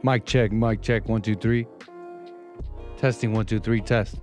Mic check, 1, 2, 3. Testing, 1, 2, 3, test.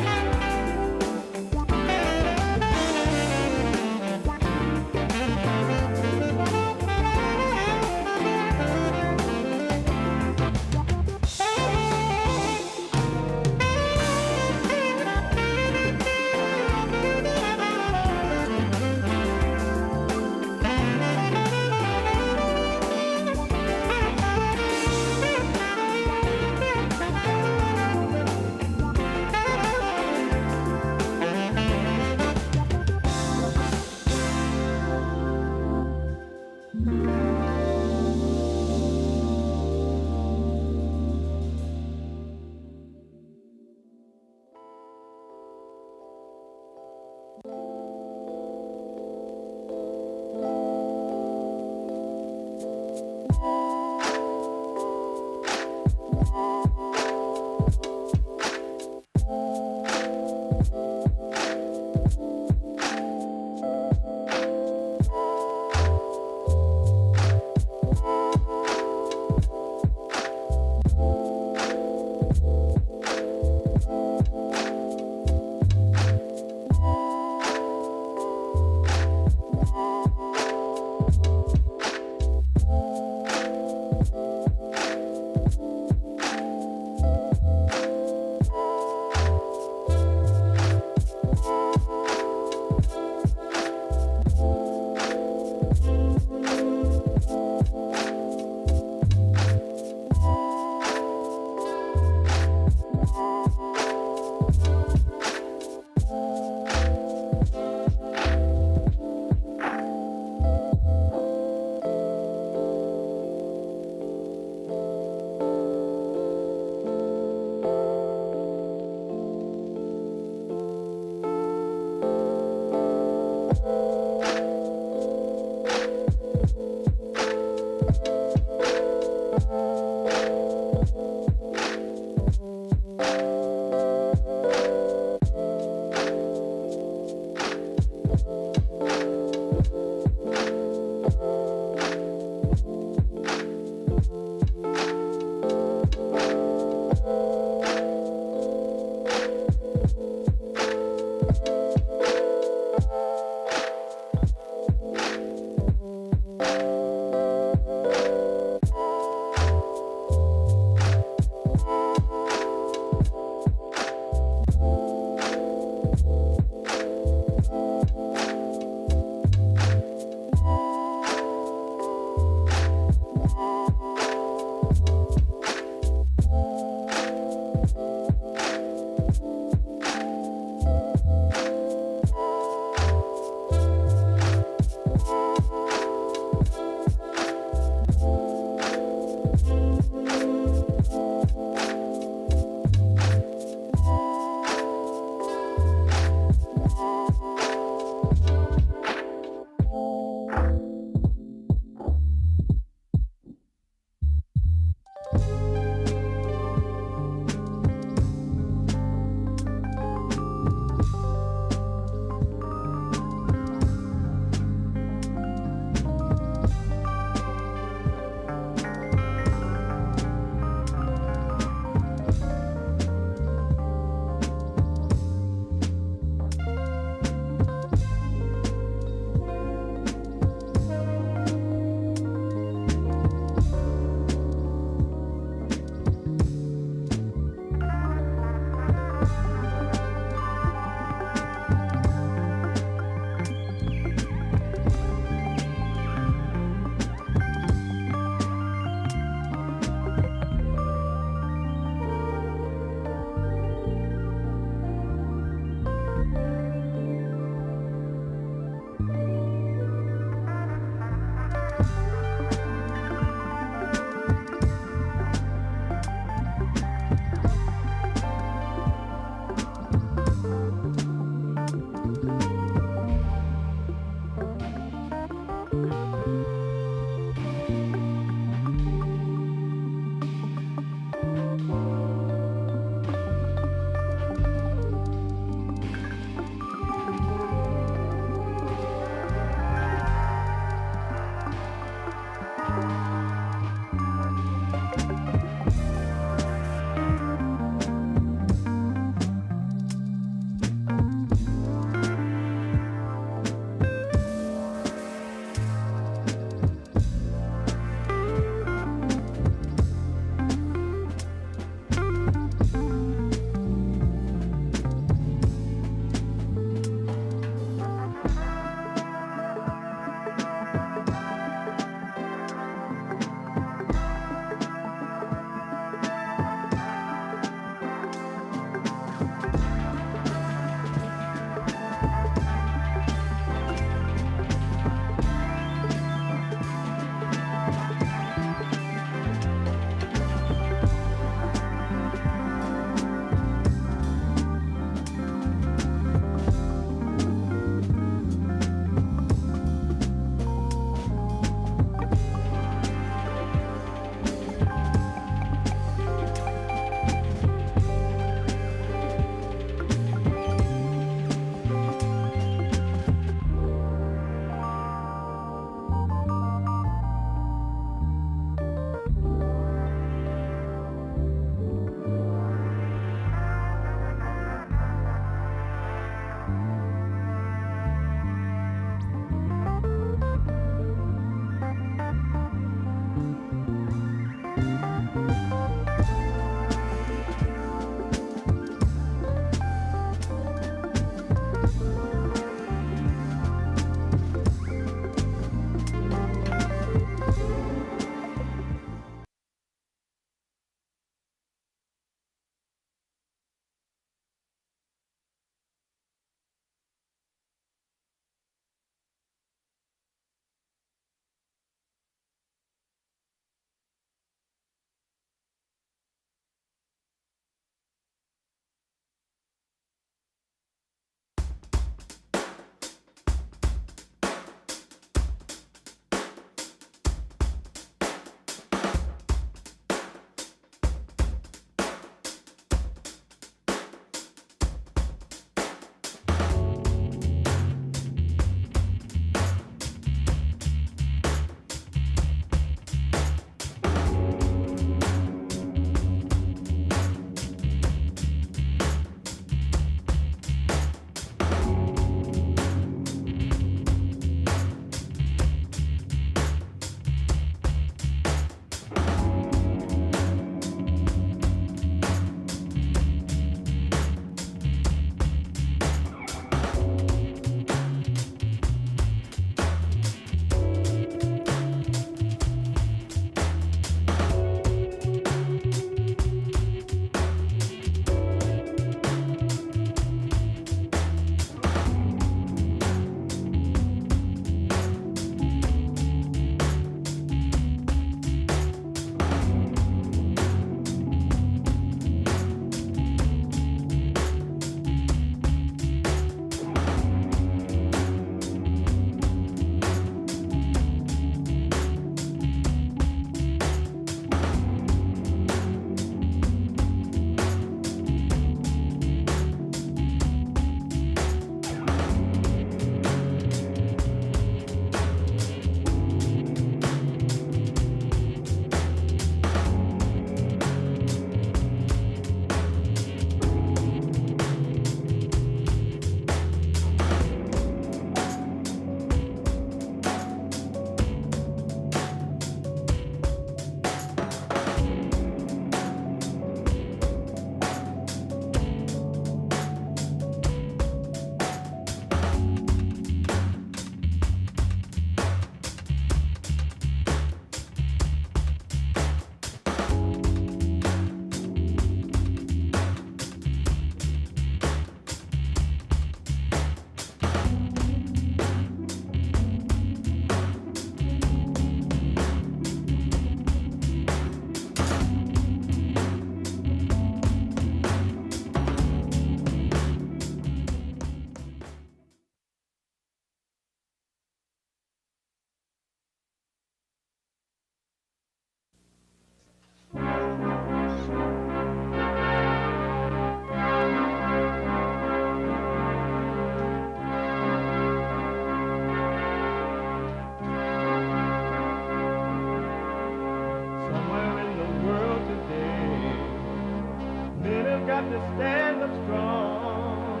got to stand up strong,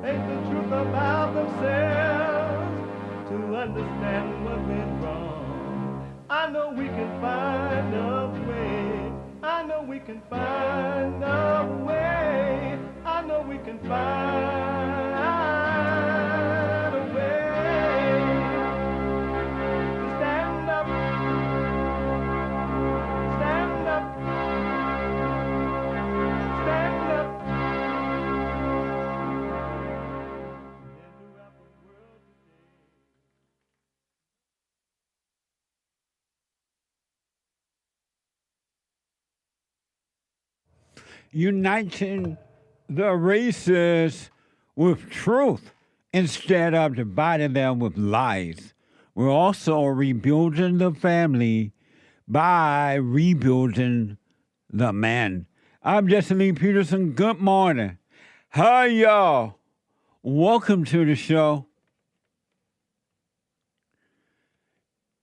face the truth about themselves, to understand what went wrong. I know we can find a way. I know we can find a way. I know we can find a way to stand up, stand up, stand up. Throughout the world today. Uniting the races with truth instead of dividing them with lies. We're also rebuilding the family by rebuilding the man. I'm Jesse Lee Peterson. Good morning. Hi, y'all. Welcome to the show.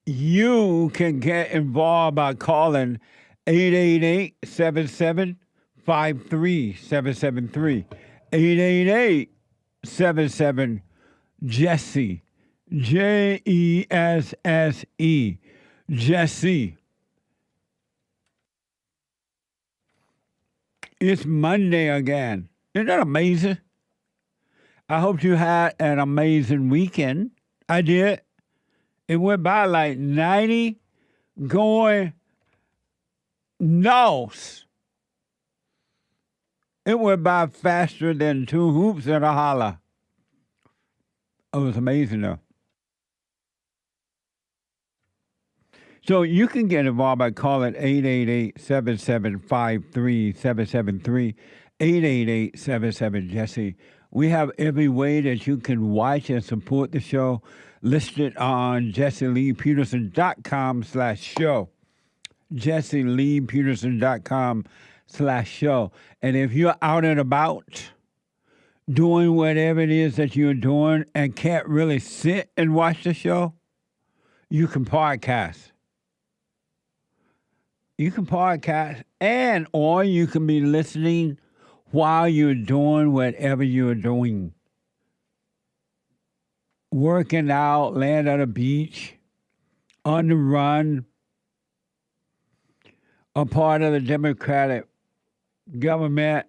You can get involved by calling 888-77-53773. 888-77-JESSE. Jesse. Jesse. It's Monday again. Isn't that amazing? I hope you had an amazing weekend. I did. It went by like 90 going north. It went by faster than two hoops and a holler. It was amazing, though. So you can get involved by calling 888-7753-773, 888-77-JESSE. We have every way that you can watch and support the show listed on JesseLeePeterson.com/show. JesseLeePeterson.com/show. And if you're out and about doing whatever it is that you're doing and can't really sit and watch the show, you can podcast. You can podcast or you can be listening while you're doing whatever you're doing. Working out, laying on the beach, on the run, a part of the Democratic government,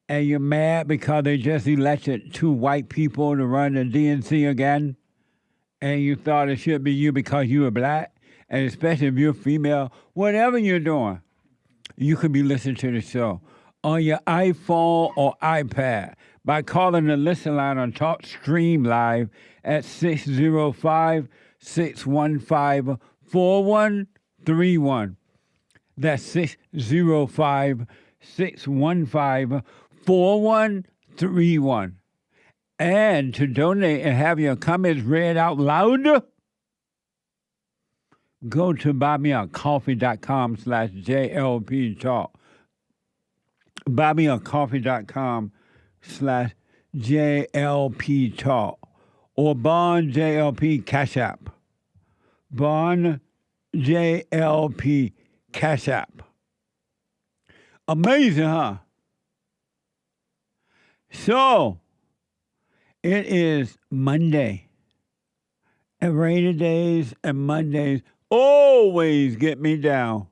and you're mad because they just elected two white people to run the DNC again, and you thought it should be you because you were black, and especially if you're female, whatever you're doing, you could be listening to the show on your iPhone or iPad by calling the listen line on Talk Stream Live at 605-615-4131. That's 605-615-4131. And to donate and have your comments read out loud, go to buymeacoffee.com/JLP Talk. Buymeacoffee.com/JLP Talk. Or Bond JLP Cash App. Bond JLP Cash App. Amazing, huh? So, it is Monday. And rainy days and Mondays always get me down.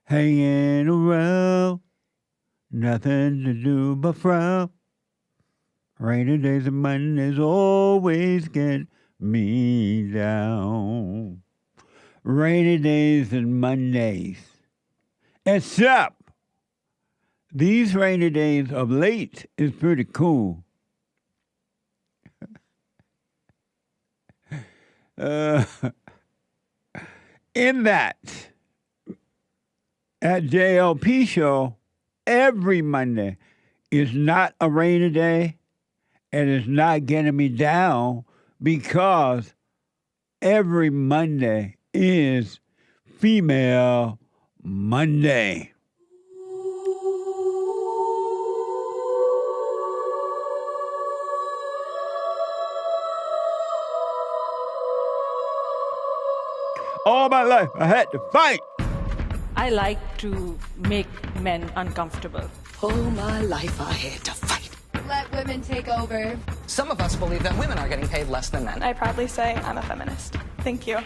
Hanging around, nothing to do but frown. Rainy days and Mondays always get me down. Rainy days and Mondays. Except these rainy days of late is pretty cool. In that, at JLP Show, every Monday is not a rainy day and it's not getting me down because every Monday is Female Monday. All my life, I had to fight. I like to make men uncomfortable. All my life I had to fight. Let women take over. Some of us believe that women are getting paid less than men. I proudly say I'm a feminist. Thank you.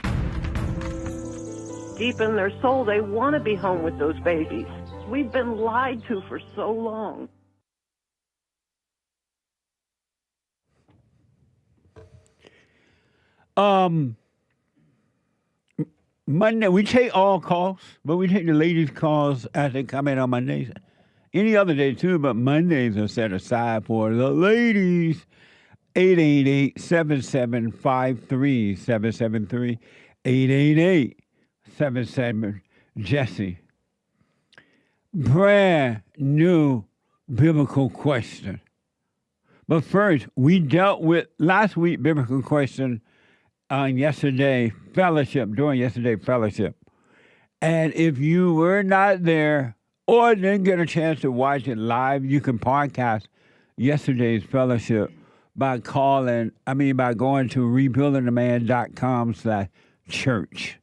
Deep in their soul, they want to be home with those babies. We've been lied to for so long. Monday, we take all calls, but we take the ladies' calls as they come in on Mondays. Any other day, too, but Mondays are set aside for the ladies. 888-7753-773. 888-77-JESSE. Brand new biblical question. But first, we dealt with last week's biblical question on yesterday fellowship, during yesterday fellowship. And if you were not there or didn't get a chance to watch it live, you can podcast yesterday's fellowship by going to rebuildingtheman.com/talk church.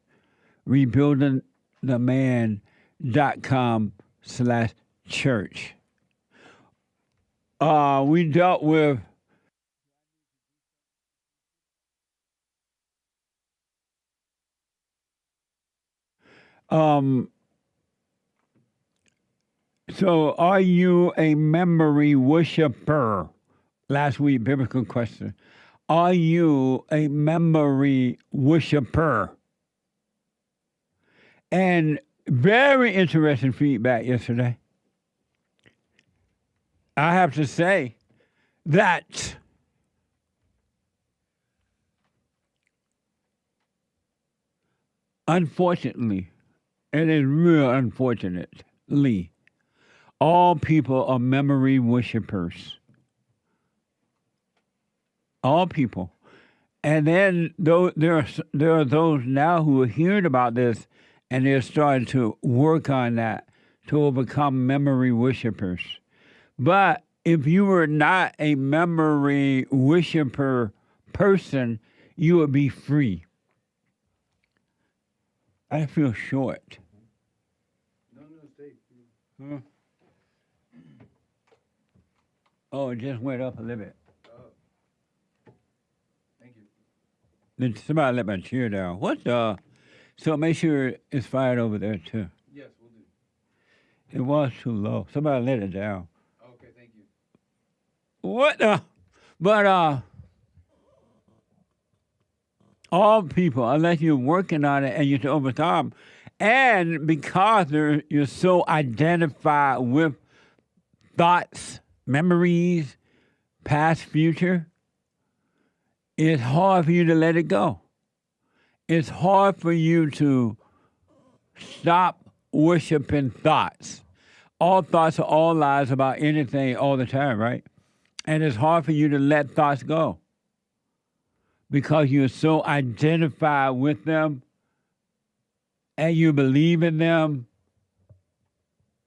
rebuildingtheman.com/church. We dealt with so are you a memory worshiper? Last week, biblical question. Are you a memory worshiper? And very interesting feedback yesterday. I have to say that unfortunately, it is real unfortunately, all people are memory worshipers. All people. And then there are those now who are hearing about this and they're starting to work on that to overcome memory worshipers. But if you were not a memory worshiper person, you would be free. I feel short. Huh? Oh, it just went up a little bit. Then somebody let my chair down. What the? So make sure it's fired over there, too. Yes, we'll do. It was too low. Somebody let it down. Okay, thank you. What the? But, all people, unless you're working on it and you can overcome, and because you're so identified with thoughts, memories, past, future, it's hard for you to let it go. It's hard for you to stop worshiping thoughts. All thoughts are all lies about anything all the time, right? And it's hard for you to let thoughts go because you're so identified with them and you believe in them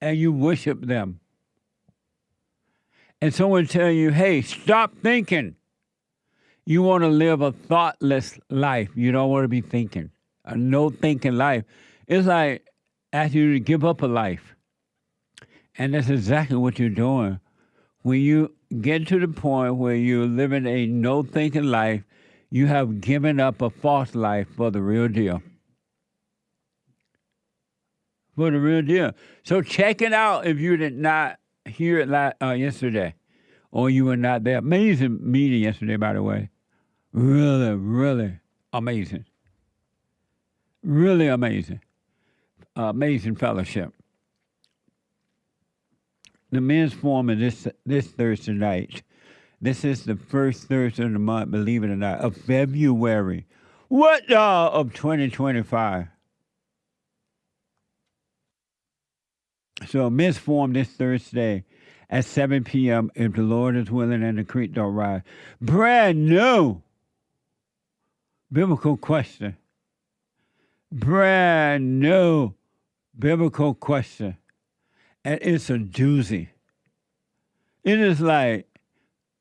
and you worship them. And someone tell you, hey, stop thinking. You want to live a thoughtless life. You don't want to be thinking. A no-thinking life. It's like asking you to give up a life. And that's exactly what you're doing. When you get to the point where you're living a no-thinking life, you have given up a false life for the real deal. For the real deal. So check it out if you did not hear it yesterday or you were not there. Amazing meeting yesterday, by the way. Really, really amazing. Really amazing. Amazing fellowship. The men's forum is this Thursday night. This is the first Thursday of the month, believe it or not, of February. What of 2025? So men's forum this Thursday at 7 p.m. if the Lord is willing and the creek don't rise. Brand new biblical question. Brand new biblical question. And it's a doozy. It is like,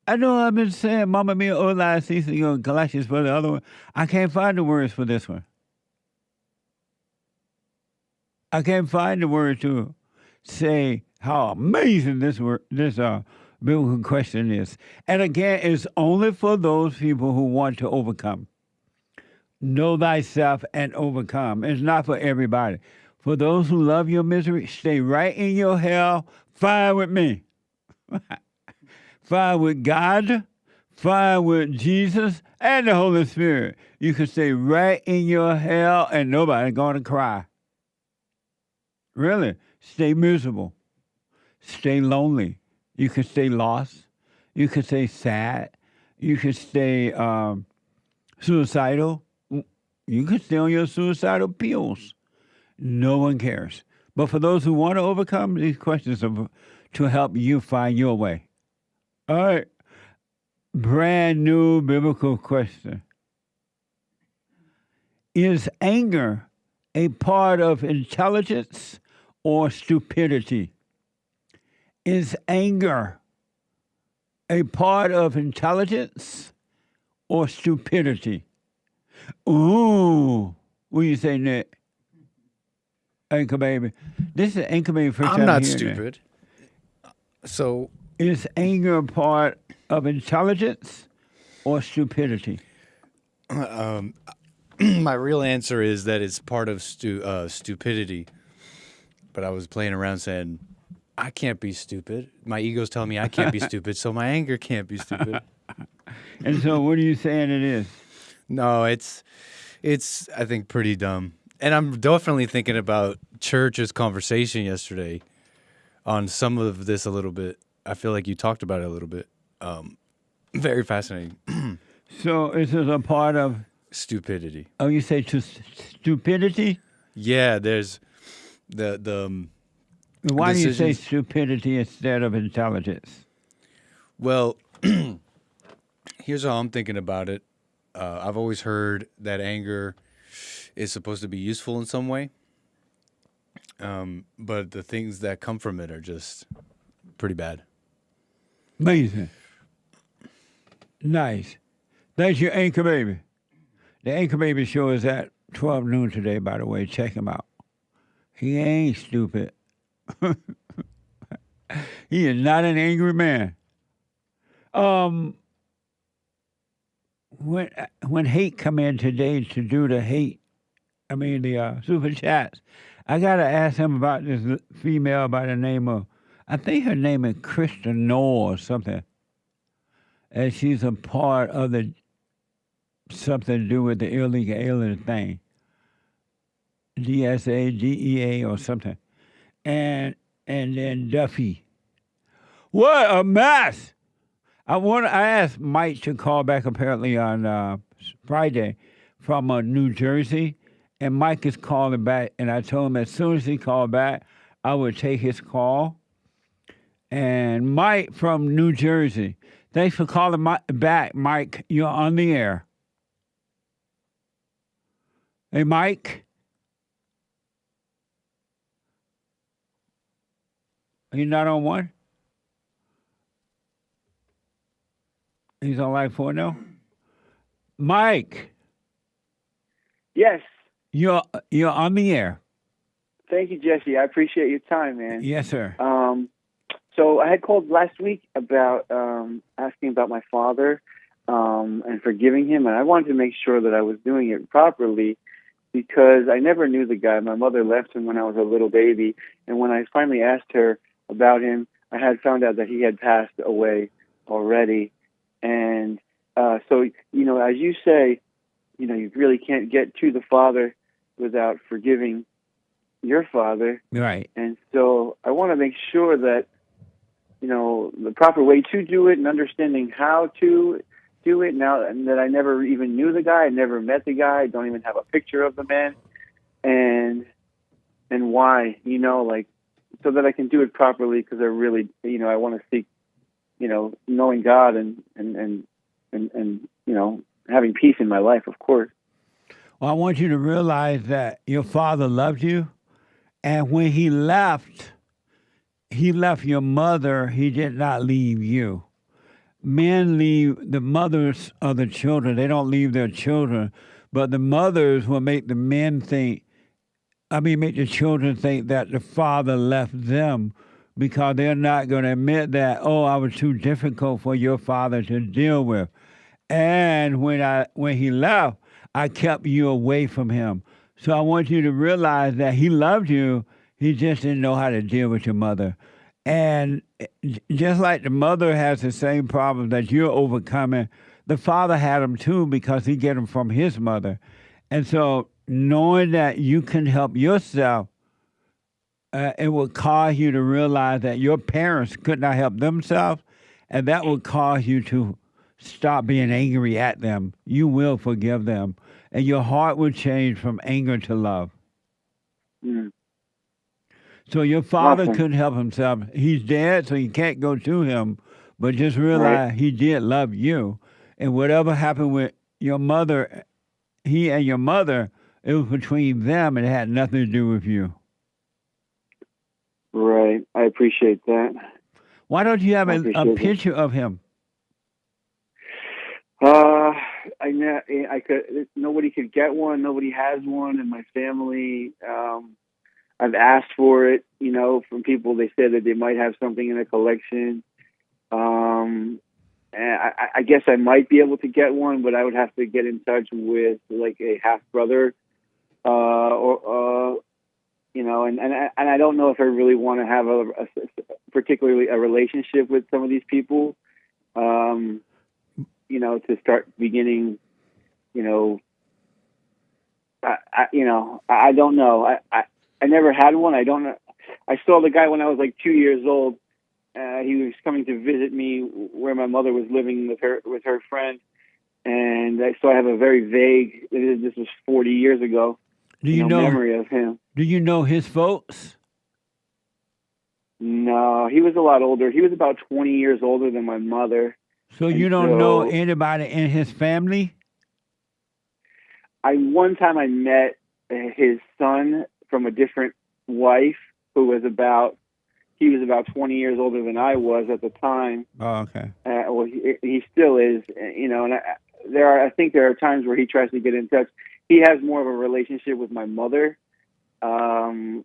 I know I've been saying Mama Mia, Ola, Cecil, Galatians for the other one. I can't find the words for this one. I can't find the words to say how amazing this biblical question is. And again, it's only for those people who want to overcome. Know thyself and overcome. It's not for everybody. For those who love your misery, stay right in your hell. Fine with me. Fine with God. Fine with Jesus and the Holy Spirit. You can stay right in your hell and nobody's going to cry. Really. Stay miserable. Stay lonely. You can stay lost. You can stay sad. You can stay suicidal. You can stay on your suicidal pills. No one cares. But for those who want to overcome, these questions are to help you find your way. All right. Brand new biblical question. Is anger a part of intelligence or stupidity? Is anger a part of intelligence or stupidity? Ooh, What do you say, Nick? Anchor baby. This is Anchor baby first time I'm not hearing it. stupid. So Is anger a part of intelligence or stupidity? my real answer is that it's part of stupidity. But I was playing around saying, I can't be stupid. My ego's telling me I can't be stupid, so my anger can't be stupid. And so what are you saying it is? No, it's I think pretty dumb. And I'm definitely thinking about Church's conversation yesterday on some of this a little bit. I feel like you talked about it a little bit. Very fascinating. So is this a part of Stupidity. Oh, you say stupidity? Yeah, there's the Why do you say decisions- stupidity instead of intelligence? Well, here's how I'm thinking about it. I've always heard that anger is supposed to be useful in some way. But the things that come from it are just pretty bad. Amazing. Nice. That's your Anchor Baby. The Anchor Baby show is at 12 noon today, by the way. Check him out. He ain't stupid. He is not an angry man. When hate come in today to do the super chats, I got to ask him about this female by the name of, I think her name is Kristi Noem or something. And she's a part of the something to do with the illegal alien thing. DSA, DEA or something. And then Duffy. What a mess! I asked Mike to call back apparently on Friday from New Jersey, and Mike is calling back, and I told him as soon as he called back, I would take his call. And Mike from New Jersey, thanks for calling back, Mike. You're on the air. Hey, Mike. Are you not on one? He's on line 4 now. Mike. Yes. You're on the air. Thank you, Jesse. I appreciate your time, man. Yes, sir. So I had called last week about asking about my father and forgiving him, and I wanted to make sure that I was doing it properly because I never knew the guy. My mother left him when I was a little baby, and when I finally asked her about him, I had found out that he had passed away already. And so, as you say, you really can't get to the Father without forgiving your father. Right. And so I want to make sure that, the proper way to do it and understanding how to do it now that I never even knew the guy, I never met the guy, I don't even have a picture of the man, and why, so that I can do it properly because I really, I want to seek, knowing God and having peace in my life, of course. Well, I want you to realize that your father loved you, and when he left your mother, he did not leave you. Men leave the mothers of the children. They don't leave their children, but the mothers will make the children think that the father left them because they're not going to admit that, I was too difficult for your father to deal with. And when he left, I kept you away from him. So I want you to realize that he loved you. He just didn't know how to deal with your mother. And just like the mother has the same problem that you're overcoming, the father had them too because he get them from his mother. And so knowing that you can help yourself, it will cause you to realize that your parents could not help themselves, and that will cause you to stop being angry at them. You will forgive them, and your heart will change from anger to love. Mm. So your father Awesome. couldn't help himself. He's dead, so you can't go to him, but just realize he did love you. And whatever happened with your mother, he and your mother, it was between them, and it had nothing to do with you. Right. I appreciate that. Why don't you have I a appreciate it. picture of him? nobody could get one. Nobody has one in my family. I've asked for it, from people. They said that they might have something in a collection. And I guess I might be able to get one, but I would have to get in touch with like a half brother, and I don't know if I really want to have particularly a relationship with some of these people. To start beginning, I don't know. I never had one. I don't know. I saw the guy when I was like 2 years old. He was coming to visit me where my mother was living with her friend, and so I have a very vague. This was 40 years ago. Memory of him? Do you know his folks? No, he was a lot older. He was about 20 years older than my mother. So you don't know anybody in his family? One time I met his son from a different wife who was about 20 years older than I was at the time. Oh, okay. Well, he still is, and I think there are times where he tries to get in touch. He has more of a relationship with my mother. And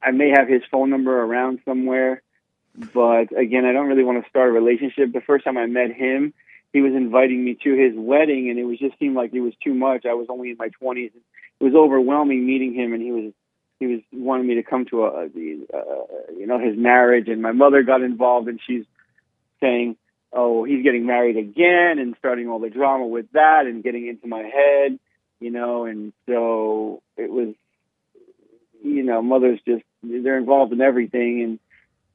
I may have his phone number around somewhere, but again, I don't really want to start a relationship. The first time I met him, he was inviting me to his wedding, and it just seemed like it was too much. I was only in my 20s. It was overwhelming meeting him, and he was wanting me to come to his marriage, and my mother got involved, and she's saying, "Oh, he's getting married again," and starting all the drama with that, and getting into my head, and so it was. Mothers they're involved in everything,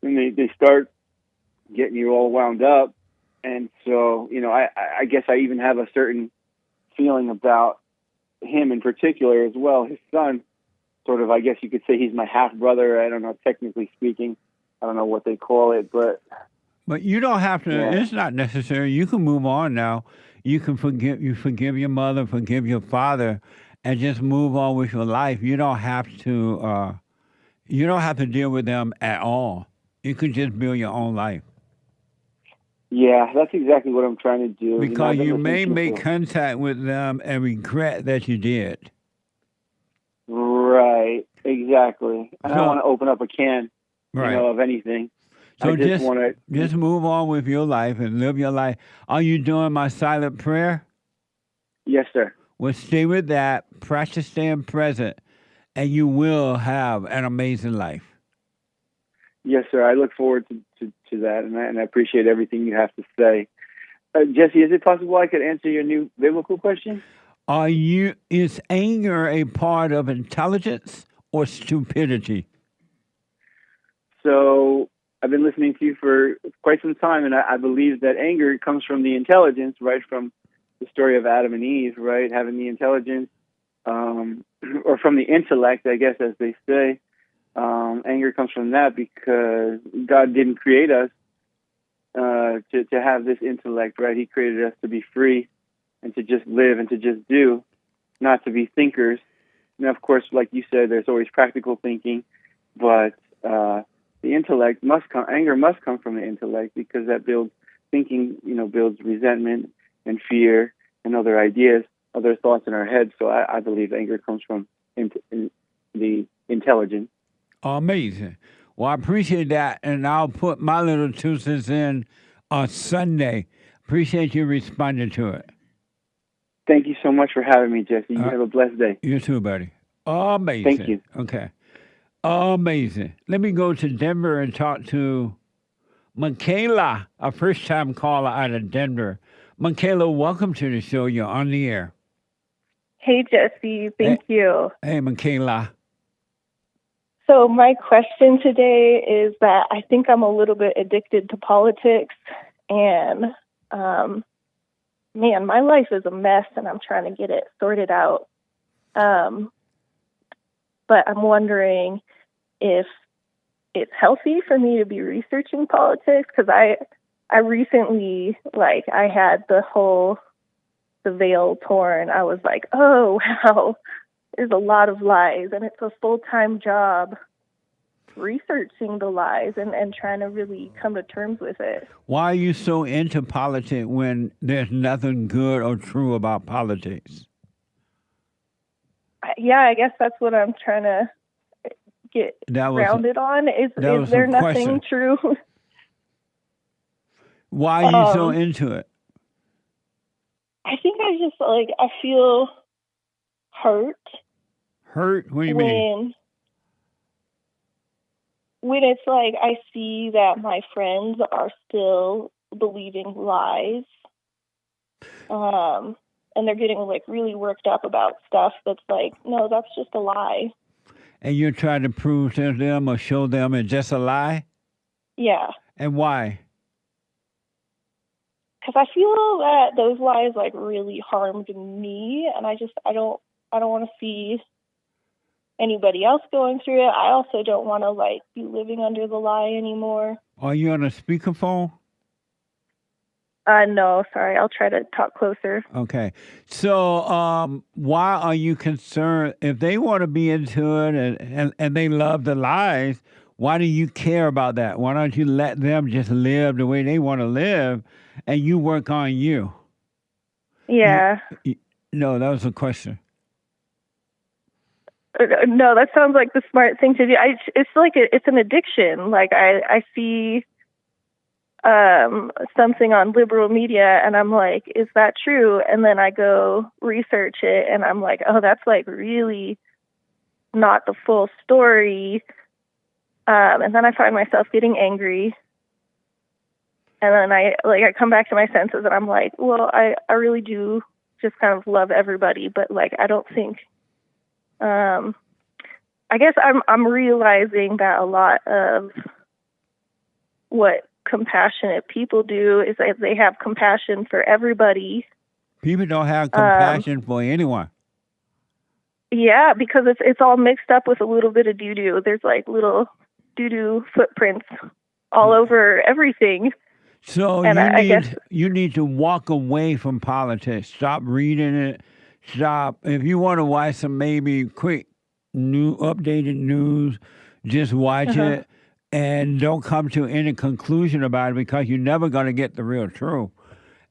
and they start getting you all wound up. And so, I guess I even have a certain feeling about him in particular as well. His son, sort of, I guess you could say he's my half brother. I don't know, technically speaking, I don't know what they call it, but you don't have to. Yeah. It's not necessary. You can move on now. You can forgive your mother, forgive your father, and just move on with your life. You don't have to. You don't have to deal with them at all. You can just build your own life. Yeah, that's exactly what I'm trying to do. Because you may make contact with them and regret that you did. Right, exactly. I don't want to open up a can, of anything. So I just want to just move on with your life and live your life. Are you doing my silent prayer? Yes, sir. Well, stay with that. Practice staying present, and you will have an amazing life. Yes, sir. I look forward to that, and I appreciate everything you have to say. Jesse, is it possible I could answer your new biblical question? Is anger a part of intelligence or stupidity? So I've been listening to you for quite some time, and I believe that anger comes from the intelligence, right, from the story of Adam and Eve, right, having the intelligence, or from the intellect, I guess, as they say. Anger comes from that because God didn't create us to have this intellect, right? He created us to be free and to just live and to just do, not to be thinkers. Now, of course, like you said, there's always practical thinking, but the intellect anger must come from the intellect because that builds thinking, builds resentment and fear and other ideas, other thoughts in our heads. So I believe anger comes from the intelligence. Amazing. Well, I appreciate that, and I'll put my little 2 cents in on Sunday. Appreciate you responding to it. Thank you so much for having me, Jesse. You have a blessed day. You too, buddy. Amazing. Thank you. Okay. Amazing. Let me go to Denver and talk to MICHAELA, a first-time caller out of Denver. MICHAELA, welcome to the show. You're on the air. Hey, Jesse. Thank you. Hey, MICHAELA. So my question today is that I think I'm a little bit addicted to politics, and man, my life is a mess, and I'm trying to get it sorted out. But I'm wondering if it's healthy for me to be researching politics, because I recently, I had the veil torn. I was like, oh, wow. There's a lot of lies, and it's a full-time job. researching the lies and trying to really come to terms with it. Why are you so into politics when there's nothing good or true about politics? Yeah, I guess that's what I'm trying to get grounded on. Is there nothing true? Why are you so into it? I think I feel hurt. Hurt? What do you mean? When it's like I see that my friends are still believing lies, and they're getting like really worked up about stuff that's like, no, that's just a lie. And you're trying to prove to them or show them it's just a lie? Yeah. And why? Because I feel that those lies like really harmed me, and I don't want to see anybody else going through it. I also don't want to like be living under the lie anymore. Are you on a speakerphone? No, sorry. I'll try to talk closer. Okay. So why are you concerned? If they want to be into it and they love the lies, why do you care about that? Why don't you let them just live the way they want to live and you work on you? Yeah. No, that was a question. No, that sounds like the smart thing to do. It's like it's an addiction. Like I see something on liberal media and I'm like, is that true? And then I go research it and I'm like, oh, that's like really not the full story. And then I find myself getting angry. And then I come back to my senses and I'm like, well, I really do just kind of love everybody, but like I don't think I guess I'm realizing that a lot of what compassionate people do is that they have compassion for everybody. People don't have compassion for anyone. Yeah, because it's all mixed up with a little bit of doo-doo. There's like little doo-doo footprints all over everything. So you need to walk away from politics. Stop reading it. Stop. If you want to watch some maybe quick updated news, just watch it and don't come to any conclusion about it because you're never going to get the real truth.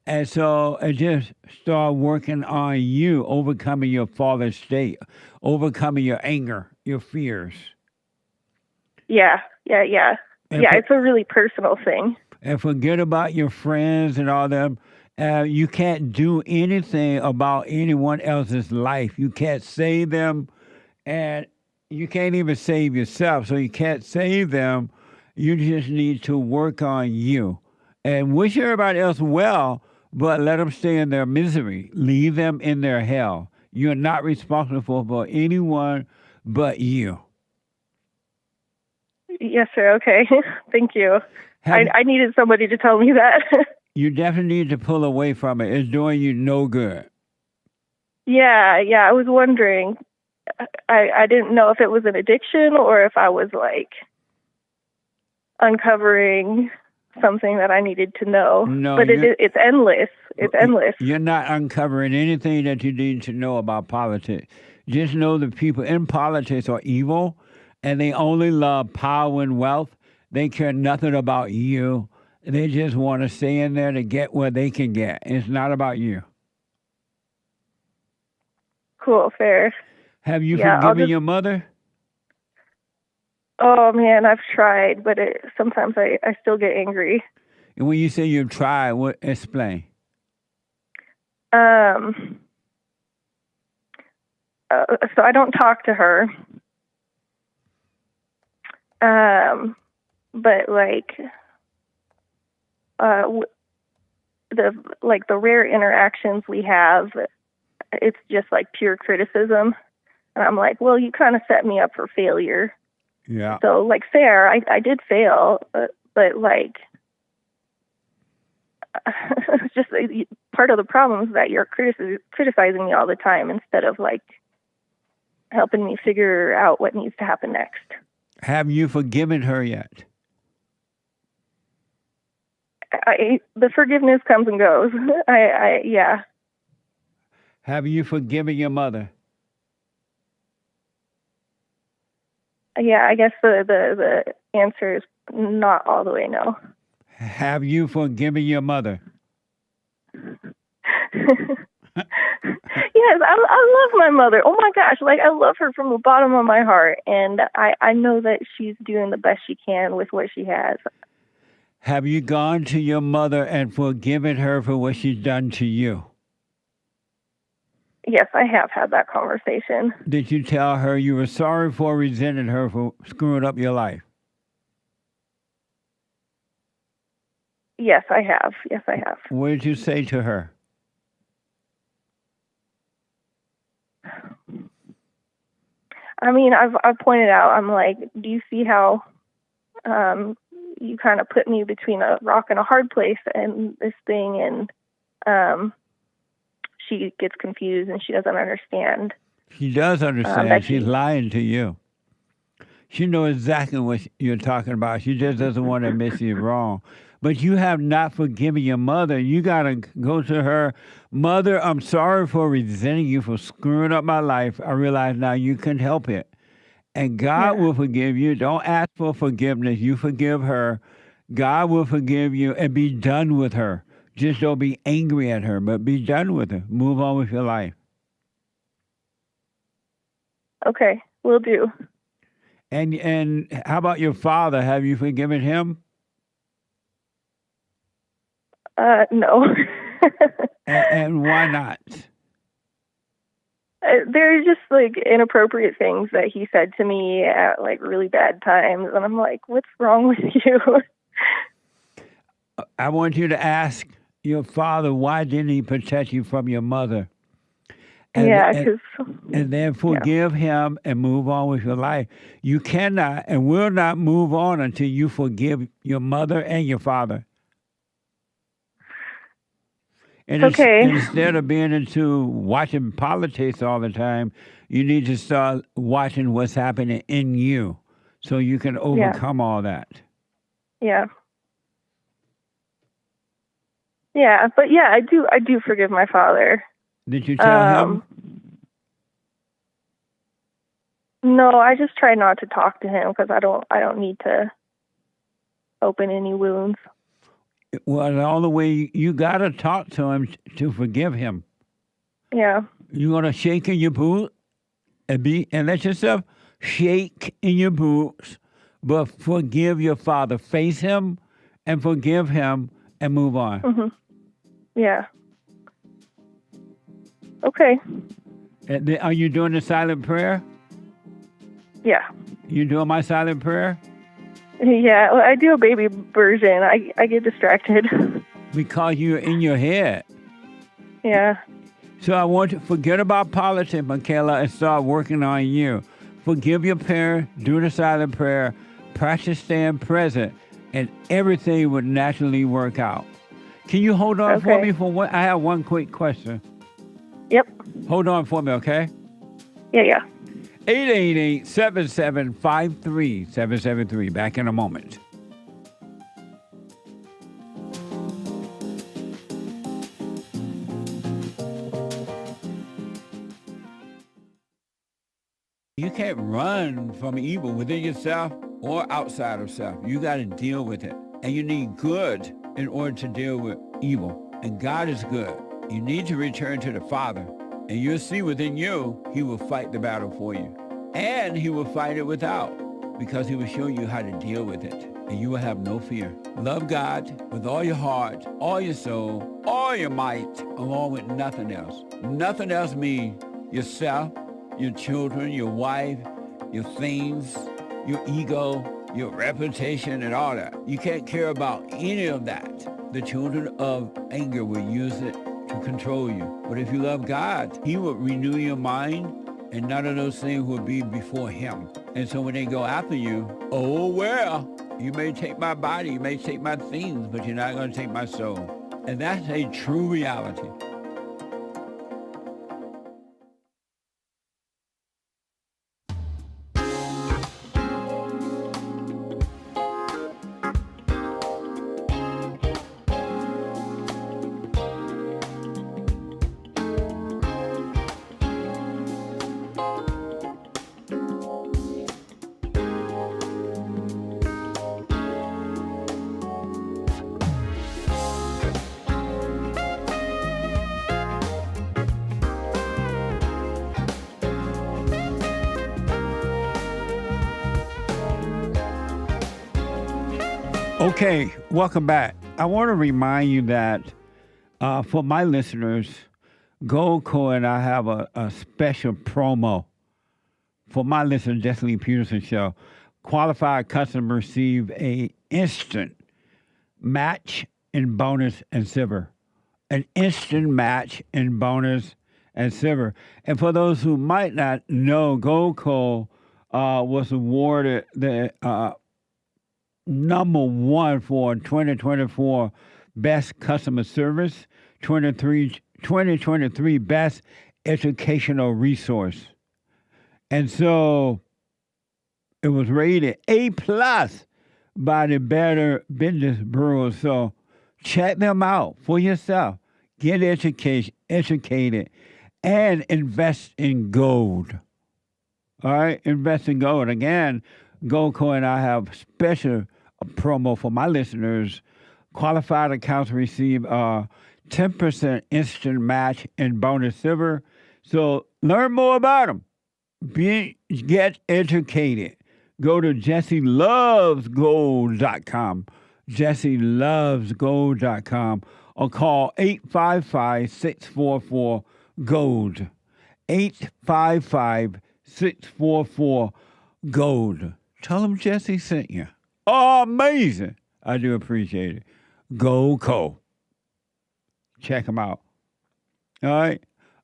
And so just start working on you, overcoming your fallen state, overcoming your anger, your fears. Yeah. It's a really personal thing. And forget about your friends and all them. You can't do anything about anyone else's life. You can't save them, and you can't even save yourself. So you can't save them. You just need to work on you and wish everybody else well, but let them stay in their misery. Leave them in their hell. You're not responsible for anyone but you. Yes, sir. Okay. Thank you. I needed somebody to tell me that. You definitely need to pull away from it. It's doing you no good. Yeah. I was wondering. I didn't know if it was an addiction or if I was like uncovering something that I needed to know. No, but it's endless. It's endless. You're not uncovering anything that you need to know about politics. Just know the people in politics are evil, and they only love power and wealth. They care nothing about you. They just want to stay in there to get what they can get. It's not about you. Cool, fair. Have you forgiven your mother? Oh, man, I've tried, but sometimes I still get angry. And when you say you've tried, explain. So I don't talk to her. But like the rare interactions we have, it's just like pure criticism. And I'm like, well, you kind of set me up for failure. Yeah. So like fair, I did fail, but like just part of the problem is that you're criticizing me all the time instead of like helping me figure out what needs to happen next. Have you forgiven her yet? The forgiveness comes and goes. Yeah. Have you forgiven your mother? Yeah, I guess the answer is not all the way no. Have you forgiven your mother? Yes, I love my mother. Oh my gosh, like I love her from the bottom of my heart, and I know that she's doing the best she can with what she has. Have you gone to your mother and forgiven her for what she's done to you? Yes, I have had that conversation. Did you tell her you were sorry for resenting her for screwing up your life? Yes, I have. Yes, I have. What did you say to her? I mean, I've pointed out, I'm like, do you see how you kind of put me between a rock and a hard place and this thing, and she gets confused and she doesn't understand. She does understand. She's lying to you. She knows exactly what you're talking about. She just doesn't want to admit she's wrong. But you have not forgiven your mother. You got to go to her. Mother, I'm sorry for resenting you for screwing up my life. I realize now you couldn't help it. And God will forgive you. Don't ask for forgiveness. You forgive her. God will forgive you and be done with her. Just don't be angry at her, but be done with her. Move on with your life. Okay, will do. And how about your father? Have you forgiven him? No. and why not? There's just like inappropriate things that he said to me at like really bad times, and I'm like, what's wrong with you? I want you to ask your father, why didn't he protect you from your mother? And then forgive him and move on with your life. You cannot and will not move on until you forgive your mother and your father. And instead of being into watching politics all the time, you need to start watching what's happening in you so you can overcome all that. Yeah. Yeah, but yeah, I do forgive my father. Did you tell him? No, I just try not to talk to him because I don't need to open any wounds. Well, all the way you got to talk to him to forgive him. Yeah. You want to shake in your boot and let yourself shake in your boots, but forgive your father. Face him and forgive him and move on. Mm-hmm. Yeah. Okay. Are you doing the silent prayer? Yeah. You doing my silent prayer? Yeah, well, I do a baby version. I get distracted. Because you're in your head. Yeah. So I want you to forget about politics, MICHAELA, and start working on you. Forgive your parents, do the silent prayer, practice staying present, and everything would naturally work out. Can you hold on for me for one? I have one quick question. Yep. Hold on for me, okay? Yeah. 888-775-3773. Back in a moment. You can't run from evil within yourself or outside of self. You got to deal with it. And you need good in order to deal with evil. And God is good. You need to return to the Father. And you'll see within you, he will fight the battle for you. And he will fight it without, because he will show you how to deal with it. And you will have no fear. Love God with all your heart, all your soul, all your might, along with nothing else. Nothing else means yourself, your children, your wife, your things, your ego, your reputation, and all that. You can't care about any of that. The children of anger will use it to control you. But if you love God, he will renew your mind, and none of those things will be before him. And so when they go after you, oh, well, you may take my body, you may take my things, but you're not going to take my soul. And that's a true reality. Okay, welcome back. I want to remind you that for my listeners, Goldco and I have a special promo for my listeners, JLP Peterson Show. Qualified customers receive a instant match in bonus and silver. An instant match in bonus and silver. And for those who might not know, Goldco was awarded the number one for 2024 Best Customer Service, 2023 Best Educational Resource. And so it was rated A+ by the Better Business Bureau. So check them out for yourself. Get educated, and invest in gold. All right? Invest in gold. Again, Goldco and I have special promo for my listeners. Qualified accounts receive a 10% instant match in bonus silver. So learn more about them. Get educated. Go to JesseLovesGold.com. JesseLovesGold.com or call 855-644-GOLD. 855-644-GOLD. Tell them Jesse sent you. Oh, amazing. I do appreciate it. Goldco. Check them out. All right.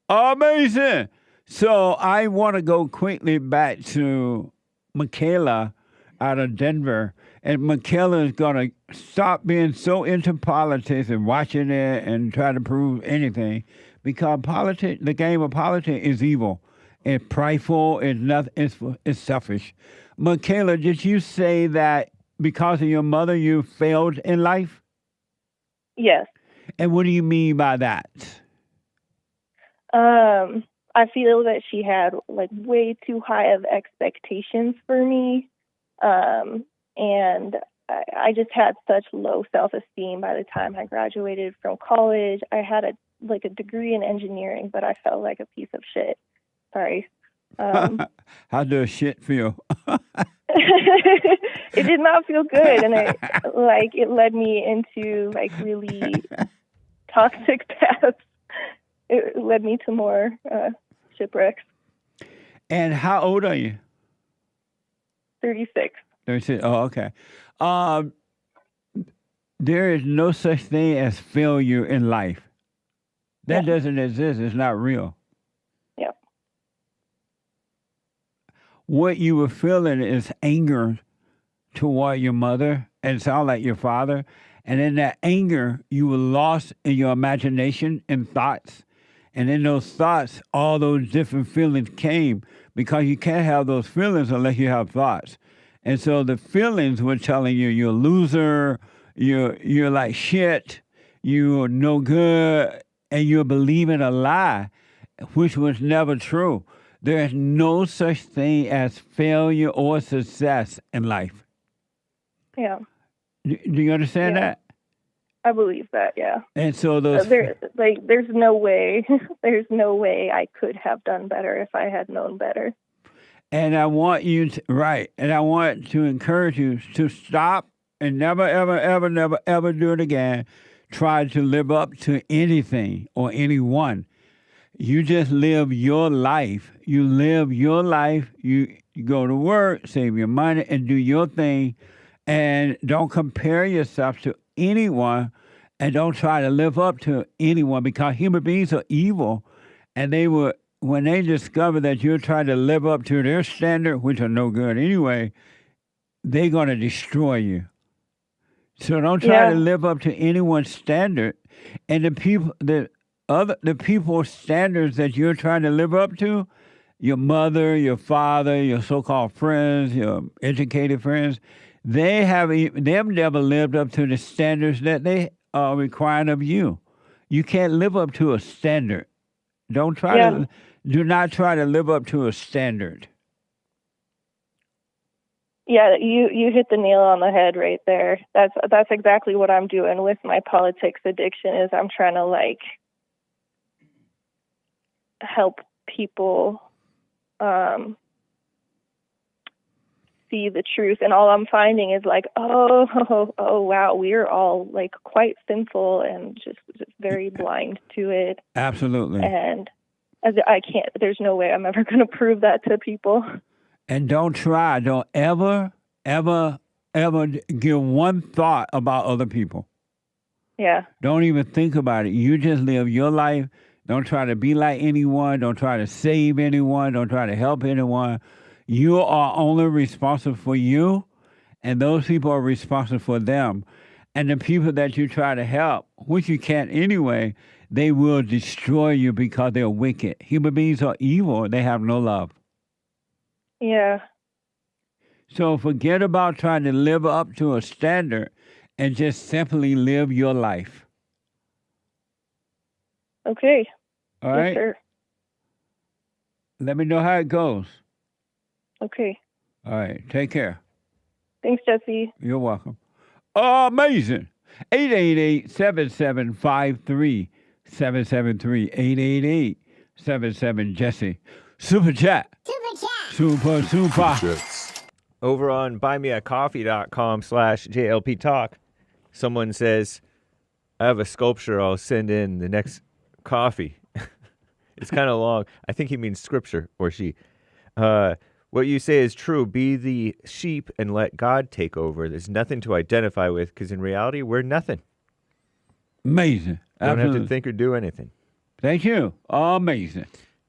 Amazing. So I want to go quickly back to MICHAELA out of Denver. And MICHAELA is going to stop being so into politics and watching it and try to prove anything, because the game of politics is evil. It's prideful. It's selfish. MICHAELA, did you say that because of your mother you failed in life? Yes. And what do you mean by that? I feel that she had like way too high of expectations for me. And I just had such low self-esteem by the time I graduated from college. I had a degree in engineering, but I felt like a piece of shit. Sorry. How does shit feel? It did not feel good, and it led me into like really toxic paths. It led me to more shipwrecks. And how old are you? 36. 36. Oh, okay. There is no such thing as failure in life. That doesn't exist. It's not real. Yeah. What you were feeling is anger toward your mother, and it sounded like your father. And in that anger, you were lost in your imagination and thoughts. And in those thoughts, all those different feelings came, because you can't have those feelings unless you have thoughts. And so the feelings were telling you you're a loser, you're like shit, you're no good, and you're believing a lie, which was never true. There is no such thing as failure or success in life. Yeah. Do you understand that? I believe that, yeah. And so those... there's no way, I could have done better if I had known better. And I want you to, and I want to encourage you to stop and never, ever, ever, never, ever do it again. Try to live up to anything or anyone. You just live your life. You live your life. You go to work, save your money, and do your thing. And don't compare yourself to anyone, and don't try to live up to anyone, because human beings are evil, and when they discover that you're trying to live up to their standard, which are no good anyway, they're going to destroy you. So don't try to live up to anyone's standard. And the people's standards that you're trying to live up to, your mother, your father, your so-called friends, your educated friends, they've never lived up to the standards that they are requiring of you. You can't live up to a standard. Do not try to live up to a standard. Yeah, you hit the nail on the head right there. That's exactly what I'm doing with my politics addiction. Is I'm trying to help people see the truth, and all I'm finding is like, oh wow, we're all like quite sinful and just very blind to it. Absolutely. And I can't. There's no way I'm ever going to prove that to people. And don't try. Don't ever give one thought about other people. Yeah. Don't even think about it. You just live your life. Don't try to be like anyone. Don't try to save anyone. Don't try to help anyone. You are only responsible for you, and those people are responsible for them. And the people that you try to help, which you can't anyway, they will destroy you because they're wicked. Human beings are evil. They have no love. Yeah. So forget about trying to live up to a standard and just simply live your life. Okay. All right? Yes, sir. Let me know how it goes. Okay. All right. Take care. Thanks, Jesse. You're welcome. Amazing. 888-7753-773. 888-77-JESSE. Super chat. Super. Over on buymeacoffee.com/JLP Talk, someone says, I have a sculpture I'll send in the next coffee. It's kind of long. I think he means scripture, or she. What you say is true. Be the sheep and let God take over. There's nothing to identify with because in reality, we're nothing. Amazing. Don't have to think or do anything. Thank you. Amazing.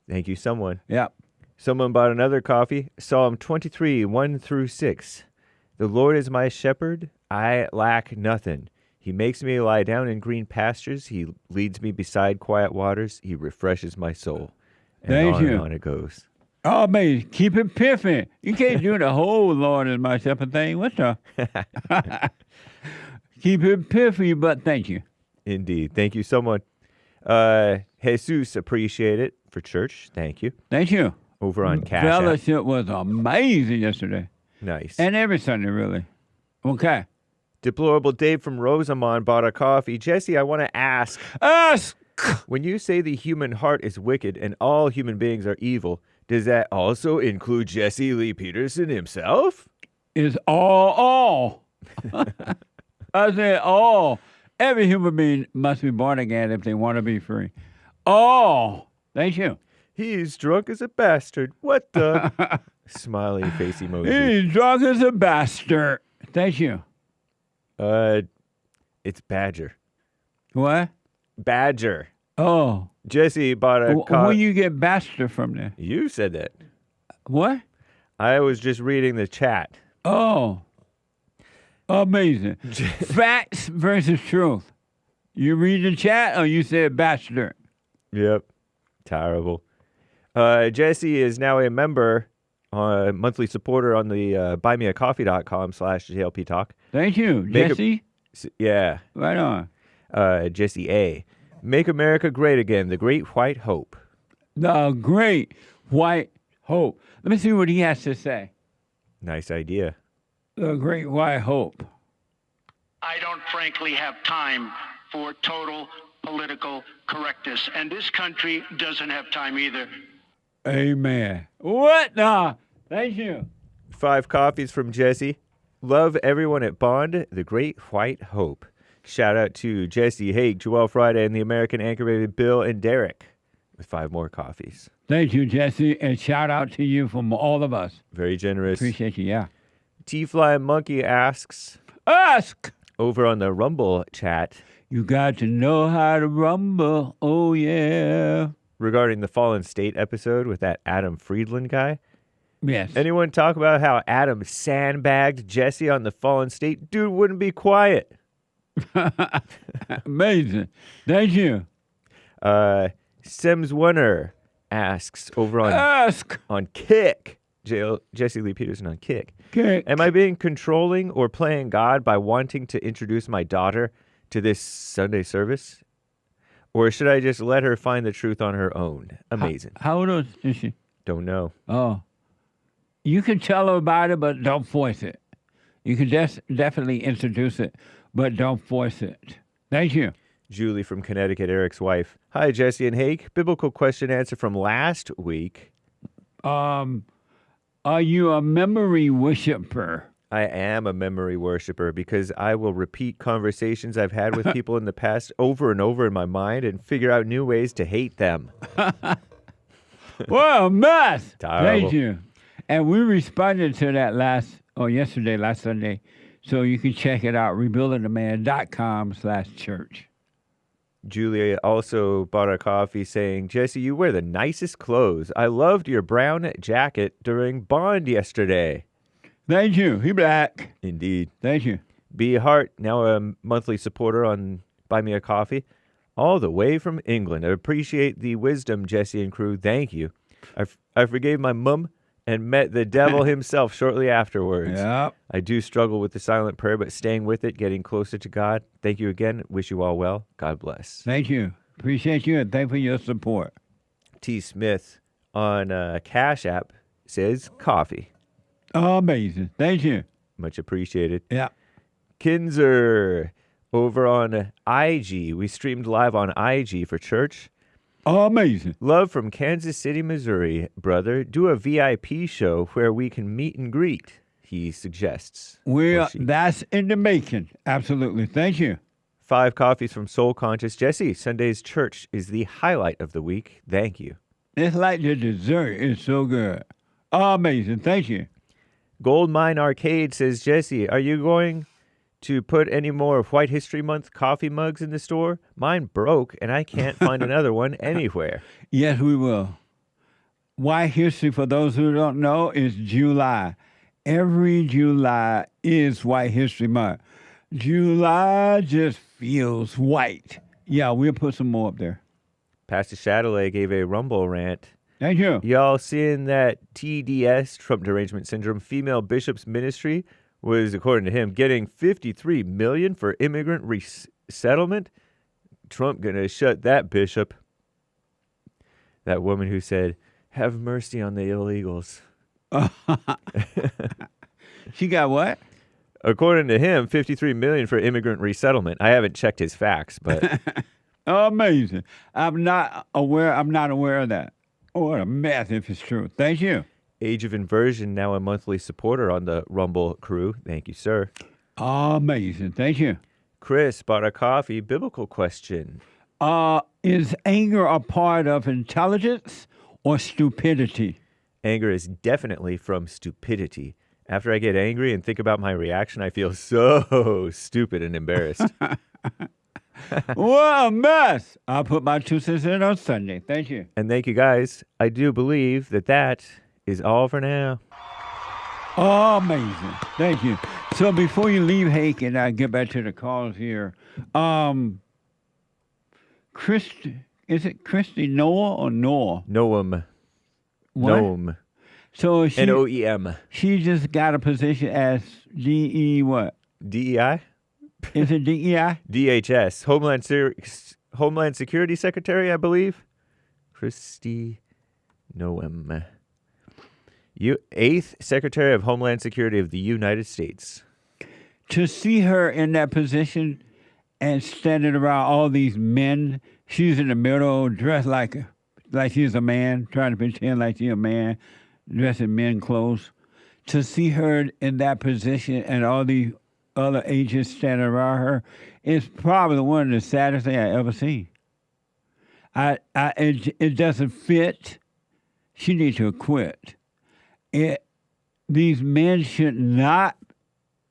Thank you, someone. Yep. Someone bought another coffee. Psalm 23, 1-6. The Lord is my shepherd. I lack nothing. He makes me lie down in green pastures. He leads me beside quiet waters. He refreshes my soul. And Thank on you. and on it goes. Oh, man, keep it piffing. You can't do the whole Lord is my shepherd thing. What's up? Keep it piffy, but thank you. Indeed. Thank you, someone. Jesus, appreciate it for church. Thank you. Thank you. Over on Cash App. Fellowship was amazing yesterday. Nice. And every Sunday, really. Okay. Deplorable Dave from Rosamond bought a coffee. Jesse, I want to ask. Ask! When you say the human heart is wicked and all human beings are evil, does that also include Jesse Lee Peterson himself? It's all. I said all. Every human being must be born again if they want to be free. All. Thank you. He's drunk as a bastard. What the? Smiley face emoji. He's drunk as a bastard. Thank you. It's Badger. What? Badger. Oh. Jesse bought a Where you get bastard from there? You said that. What? I was just reading the chat. Oh. Amazing. Facts versus truth. You read the chat or you said bastard? Yep. Terrible. Jesse is now a member, monthly supporter on the buymeacoffee.com/JLP Talk. Thank you, Jesse. Yeah. Right on. Jesse A. Make America great again. The Great White Hope. The Great White Hope. Let me see what he has to say. Nice idea. The Great White Hope. I don't frankly have time for total political correctness, and this country doesn't have time either. Amen. What? Nah. Thank you. 5 coffees from Jesse. Love everyone at Bond. The Great White Hope. Shout out to Jesse, Haig, Joel Friday, and the American Anchor Baby Bill and Derek with 5 more coffees. Thank you, Jesse, and shout out to you from all of us. Very generous. Appreciate you, yeah. T-Fly Monkey asks. Ask! Over on the Rumble chat. You got to know how to rumble. Oh, yeah. Regarding the Fallen State episode with that Adam Friedland guy. Yes. Anyone talk about how Adam sandbagged Jesse on the Fallen State? Dude wouldn't be quiet. Amazing. Thank you. Sims Winner asks over on Kick. Jesse Lee Peterson on Kick. Am I being controlling or playing God by wanting to introduce my daughter to this Sunday service? Or should I just let her find the truth on her own? Amazing. How old is she? Don't know. Oh. You can tell her about it, but don't force it. You can definitely introduce it, but don't force it. Thank you. Julie from Connecticut, Eric's wife. Hi, Jesse and Hake. Biblical question answer from last week. Are you a memory worshiper? I am a memory worshiper because I will repeat conversations I've had with people in the past over and over in my mind and figure out new ways to hate them. What a mess. Terrible. Thank you. And we responded to that last Sunday. So you can check it out, rebuildingtheman.com/church. Julia also bought a coffee saying, Jesse, you wear the nicest clothes. I loved your brown jacket during Bond yesterday. Thank you. He black. Indeed. Thank you. B. Hart, now a monthly supporter on Buy Me a Coffee, all the way from England. I appreciate the wisdom, Jesse and crew. Thank you. I forgave my mum and met the devil himself shortly afterwards. Yep. I do struggle with the silent prayer, but staying with it, getting closer to God. Thank you again. Wish you all well. God bless. Thank you. Appreciate you and thank you for your support. T. Smith on Cash App says coffee. Amazing. Thank you. Much appreciated. Yeah. Kinzer over on IG. We streamed live on IG for church. Amazing. Love from Kansas City, Missouri, brother. Do a VIP show where we can meet and greet, he suggests. That's in the making. Absolutely. Thank you. 5 coffees from Soul Conscious. Jesse, Sunday's church is the highlight of the week. Thank you. It's like the dessert is so good. Amazing. Thank you. Gold Mine Arcade says, Jesse, are you going to put any more White History Month coffee mugs in the store? Mine broke, and I can't find another one anywhere. Yes, we will. White History, for those who don't know, is July. Every July is White History Month. July just feels white. Yeah, we'll put some more up there. Pastor Chatelet gave a Rumble rant. Thank you. Y'all seeing that TDS, Trump Derangement Syndrome, female bishop's ministry was, according to him, getting $53 million for immigrant resettlement? Trump gonna shut that bishop. That woman who said, have mercy on the illegals. She got what? According to him, $53 million for immigrant resettlement. I haven't checked his facts, but amazing. I'm not aware of that. Oh, what a mess if it's true. Thank you. Age of Inversion, now a monthly supporter on the Rumble crew. Thank you, sir. Amazing. Thank you. Chris bought a coffee. Biblical question. Is anger a part of intelligence or stupidity? Anger is definitely from stupidity. After I get angry and think about my reaction, I feel so stupid and embarrassed. What a mess. I'll put my 2 cents in on Sunday. Thank you. And thank you, guys. I do believe that is all for now. Amazing. Thank you. So before you leave, Hake, and I get back to the calls here, is it Kristi Noem or Noah? Noem. What? Noem. So she, Noem. She just got a position as DE what? DEI? Is it DEI? DHS. Homeland Security Secretary, I believe. Kristi Noem. 8th Secretary of Homeland Security of the United States. To see her in that position and standing around all these men, she's in the middle, dressed like she's a man, trying to pretend like she's a man, dressed in men clothes. To see her in that position and all the other agents standing around her is probably one of the saddest things I ever seen. It doesn't fit. She needs to quit. These men should not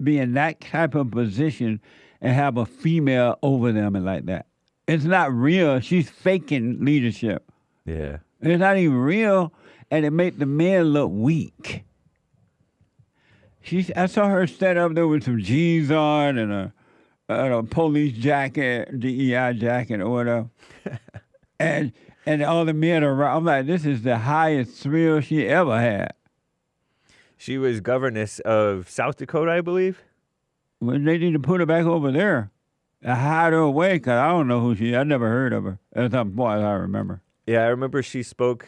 be in that type of position and have a female over them and like that. It's not real. She's faking leadership. Yeah. It's not even real, and it makes the men look weak. I saw her stand up there with some jeans on and a police jacket, DEI jacket or whatever. and all the men around. I'm like, this is the highest thrill she ever had. She was governess of South Dakota, I believe. Well, they need to put her back over there. Hide her away, because I don't know who she is. I never heard of her. As I remember. Yeah, I remember she spoke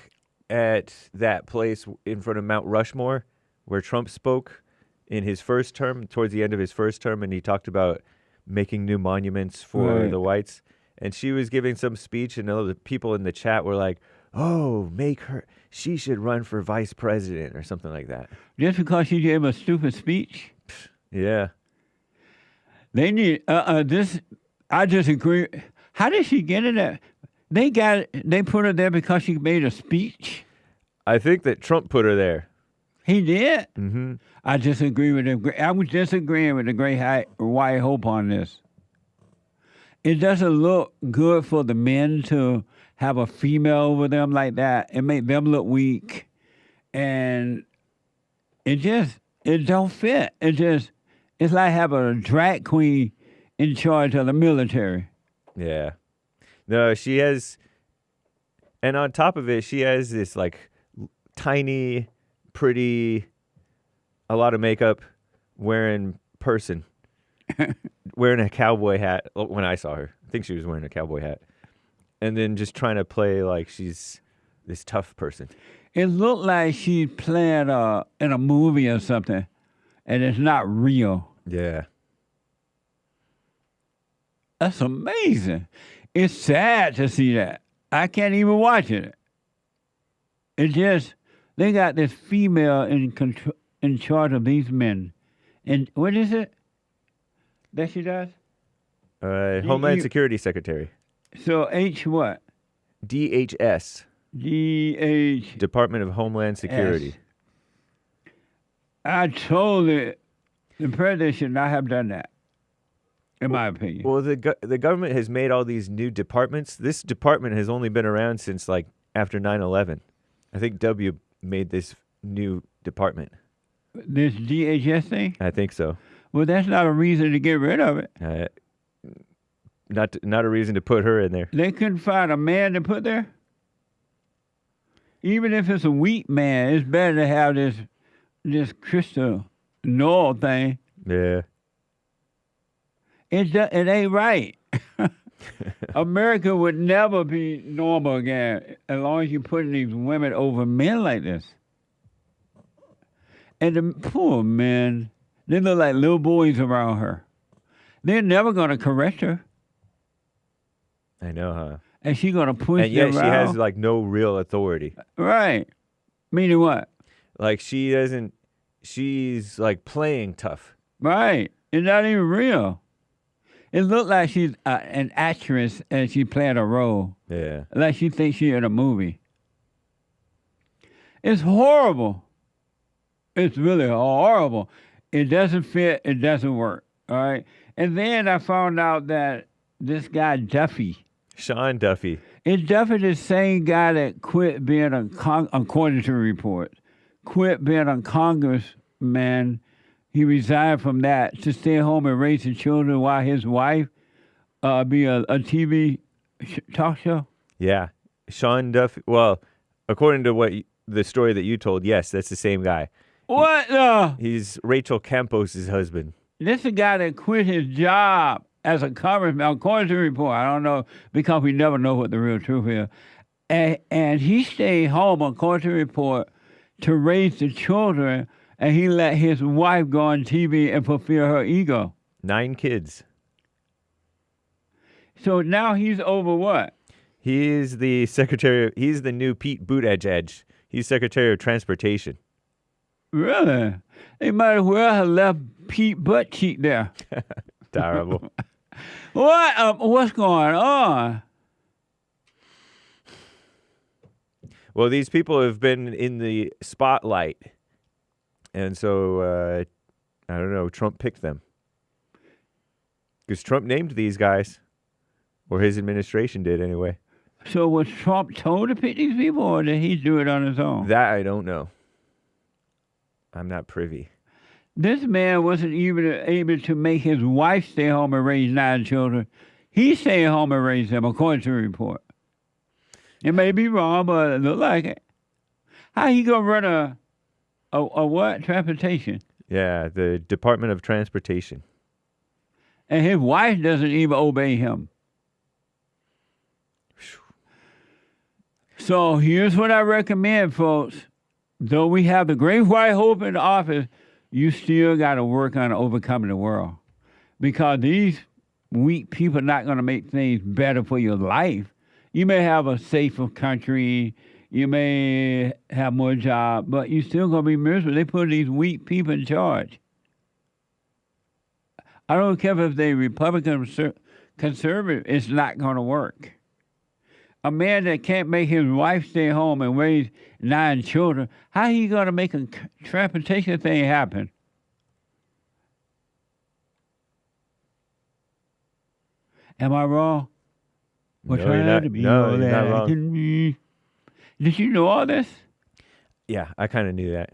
at that place in front of Mount Rushmore where Trump spoke in his first term, towards the end of his first term, and he talked about making new monuments for the whites. And she was giving some speech, and all the people in the chat were like, oh, she should run for vice president or something like that. Just because she gave a stupid speech? Yeah. They need this. I disagree. How did she get in there? They put her there because she made a speech. I think that Trump put her there. He did. Mm-hmm. I disagree with him. I was disagreeing with the great white hope on this. It doesn't look good for the men to have a female over them like that. It make them look weak, and it don't fit. It's like having a drag queen in charge of the military. Yeah. No, she has, and on top of it, she has this like tiny, pretty, a lot of makeup wearing person. Wearing a cowboy hat when I saw her. I think she was wearing a cowboy hat. And then just trying to play like she's this tough person. It looked like she's playing in a movie or something, and it's not real. Yeah. That's amazing. It's sad to see that. I can't even watch it. They got this female in charge of these men. And what is it that she does? Homeland Security Secretary. So H what? DHS. Department of Homeland Security. I told it the president should not have done that, in my opinion. Well, the government has made all these new departments. This department has only been around since like after 9/11. I think W made this new department. This DHS thing? I think so. Well, that's not a reason to get rid of it. Not a reason to put her in there. They couldn't find a man to put there? Even if it's a weak man, it's better to have this Kristi Noem thing. Yeah. It ain't right. America would never be normal again as long as you're putting these women over men like this. And the poor men, they look like little boys around her. They're never going to correct her. I know, huh? And she's going to push and yet them she around. has like no real authority. Right. Meaning what? Like she's like playing tough. Right. It's not even real. It looked like she's an actress and she playing a role. Yeah. Like she thinks she's in a movie. It's horrible. It's really horrible. It doesn't fit. It doesn't work. All right. And then I found out that this guy Duffy. Sean Duffy. Is Duffy the same guy that quit being according to reports, quit being a congressman? He resigned from that to stay home and raise his children while his wife be a TV talk show? Yeah. Sean Duffy. Well, according to the story that you told, yes, that's the same guy. What? He's Rachel Campos' husband. This is the guy that quit his job as a congressman, according to the report. I don't know, because we never know what the real truth is. And he stayed home, according to the report, to raise the children, and he let his wife go on TV and fulfill her ego. 9 kids. So now he's over what? He's the secretary. He's the new Pete Buttigieg. He's Secretary of Transportation. Really? They might as well have left Pete butt cheek there. Terrible. What? What's going on? Well, these people have been in the spotlight, and so I don't know. Trump picked them because Trump named these guys, or his administration did anyway. So was Trump told to pick these people, or did he do it on his own? That I don't know. I'm not privy. This man wasn't even able to make his wife stay home and raise 9 children. He stayed home and raised them, according to the report. It may be wrong, but it look like it. How he gonna run a what? Transportation? Yeah, the Department of Transportation. And his wife doesn't even obey him. So here's what I recommend, folks. Though we have the great white hope in the office, you still got to work on overcoming the world. Because these weak people are not going to make things better for your life. You may have a safer country. You may have more job, but you're still going to be miserable. They put these weak people in charge. I don't care if they're Republican or conservative. It's not going to work. A man that can't make his wife stay home and raise 9 children, how he going to make a transportation thing happen? Am I wrong? No, you're not, you're not wrong. Did you know all this? Yeah, I kind of knew that.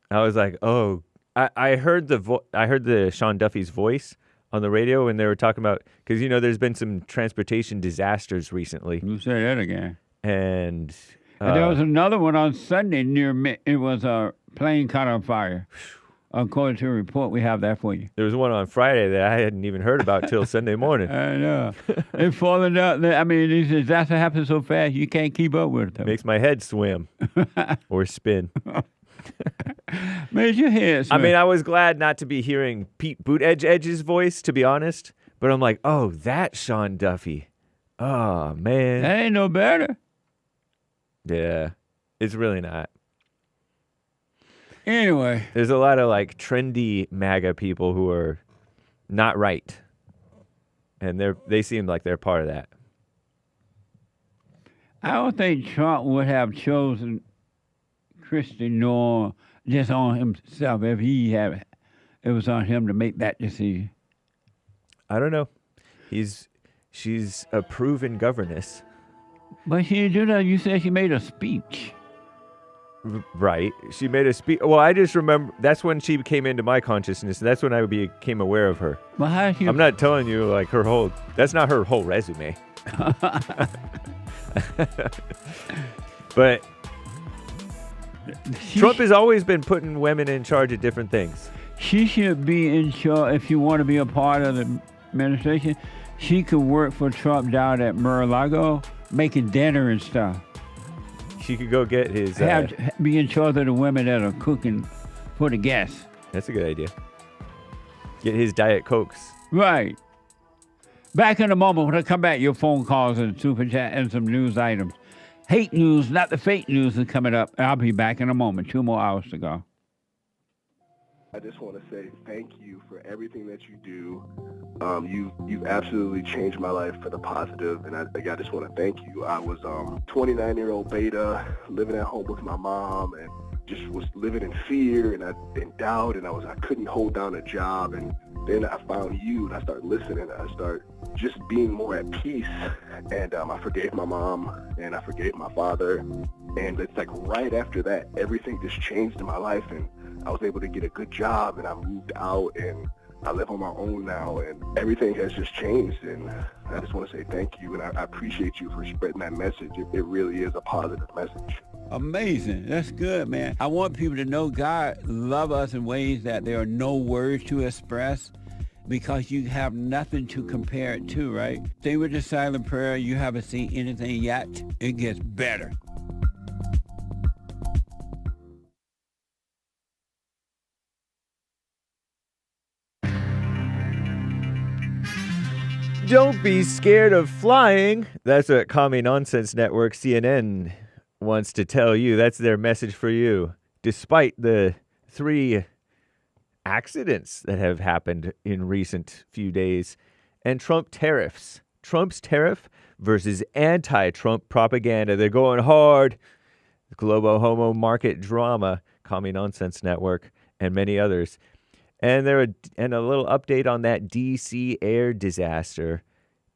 I was like, oh, I heard the Sean Duffy's voice on the radio when they were talking about, because, there's been some transportation disasters recently. You say that again. And there was another one on Sunday near me. It was a plane caught on fire. According to a report, we have that for you. There was one on Friday that I hadn't even heard about till Sunday morning. I know. It's falling out. I mean, these disasters happen so fast, you can't keep up with them. Makes my head swim or spin. Made your head swim. I mean, I was glad not to be hearing Pete Buttigieg's voice, to be honest. But I'm like, oh, that's Sean Duffy. Oh, man. That ain't no better. Yeah, it's really not. Anyway. There's a lot of trendy MAGA people who are not right. And they seem like they're part of that. I don't think Trump would have chosen Kristi Noem just on himself if it was on him to make that decision. I don't know. She's a proven governess. But she didn't do that. You said she made a speech. Right. She made a speech. Well, I just remember that's when she came into my consciousness. That's when I became aware of her. Well, I'm not telling you that's not her whole resume. But Trump has always been putting women in charge of different things. She should be in charge. If you want to be a part of the administration, she could work for Trump down at Mar-a-Lago, making dinner and stuff. She could go get his... be in charge of the women that are cooking for the guests. That's a good idea. Get his Diet Cokes. Right. Back in a moment. When I come back, your phone calls and super chat and some news items. Hate news, not the fake news, is coming up. I'll be back in a moment. 2 more hours to go. I just want to say thank you for everything that you do. You've absolutely changed my life for the positive, and I just want to thank you. I was 29-year-old beta, living at home with my mom, and just was living in fear and doubt, and I couldn't hold down a job. And then I found you, and I started listening. I started just being more at peace, and I forgave my mom, and I forgave my father. And it's right after that, everything just changed in my life, and I was able to get a good job, and I moved out, and I live on my own now, and everything has just changed. And I just want to say thank you, and I appreciate you for spreading that message. It really is a positive message. Amazing. That's good, man. I want people to know God loves us in ways that there are no words to express, because you have nothing to compare it to, right? Stay with the silent prayer. You haven't seen anything yet. It gets better. Don't be scared of flying. That's what Commie Nonsense Network, CNN, wants to tell you. That's their message for you. Despite the 3 accidents that have happened in recent few days, and Trump tariffs. Trump's tariff versus anti-Trump propaganda. They're going hard. The Globo Homo Market Drama, Commie Nonsense Network, and many others. And a little update on that D.C. air disaster.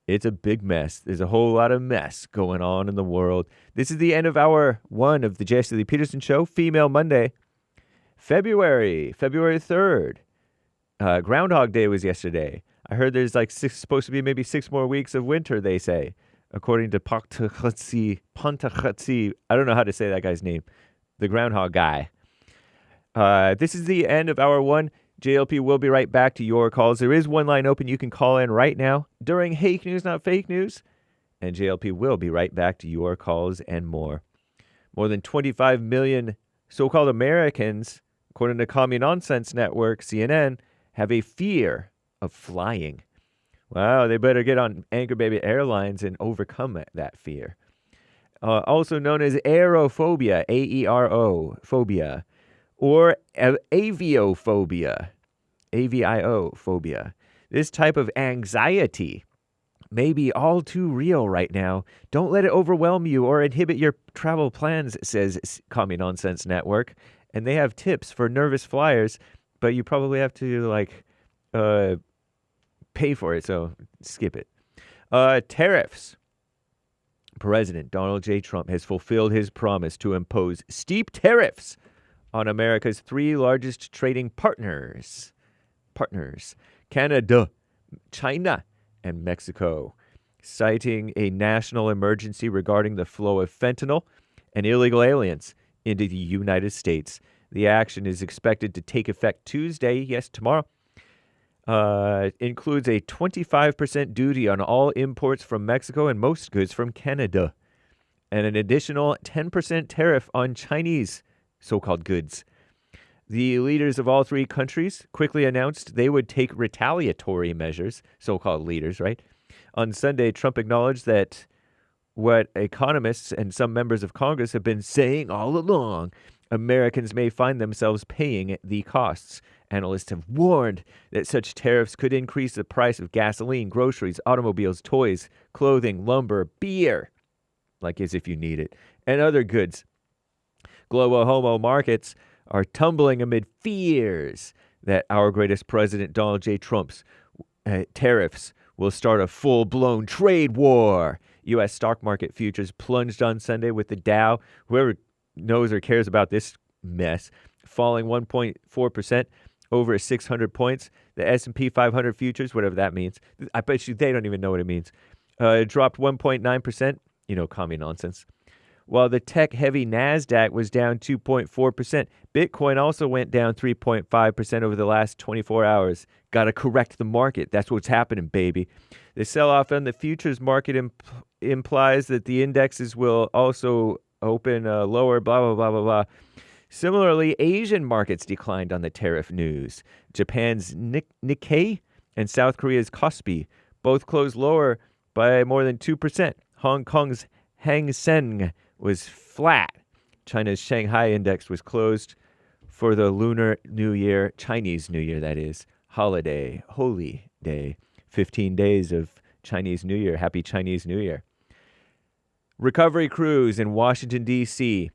It's a big mess. There's a whole lot of mess going on in the world. This is the end of hour 1 of the Jesse Lee Peterson Show, Female Monday, February 3rd. Groundhog Day was yesterday. I heard there's supposed to be maybe 6 more weeks of winter, they say, according to Pantachatsi. I don't know how to say that guy's name. The groundhog guy. This is the end of hour 1. JLP will be right back to your calls. There is one line open. You can call in right now during Hake News, Not Fake News. And JLP will be right back to your calls and more. More than 25 million so-called Americans, according to Commie Nonsense Network, CNN, have a fear of flying. Wow, they better get on Anchor Baby Airlines and overcome that fear. Also known as aerophobia, A-E-R-O, phobia, or aviophobia, A-V-I-O, phobia. This type of anxiety may be all too real right now. Don't let it overwhelm you or inhibit your travel plans, says Commie Nonsense Network. And they have tips for nervous flyers, but you probably have to, pay for it, so skip it. Tariffs. President Donald J. Trump has fulfilled his promise to impose steep tariffs on America's three largest trading partners, Canada, China, and Mexico, citing a national emergency regarding the flow of fentanyl and illegal aliens into the United States. The action is expected to take effect Tuesday, yes, tomorrow. Includes a 25% duty on all imports from Mexico and most goods from Canada, and an additional 10% tariff on Chinese so-called goods. The leaders of all three countries quickly announced they would take retaliatory measures, so-called leaders, right? On Sunday, Trump acknowledged that what economists and some members of Congress have been saying all along, Americans may find themselves paying the costs. Analysts have warned that such tariffs could increase the price of gasoline, groceries, automobiles, toys, clothing, lumber, beer, like as if you need it, and other goods. Global homo markets are tumbling amid fears that our greatest president, Donald J. Trump's tariffs will start a full-blown trade war. U.S. stock market futures plunged on Sunday with the Dow, whoever knows or cares about this mess, falling 1.4%. Over 600 points. The S&P 500 futures, whatever that means, I bet you they don't even know what it means, dropped 1.9%, commie nonsense. While the tech-heavy NASDAQ was down 2.4%, Bitcoin also went down 3.5% over the last 24 hours. Got to correct the market. That's what's happening, baby. The sell-off on the futures market implies that the indexes will also open lower, blah, blah, blah, blah, blah. Similarly, Asian markets declined on the tariff news. Japan's Nikkei and South Korea's Kospi both closed lower by more than 2%. Hong Kong's Hang Seng was flat. China's Shanghai index was closed for the Lunar New Year, Chinese New Year, that is, holiday, holy day. 15 days of Chinese New Year. Happy Chinese New Year. Recovery crews in Washington, D.C.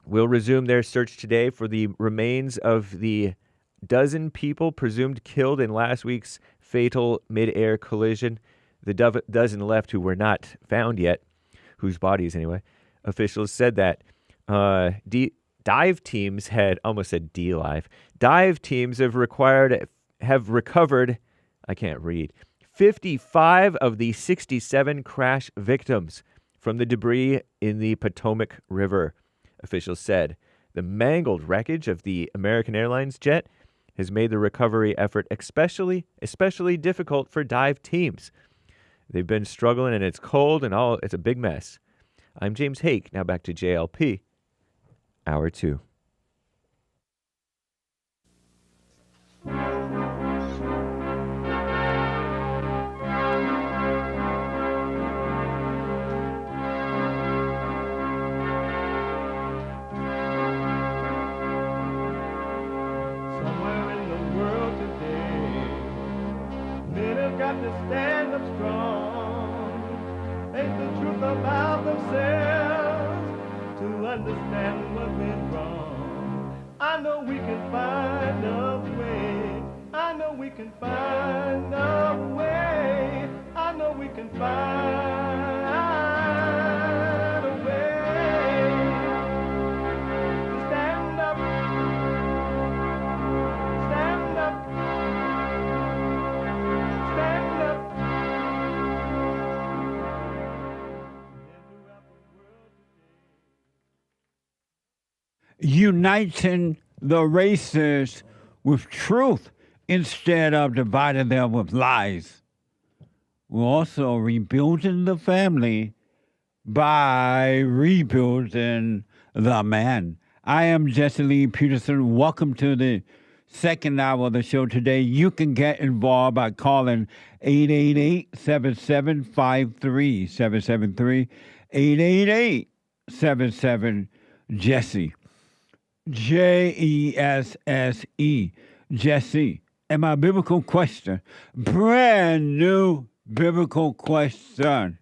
will resume their search today for the remains of the dozen people presumed killed in last week's fatal mid-air collision. The dozen left who were not found yet, whose bodies anyway. Officials said that dive teams had, almost said D-Live, dive teams have recovered, I can't read, 55 of the 67 crash victims from the debris in the Potomac River. Officials said the mangled wreckage of the American Airlines jet has made the recovery effort especially difficult for dive teams. They've been struggling, and it's cold and all. It's a big mess. I'm James Hake. Now back to JLP, Hour 2. To stand up strong, face the truth about themselves, to understand what went wrong. I know we can find a way. I know we can find a way. I know we can find a way to stand up, stand up. Uniting the races with truth instead of dividing them with lies. We're also rebuilding the family by rebuilding the man. I am Jesse Lee Peterson. Welcome to the second hour of the show today. You can get involved by calling 888-7753-773, 888-77-JESSE, Jesse, Jesse. And my biblical question, brand new biblical question.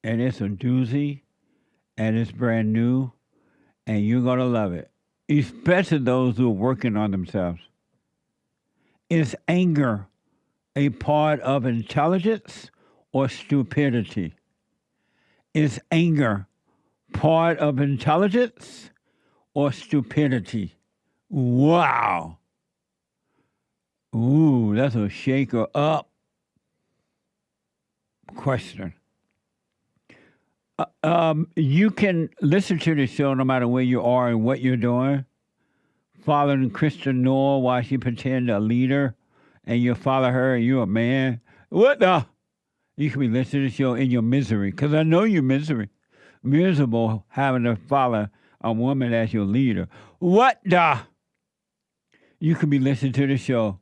And it's a doozy, and it's brand new, and you're going to love it, especially those who are working on themselves. Is anger a part of intelligence or stupidity? Is anger part of intelligence or stupidity? Wow. Ooh, that's a shaker up question. You can listen to the show no matter where you are and what you're doing. Following Kristi Noem while she pretends a leader, and you follow her and you're a man. What the? You can be listening to the show in your misery, because I know you're miserable having to follow a woman as your leader. What the? You can be listening to the show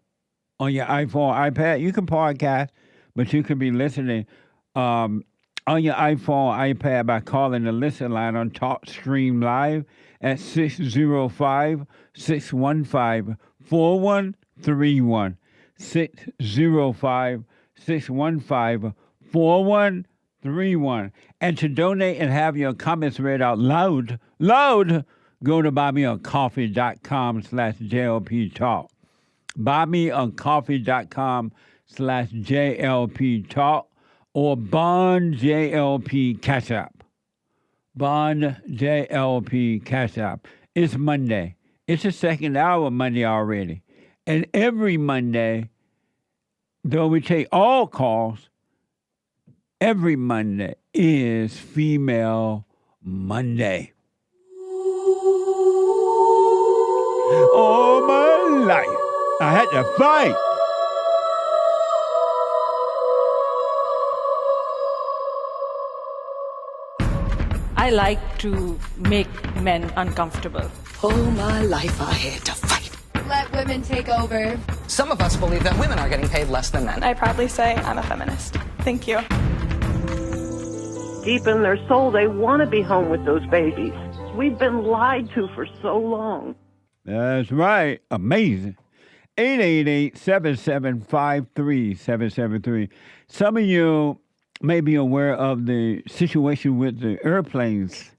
on your iPhone, iPad. You can podcast, but you can be listening on your iPhone, iPad by calling the listen line on TalkStream Live at 605-615-4131. 605-615-4131. And to donate and have your comments read out loud, go to buymeacoffee.com/JLP Talk. buymeacoffee.com/JLP Talk. Or Bond JLP Cash App. Bond JLP Cash App. It's Monday. It's the second hour of Monday already. And every Monday, though we take all calls, every Monday is Female Monday. All my life, I had to fight. I like to make men uncomfortable. All my life I had to fight. Let women take over. Some of us believe that women are getting paid less than men. I proudly say I'm a feminist. Thank you. Deep in their soul, they want to be home with those babies. We've been lied to for so long. That's right. Amazing. 888-7753-773. Some of you may be aware of the situation with the airplanes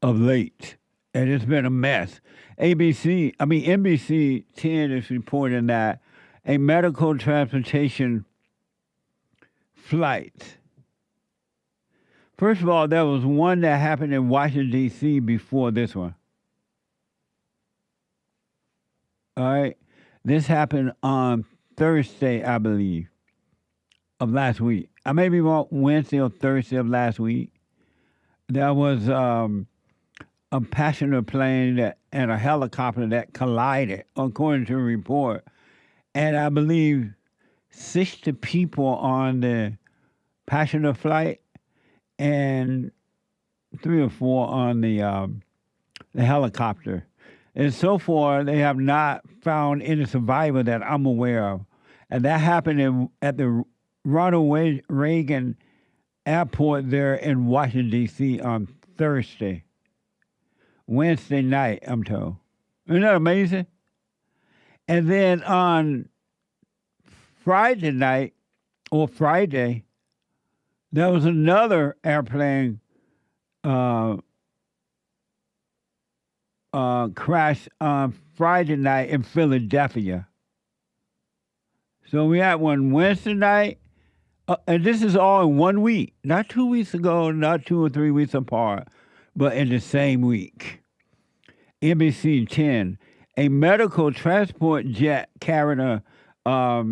of late, and it's been a mess. NBC 10 is reporting that a medical transportation flight. First of all, there was one that happened in Washington, D.C. before this one. All right. This happened on Thursday, I believe, of last week. I may be wrong, Wednesday or Thursday of last week. There was a passenger plane and a helicopter that collided, according to a report. And I believe 60 people on the passenger flight and 3 or 4 on the helicopter. And so far, they have not found any survivor that I'm aware of. And that happened at the Ronald Reagan Airport there in Washington, D.C. on Wednesday night, I'm told. Isn't that amazing? And then on Friday night, or Friday, there was another airplane crash on Friday night in Philadelphia. So we had one Wednesday night, and this is all in 1 week. Not 2 weeks ago, not 2 or 3 weeks apart, but in the same week. NBC 10, a medical transport jet carrying a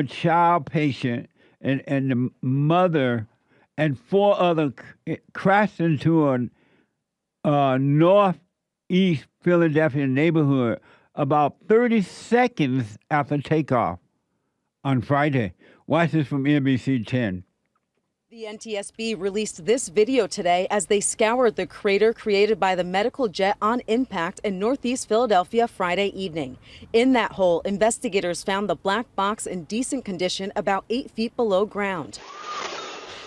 child patient and the mother and 4 other crashed into a northeast Philadelphia neighborhood about 30 seconds after takeoff on Friday. Watch this from NBC 10. The NTSB released this video today as they scoured the crater created by the medical jet on impact in northeast Philadelphia Friday evening. In that hole, investigators found the black box in decent condition about 8 feet below ground.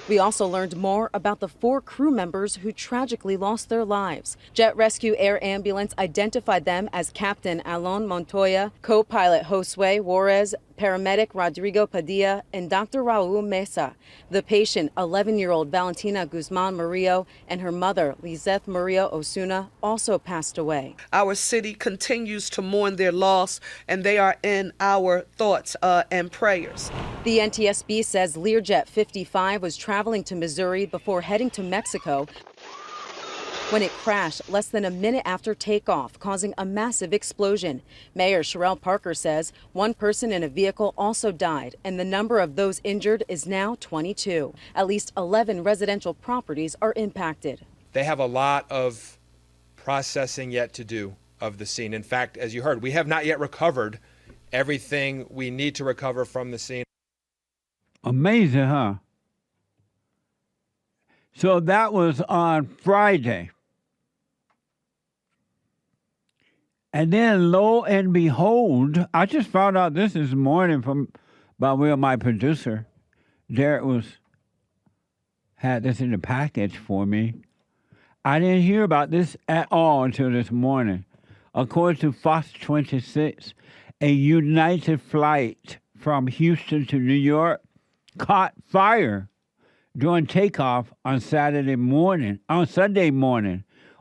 We also learned more about the 4 crew members who tragically lost their lives. Jet Rescue Air Ambulance identified them as Captain Alon Montoya, co-pilot Josue Juarez, paramedic Rodrigo Padilla, and Dr. Raul Mesa. The patient, 11-year-old Valentina Guzman Murillo, and her mother, Lizeth Murillo Osuna, also passed away. Our city continues to mourn their loss, and they are in our thoughts and prayers. The NTSB says Learjet 55 was traveling to Missouri before heading to Mexico when it crashed less than a minute after takeoff, causing a massive explosion. Mayor Sherelle Parker says one person in a vehicle also died, and the number of those injured is now 22. At least 11 residential properties are impacted. They have a lot of processing yet to do of the scene. In fact, as you heard, we have not yet recovered everything we need to recover from the scene. Amazing, huh? So that was on Friday. And then, lo and behold, I just found out this morning by way of my producer. Derek had this in the package for me. I didn't hear about this at all until this morning. According to Fox 26, a United flight from Houston to New York caught fire during takeoff on Sunday morning.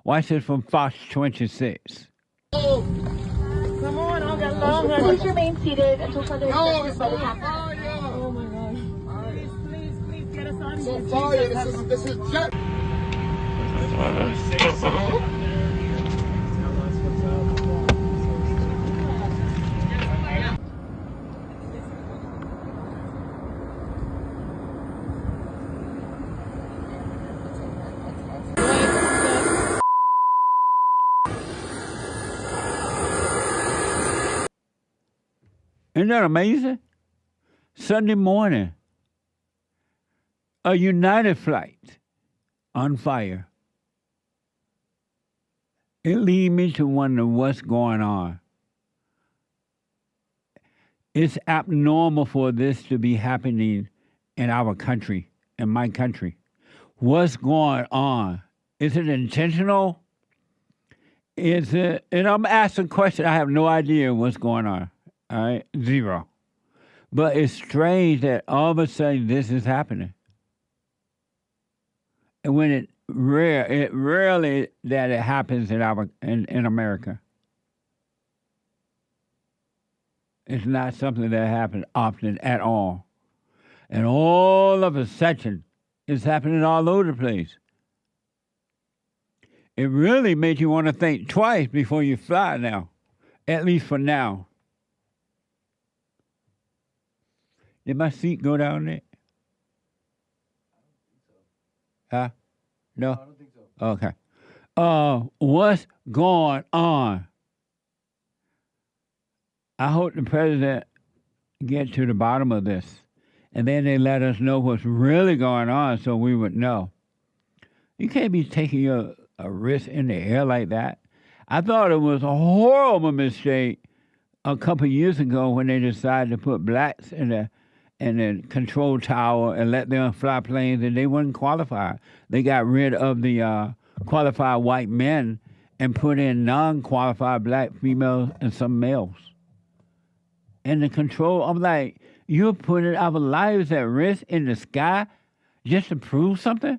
Watch this from Fox 26. Come on, I'll get along. Please remain seated until further instructions by the captain. Oh my gosh. Please get us on. So sorry, this is jet. Isn't that amazing? Sunday morning, a United flight on fire. It leads me to wonder what's going on. It's abnormal for this to be happening in our country, in my country. What's going on? Is it intentional? Is it? And I'm asking a question. I have no idea what's going on. All right, zero. But it's strange that all of a sudden this is happening. And when it rarely that it happens in America. It's not something that happens often at all. And all of a sudden, it's happening all over the place. It really makes you want to think twice before you fly now, at least for now. Did my seat go down there? Huh? No? I don't think so. Okay. What's going on? I hope the president gets to the bottom of this. And then they let us know what's really going on so we would know. You can't be taking a risk in the air like that. I thought it was a horrible mistake a couple of years ago when they decided to put blacks in the control tower and let them fly planes, and they weren't qualified. They got rid of the qualified white men and put in non-qualified black females and some males. And the control, I'm like, you're putting our lives at risk in the sky just to prove something?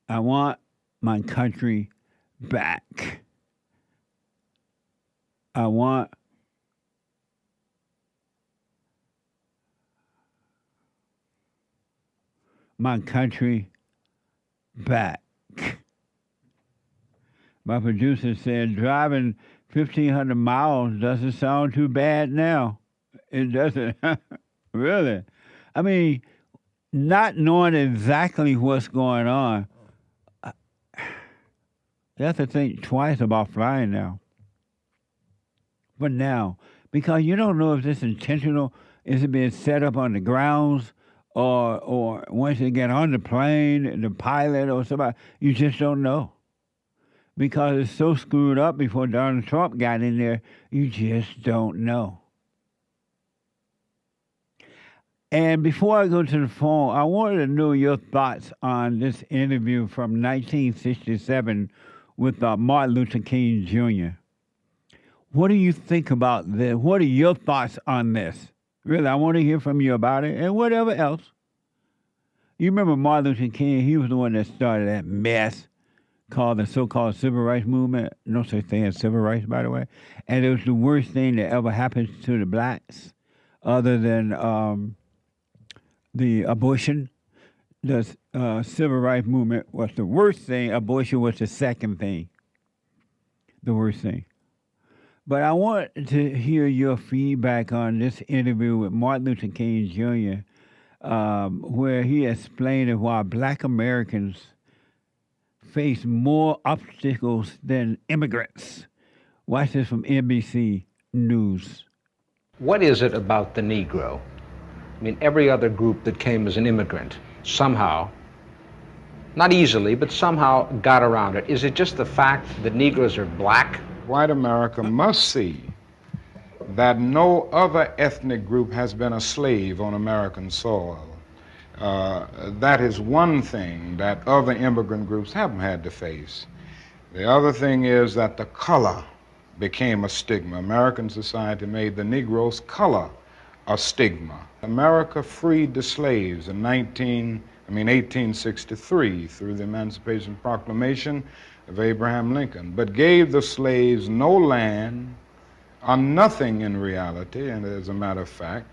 I want my country back. I want my country back. My producer said driving 1,500 miles doesn't sound too bad now. It doesn't. Really. I mean, not knowing exactly what's going on, you have to think twice about flying now. But now, because you don't know if this intentional, is it being set up on the grounds, or once they get on the plane, the pilot or somebody, you just don't know. Because it's so screwed up before Donald Trump got in there, you just don't know. And before I go to the phone, I wanted to know your thoughts on this interview from 1967 with Martin Luther King Jr. What do you think about this? What are your thoughts on this? Really, I want to hear from you about it and whatever else. You remember Martin Luther King? He was the one that started that mess called the so-called civil rights movement. No such thing as civil rights, by the way. And it was the worst thing that ever happened to the blacks, other than the abortion. The civil rights movement was the worst thing. Abortion was the second thing, the worst thing. But I want to hear your feedback on this interview with Martin Luther King Jr., where he explained why black Americans face more obstacles than immigrants. Watch this from NBC News. What is it about the Negro? I mean, every other group that came as an immigrant somehow, not easily, but somehow got around it. Is it just the fact that Negroes are black? White America must see that no other ethnic group has been a slave on American soil. That is one thing that other immigrant groups haven't had to face. The other thing is that the color became a stigma. American society made the Negro's color a stigma. America freed the slaves in 1863 through the Emancipation Proclamation of Abraham Lincoln, but gave the slaves no land or nothing in reality, and as a matter of fact,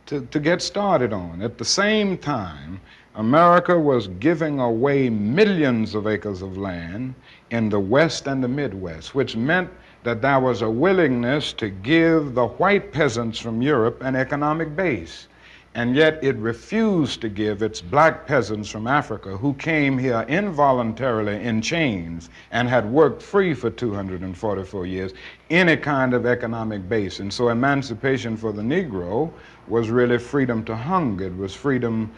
to get started on. At the same time, America was giving away millions of acres of land in the West and the Midwest, which meant that there was a willingness to give the white peasants from Europe an economic base. And yet it refused to give its black peasants from Africa, who came here involuntarily in chains and had worked free for 244 years, any kind of economic base. And so emancipation for the Negro was really freedom to hunger. It was freedom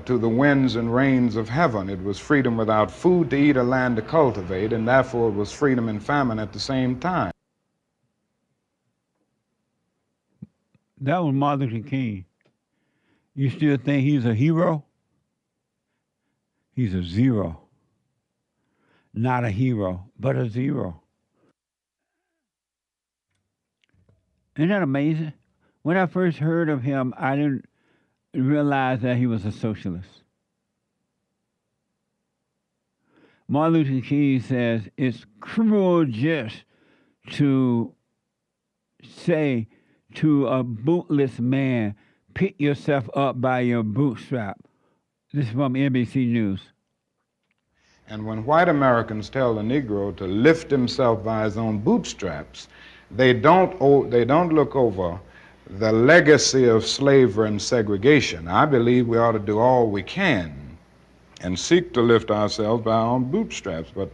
to the winds and rains of heaven. It was freedom without food to eat or land to cultivate, and therefore it was freedom and famine at the same time. That was Martin Luther King. You still think he's a hero? He's a zero. Not a hero, but a zero. Isn't that amazing? When I first heard of him, I didn't realize that he was a socialist. Martin Luther King says it's cruel just to say to a bootless man, pick yourself up by your bootstrap. This is from NBC News. And when white Americans tell the Negro to lift himself by his own bootstraps, they don't look over the legacy of slavery and segregation. I believe we ought to do all we can and seek to lift ourselves by our own bootstraps, but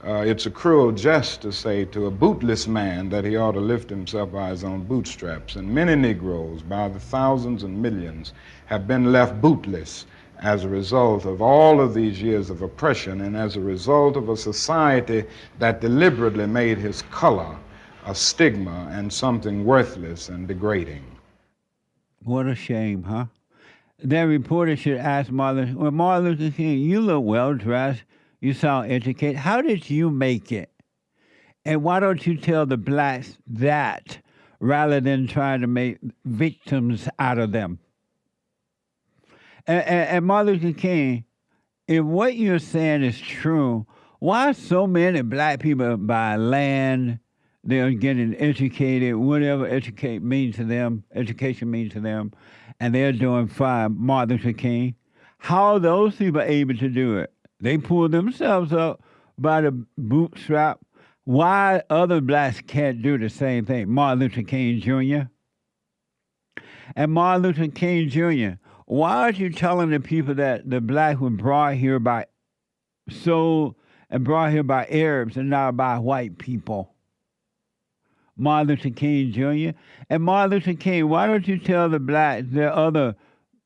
it's a cruel jest to say to a bootless man that he ought to lift himself by his own bootstraps. And many Negroes, by the thousands and millions, have been left bootless as a result of all of these years of oppression and as a result of a society that deliberately made his color a stigma and something worthless and degrading. What a shame, huh? That reporter should ask Martin Luther King, you look well-dressed, you sound educated. How did you make it? And why don't you tell the blacks that rather than trying to make victims out of them? And Martin Luther King, if what you're saying is true, why so many black people buy land, they're getting educated, whatever education means to them, and they're doing fine, Martin Luther King? How are those people able to do it? They pull themselves up by the bootstrap. Why other blacks can't do the same thing? Martin Luther King Jr. And Martin Luther King Jr., why aren't you telling the people that the blacks were brought here by Arabs and not by white people? Martin Luther King Jr. And Martin Luther King, why don't you tell the blacks there are other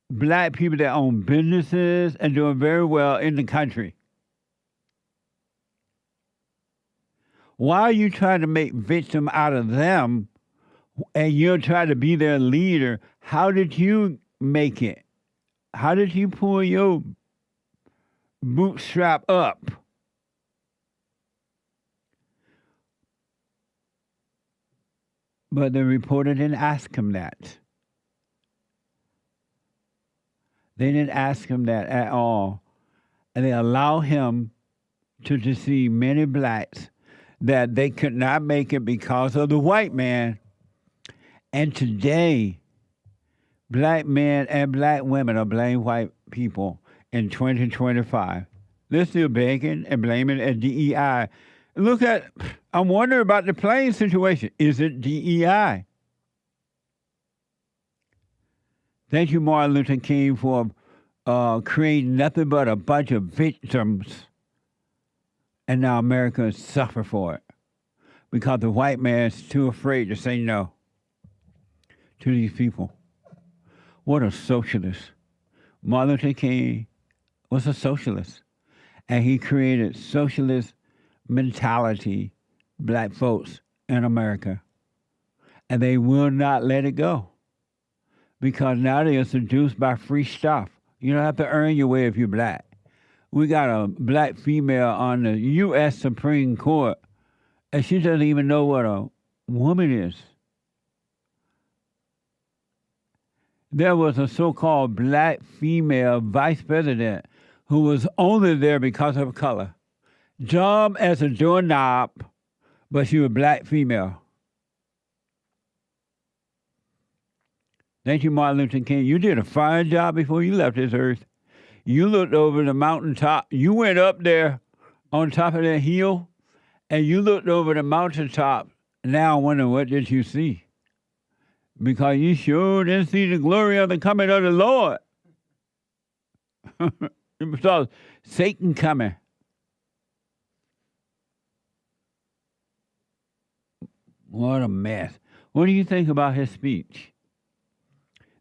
black people that own businesses and doing very well in the country? Why are you trying to make victim out of them and you're trying to be their leader? How did you make it? How did you pull your bootstrap up? But the reporter didn't ask him that. They didn't ask him that at all. And they allow him to deceive many blacks that they could not make it because of the white man. And today, black men and black women are blaming white people in 2025. They're still begging and blaming at DEI. Look at, I'm wondering about the plane situation. Is it DEI? Thank you, Martin Luther King, for creating nothing but a bunch of victims. And now Americans suffer for it because the white man's too afraid to say no to these people. What a socialist. Martin Luther King was a socialist, and he created socialist mentality, black folks in America. And they will not let it go because now they are seduced by free stuff. You don't have to earn your way if you're black. We got a black female on the U.S. Supreme Court, and she doesn't even know what a woman is. There was a so-called black female vice president who was only there because of color. Job as a doorknob, but she was a black female. Thank you, Martin Luther King. You did a fine job before you left this earth. You looked over the mountaintop. You went up there on top of that hill, and you looked over the mountaintop. Now I wonder, what did you see? Because you sure didn't see the glory of the coming of the Lord. You saw Satan coming. What a mess. What do you think about his speech?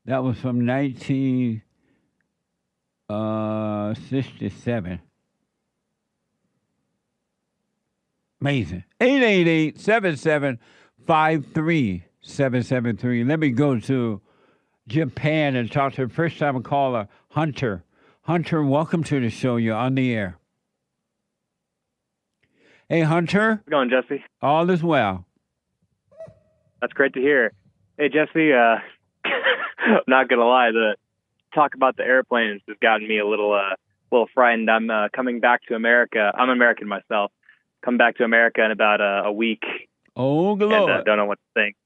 That was from 1967. Amazing. 888-7753-773. Let me go to Japan and talk to the first-time caller, Hunter. Hunter, welcome to the show. You're on the air. Hey, Hunter. How's it going, Jesse? All is well. That's great to hear. Hey, Jesse, I'm not going to lie. The talk about the airplanes has gotten me a little frightened. I'm coming back to America. I'm American myself. Come back to America in about a week. Oh, good Lord. And don't know what to think.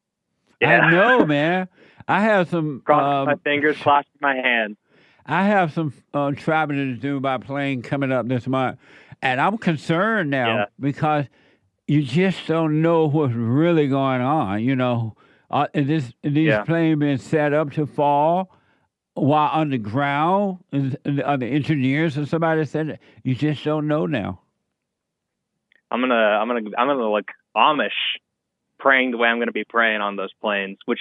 Yeah. I know, man. I have some... Crossing my fingers, clasping my hands. I have some traveling to do by plane coming up this month. And I'm concerned now because you just don't know what's really going on. You know, these planes being set up to fall while underground. Are the engineers or somebody said it? You just don't know now. I'm gonna look Amish, praying the way I'm gonna be praying on those planes, which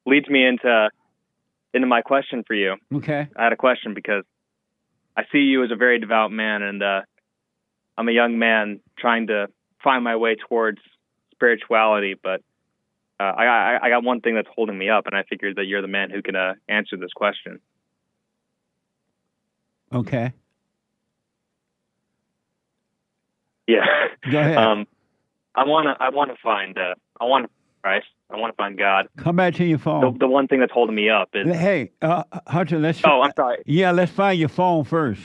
leads me into my question for you. Okay. I had a question because I see you as a very devout man, and I'm a young man trying to find my way towards spirituality, but I got one thing that's holding me up, and I figured that you're the man who can answer this question. Okay. Yeah. Go ahead. I want to find Christ. I want to find God. Come back to your phone. The one thing that's holding me up is... Hey, Hunter, let's... Oh, I'm sorry. Yeah, let's find your phone first.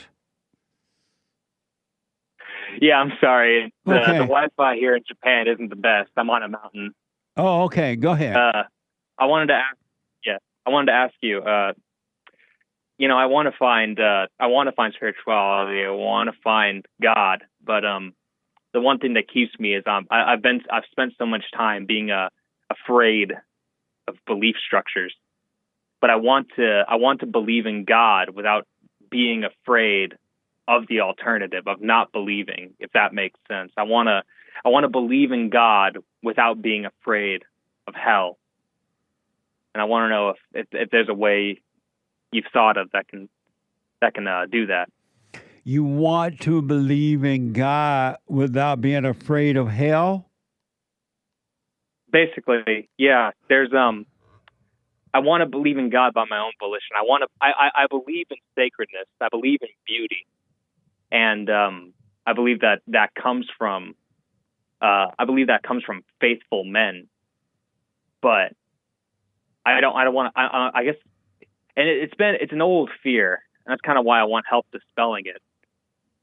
Yeah, I'm sorry. The Okay. Wi-Fi here in Japan isn't the best. I'm on a mountain. Oh, okay. Go ahead. I wanted to ask you. I want to find spirituality. I want to find God, but the one thing that keeps me is I've spent so much time being afraid of belief structures, but I want to believe in God without being afraid of the alternative of not believing, if that makes sense. I want to believe in God without being afraid of hell. And I want to know if there's a way you've thought of that can do that. You want to believe in God without being afraid of hell? Basically, yeah. There's I want to believe in God by my own volition. I believe in sacredness. I believe in beauty, and I believe that comes from faithful men. But I don't want to. I guess, and it's an old fear. And that's kind of why I want help dispelling it.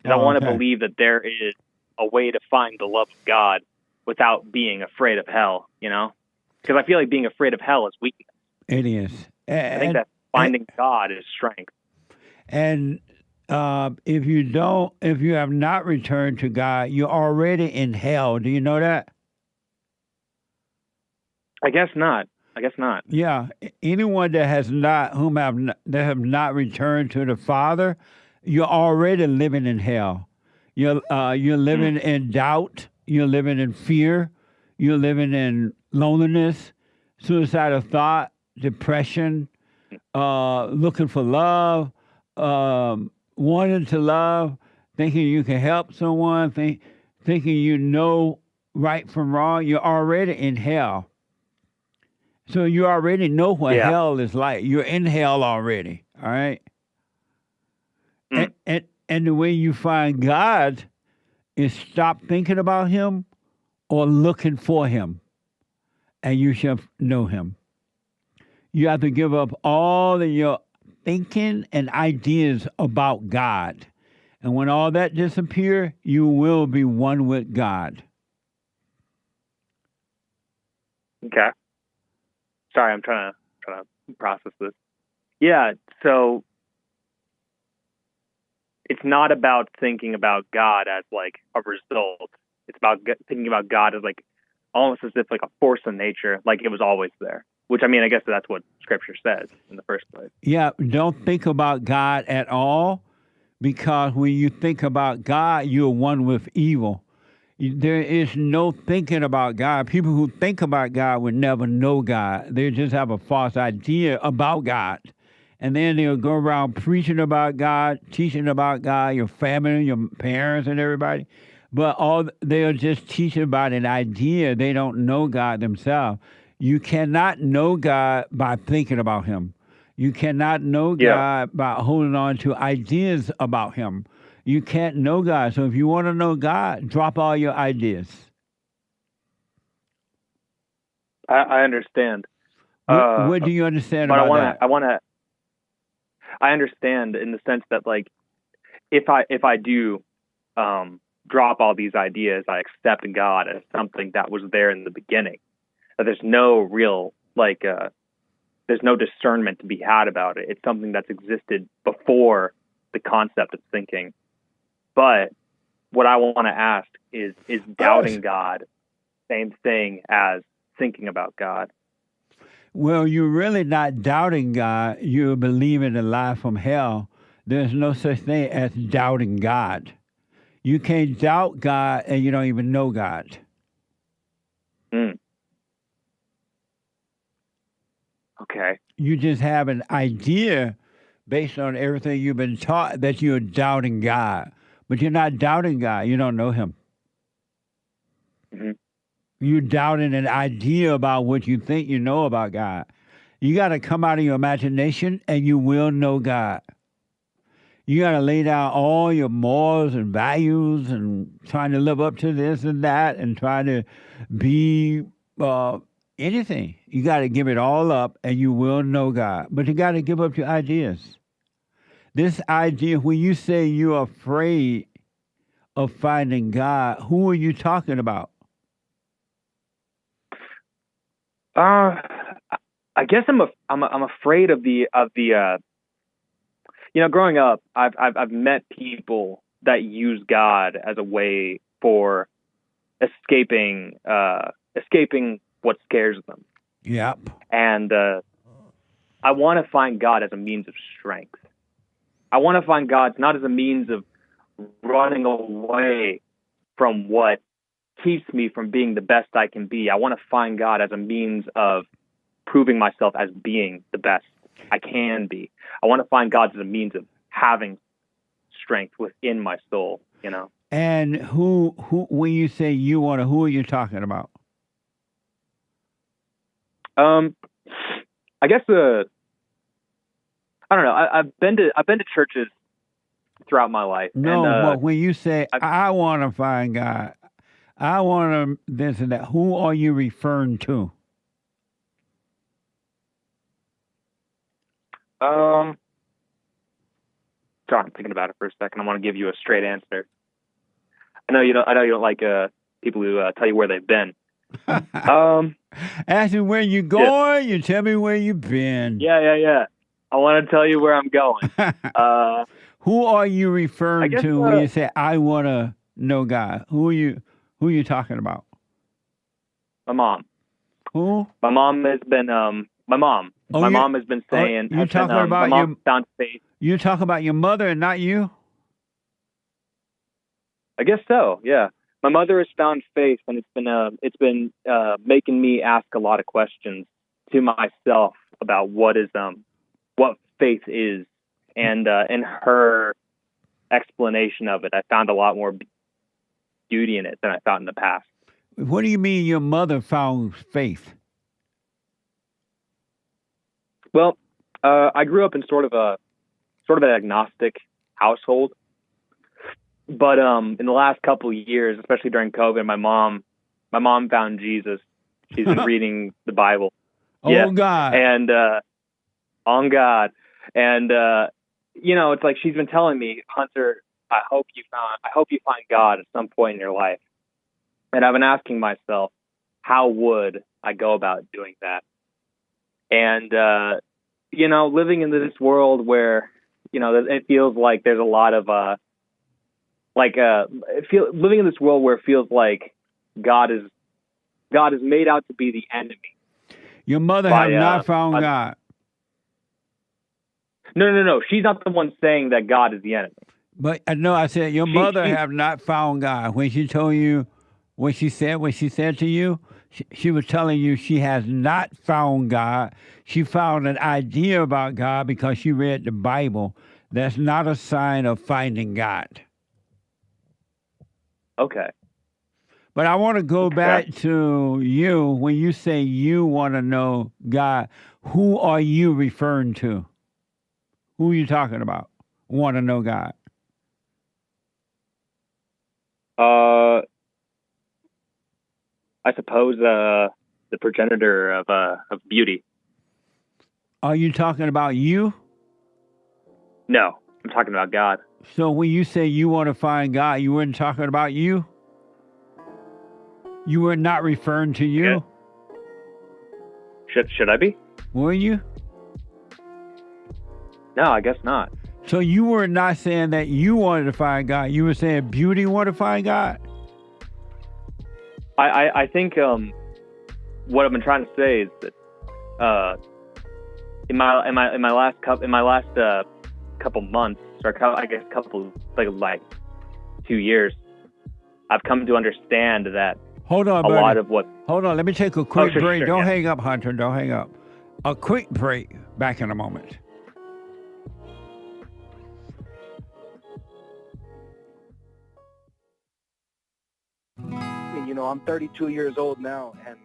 I want to believe that there is a way to find the love of God without being afraid of hell. You know, because I feel like being afraid of hell is weakness. It is. I think that finding God is strength. And if you have not returned to God, you're already in hell. Do you know that? I guess not. Yeah. Anyone that have not returned to the Father, you're already living in hell. You're living in doubt. You're living in fear. You're living in loneliness, suicidal thought, depression, looking for love, wanting to love, thinking you can help someone, thinking you know right from wrong. You're already in hell. So you already know what hell is like. You're in hell already, all right? And the way you find God is stop thinking about him or looking for him, and you shall know him. You have to give up all of your thinking and ideas about God. And when all that disappears, you will be one with God. Okay. Sorry, I'm trying to process this. Yeah, so it's not about thinking about God as like a result. It's about thinking about God as like almost as if like a force of nature, like it was always there. Which, I mean, I guess that's what Scripture says in the first place. Yeah, don't think about God at all, because when you think about God, you're one with evil. There is no thinking about God. People who think about God would never know God. They just have a false idea about God. And then they'll go around preaching about God, teaching about God, your family, your parents, and everybody. But they're just teaching about an idea. They don't know God themselves. You cannot know God by thinking about him. You cannot know God by holding on to ideas about him. You can't know God. So if you want to know God, drop all your ideas. I understand. What do you understand about that? I understand in the sense that, like, if I do drop all these ideas, I accept God as something that was there in the beginning. That there's no real, there's no discernment to be had about it. It's something that's existed before the concept of thinking. But what I want to ask is doubting God same thing as thinking about God? Well, you're really not doubting God. You're believing a lie from hell. There's no such thing as doubting God. You can't doubt God and you don't even know God. Okay. You just have an idea based on everything you've been taught that you're doubting God. But you're not doubting God. You don't know him. Mm-hmm. You're doubting an idea about what you think you know about God. You got to come out of your imagination and you will know God. You got to lay down all your morals and values and trying to live up to this and that and try to be anything. You got to give it all up and you will know God. But you got to give up your ideas. This idea, when you say you're afraid of finding God, who are you talking about? I guess I'm afraid of the growing up, I've met people that use God as a way for escaping what scares them. Yep. And I want to find God as a means of strength. I want to find God not as a means of running away from what keeps me from being the best I can be. I want to find God as a means of proving myself as being the best I can be. I want to find God as a means of having strength within my soul, you know. And who when you say you want to, who are you talking about? I guess I don't know. I've been to churches throughout my life. No, and, but when you say I want to find God, I want to this and that, who are you referring to? Sorry, I'm thinking about it for a second. I want to give you a straight answer. I know you don't like people who tell you where they've been. Ask me where you going. You tell me where you've been. Yeah. I want to tell you where I'm going. Who are you referring to when you say I want to know God? Who are you talking about? My mom. Who? My mom has been my mom. Oh, my mom has been saying. You're talking about my mom found faith. You talk about your mother and not you? I guess so. Yeah. My mother has found faith, and it's been making me ask a lot of questions to myself about what faith is, and in her explanation of it, I found a lot more beauty in it than I found in the past. What do you mean your mother found faith? Well, I grew up in sort of an agnostic household. But in the last couple of years, especially during COVID, my mom found Jesus. She's been reading the Bible. Oh, God. And on God. And it's like she's been telling me, Hunter, I hope you find God at some point in your life. And I've been asking myself, how would I go about doing that? And living in this world where it feels like there's a lot of living in this world where it feels like God is made out to be the enemy. Your mother have not found God. No. She's not the one saying that God is the enemy. But no, I said your mother have not found God. When she told you what she said to you, she was telling you she has not found God. She found an idea about God because she read the Bible. That's not a sign of finding God. Okay. But I want to go back to you. When you say you want to know God, who are you referring to? Who are you talking about? Want to know God? I suppose the progenitor of beauty. Are you talking about you? No, I'm talking about God. So when you say you want to find God, you weren't talking about you? You were not referring to you? Yeah. Should I be? Were you? No, I guess not. So you were not saying that you wanted to find God. You were saying beauty wanted to find God? I think what I've been trying to say is that in my last couple months, or I guess couple like 2 years, I've come to understand that Hold on, a lot of what. Hold on, let me take a quick break. Sure, Don't hang up, Hunter. Don't hang up. A quick break. Back in a moment. I'm 32 years old now, and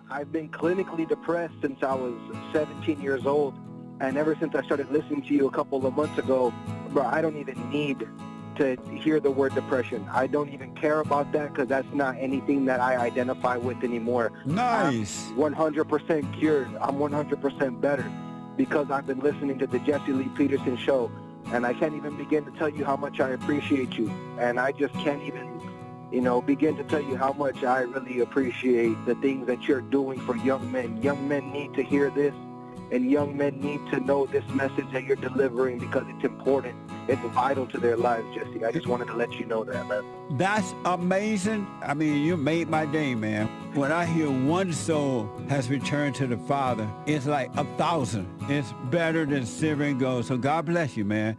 I've been clinically depressed since I was 17 years old, and ever since I started listening to you a couple of months ago, bro, I don't even need to hear the word depression. I don't even care about that because that's not anything that I identify with anymore. Nice. I'm 100% cured. I'm 100% better because I've been listening to the Jesse Lee Peterson show, and I can't even begin to tell you how much I appreciate you, and I just can't even begin to tell you how much I really appreciate the things that you're doing for young men. Young men need to hear this, and young men need to know this message that you're delivering because it's important. It's vital to their lives, Jesse. I just wanted to let you know that, man. That's amazing. I mean, you made my day, man. When I hear one soul has returned to the Father, it's like 1,000. It's better than silver and gold. So God bless you, man.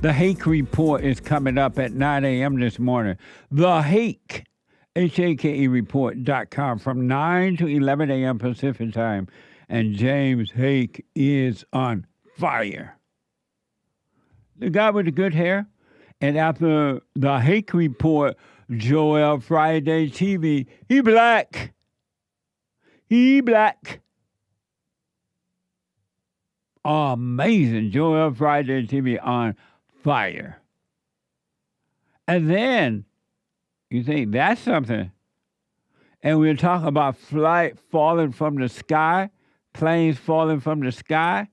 The Hake Report is coming up at 9 a.m. this morning. The Hake, HAKE report.com from 9 to 11 a.m. Pacific time. And James Hake is on fire. The guy with the good hair. And after the Hake Report, Joel Friday TV, he black. He black. Amazing. Joel Friday TV on fire. And then you think that's something. And we'll talk about flight falling from the sky, planes falling from the sky.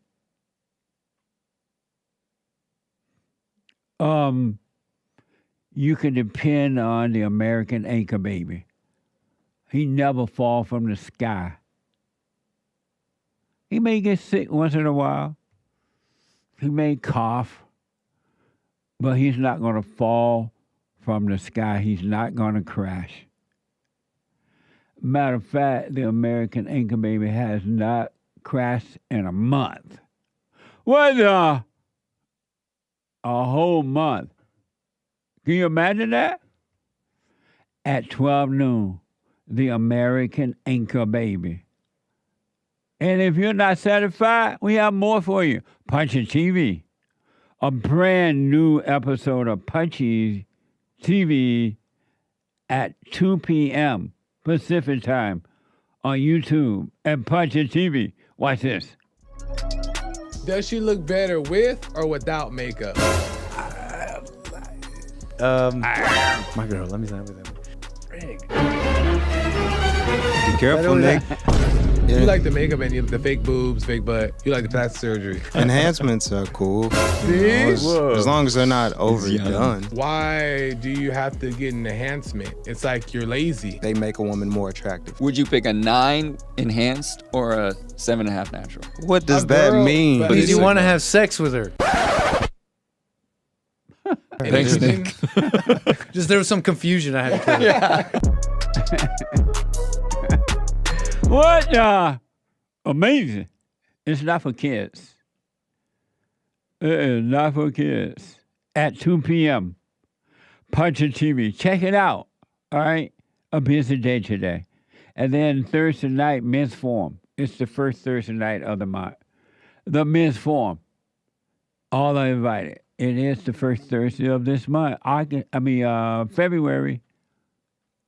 You can depend on the American anchor baby. He never fall from the sky. He may get sick once in a while. He may cough. But he's not going to fall from the sky. He's not going to crash. Matter of fact, the American anchor baby has not crashed in a month. What the? A whole month. Can you imagine that? At 12 noon, the American anchor baby. And if you're not satisfied, we have more for you. Punchie TV. A brand new episode of Punchie TV at 2 p.m. Pacific time on YouTube and Punchie TV. Watch this. Does she look better with or without makeup? My girl, let me sign with them. Be careful, Nick. You like the makeup and the fake boobs, fake butt. You like the plastic surgery. Enhancements are cool. As long as they're not overdone. Why do you have to get an enhancement? It's like you're lazy. They make a woman more attractive. Would you pick a 9 enhanced or a 7.5 natural? What does that mean? Because you want to have sex with her. Thanks, Nick. Just there was some confusion I had to clear. What? Amazing. It's not for kids. It is not for kids. At 2 p.m. Punchie TV. Check it out. All right? A busy day today. And then Thursday night, Men's Forum. It's the first Thursday night of the month. The Men's Forum. All are invited. It is the first Thursday of this month. February.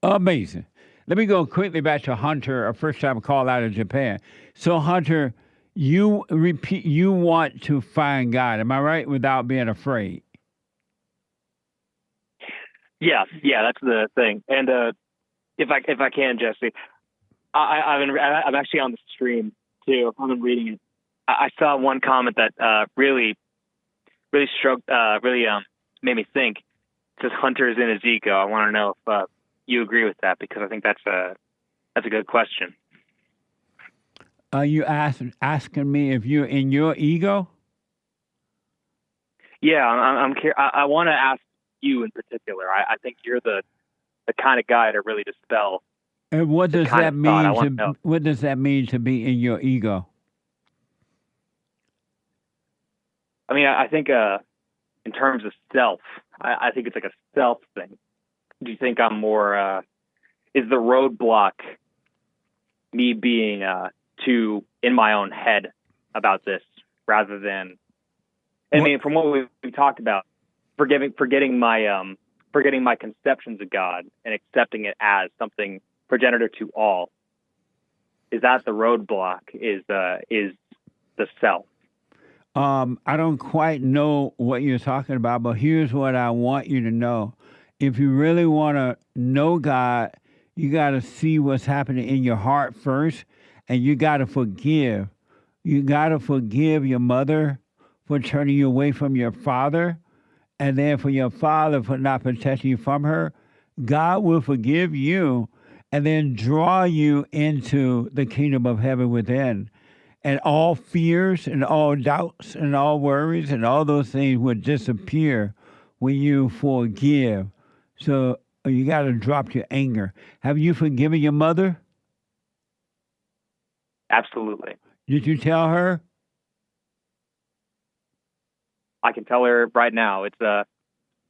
Amazing. Let me go quickly back to Hunter, a first-time call out of Japan. So, Hunter, you want to find God, am I right? Without being afraid. Yeah, that's the thing. And if I can, Jesse, I'm actually on the stream too. I'm reading it. I saw one comment that really struck, made me think. It says Hunter is in his ego. I want to know if you agree with that, because I think that's a good question. Are you asking me if you're in your ego? Yeah, I'm curious. I want to ask you in particular. I think you're the kind of guy to really dispel. And what does that mean? What does that mean to be in your ego? I mean, I think in terms of self, I think it's like a self thing. Do you think I'm more, is the roadblock me being too in my own head about this rather than, I mean, from what we talked about, forgetting my conceptions of God and accepting it as something progenitor to all. Is that the roadblock? Is the self? I don't quite know what you're talking about, but here's what I want you to know. If you really want to know God, you got to see what's happening in your heart first, and you got to forgive. You got to forgive your mother for turning you away from your father, and then for your father for not protecting you from her. God will forgive you and then draw you into the kingdom of heaven within. And all fears and all doubts and all worries and all those things will disappear when you forgive. So you got to drop your anger. Have you forgiven your mother? Absolutely. Did you tell her? I can tell her right now. It's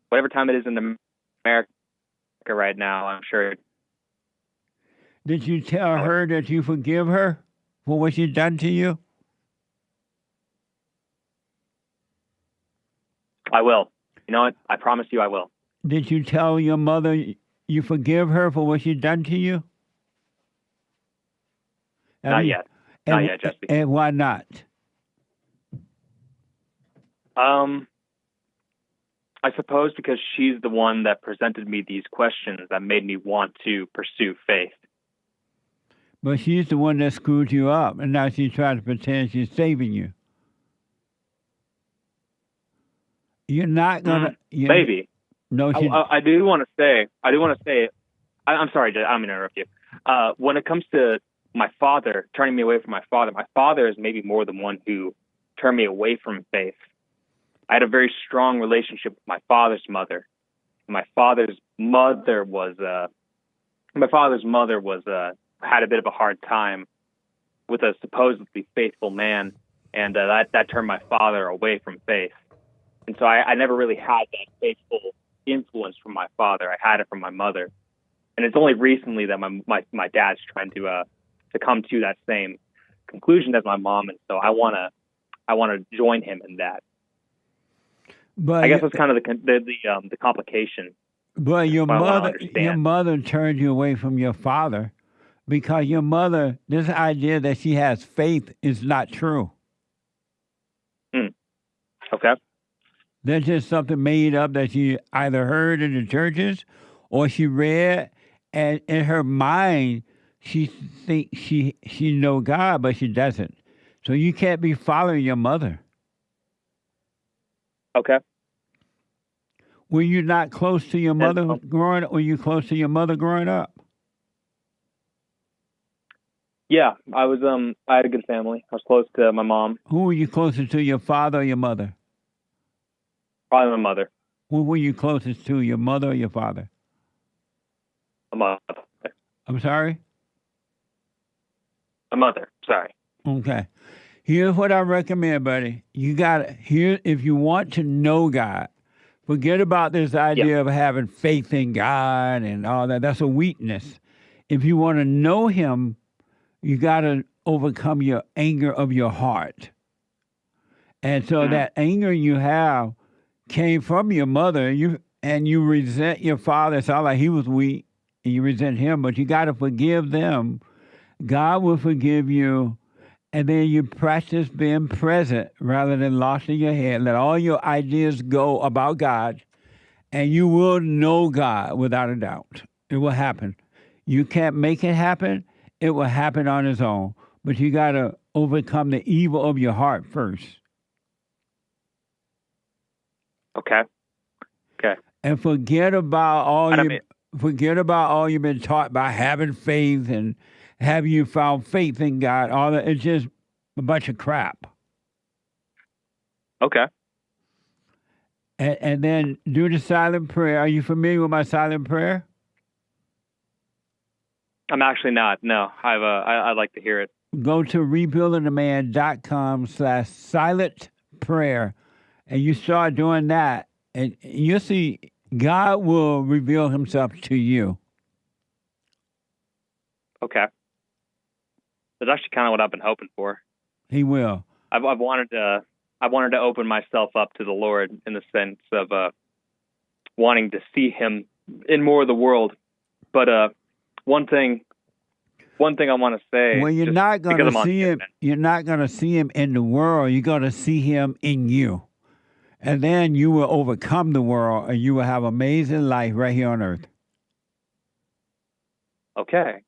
whatever time it is in America right now. I'm sure. Did you tell her that you forgive her for what she done to you? I will. You know what? I promise you I will. Did you tell your mother you forgive her for what she done to you? Not yet. Not yet, Jesse. And why not? I suppose because she's the one that presented me these questions that made me want to pursue faith. But she's the one that screwed you up, and now she's trying to pretend she's saving you. You're not gonna. Maybe. No, I do want to say. I'm sorry, I'm going to interrupt you. When it comes to my father turning me away from my father is maybe more the one who turned me away from faith. I had a very strong relationship with my father's mother. My father's mother was had a bit of a hard time with a supposedly faithful man, and that turned my father away from faith. And so I never really had that faithful influence from my father. I had it from my mother, and it's only recently that my dad's trying to come to that same conclusion as my mom, and so I want to join him in that. But I guess that's kind of the complication. But your mother turned you away from your father because your mother, this idea that she has faith is not true. Okay. That's just something made up that she either heard in the churches or she read, and in her mind she thinks she know God, but she doesn't. So you can't be following your mother. Okay. Were you not close to your mother growing up? Were you close to your mother growing up? Yeah, I was. I had a good family. I was close to my mom. Who were you closest to, your father or your mother? Probably my mother. Who were you closest to, your mother or your father? My mother. I'm sorry? My mother. Sorry. Okay. Here's what I recommend, buddy. If you want to know God, forget about this idea of having faith in God and all that. That's a weakness. If you want to know Him, you got to overcome your anger of your heart. And so that anger you have came from your mother, and you resent your father. It sounds like he was weak, and you resent him, but you got to forgive them. God will forgive you, and then you practice being present rather than lost in your head. Let all your ideas go about God, and you will know God without a doubt. It will happen. You can't make it happen. It will happen on its own. But you got to overcome the evil of your heart first. Okay. And forget about all you've been taught by having faith and have you found faith in God. All that, it's just a bunch of crap. Okay. And then do the silent prayer. Are you familiar with my silent prayer? I'm actually not. No, I'd like to hear it. Go to rebuildingtheman.com/silent prayer, and you start doing that, and you'll see God will reveal Himself to you. Okay. That's actually kind of what I've been hoping for. He will. I've wanted to open myself up to the Lord in the sense of wanting to see Him in more of the world. But one thing I want to say. Well, you're not going to see Him. You're not going to see Him in the world. You're going to see Him in you, and then you will overcome the world, and you will have amazing life right here on earth. Okay.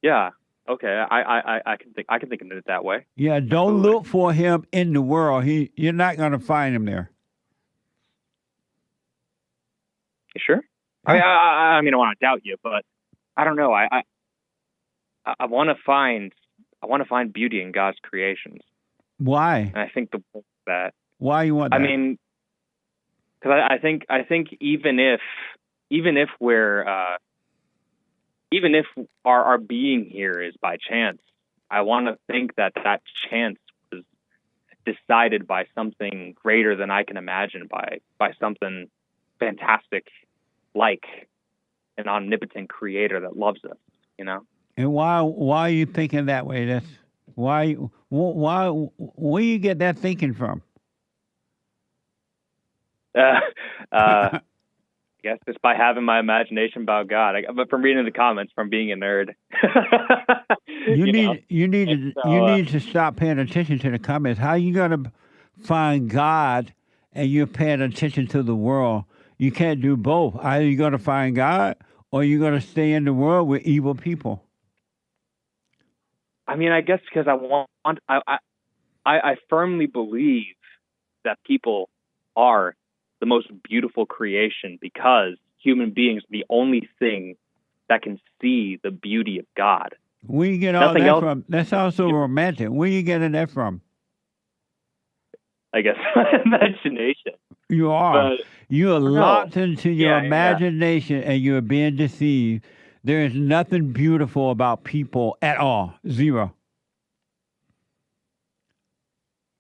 Yeah. Okay. I can think of it that way. Yeah. Don't look for Him in the world. You're not going to find Him there. You sure? I mean, I want to doubt you, but I don't know. I want to find beauty in God's creations. Why? And I think that. Why you want that? I mean, because I think even if our being here is by chance, I want to think that chance decided by something greater than I can imagine, by something fantastic, like an omnipotent creator that loves us, you know? And why are you thinking that way? That's why where you get that thinking from? I guess just by having my imagination about God. But from reading the comments, from being a nerd. You need to stop paying attention to the comments. How you gonna find God and you're paying attention to the world? You can't do both. Either you're gonna find God or you're gonna stay in the world with evil people. I mean, I guess because I firmly believe that people are the most beautiful creation because human beings are the only thing that can see the beauty of God. Where you get all that from? That's also romantic. Where you getting that from? I guess imagination. You are. You are locked into your imagination and you're being deceived. There is nothing beautiful about people at all. Zero.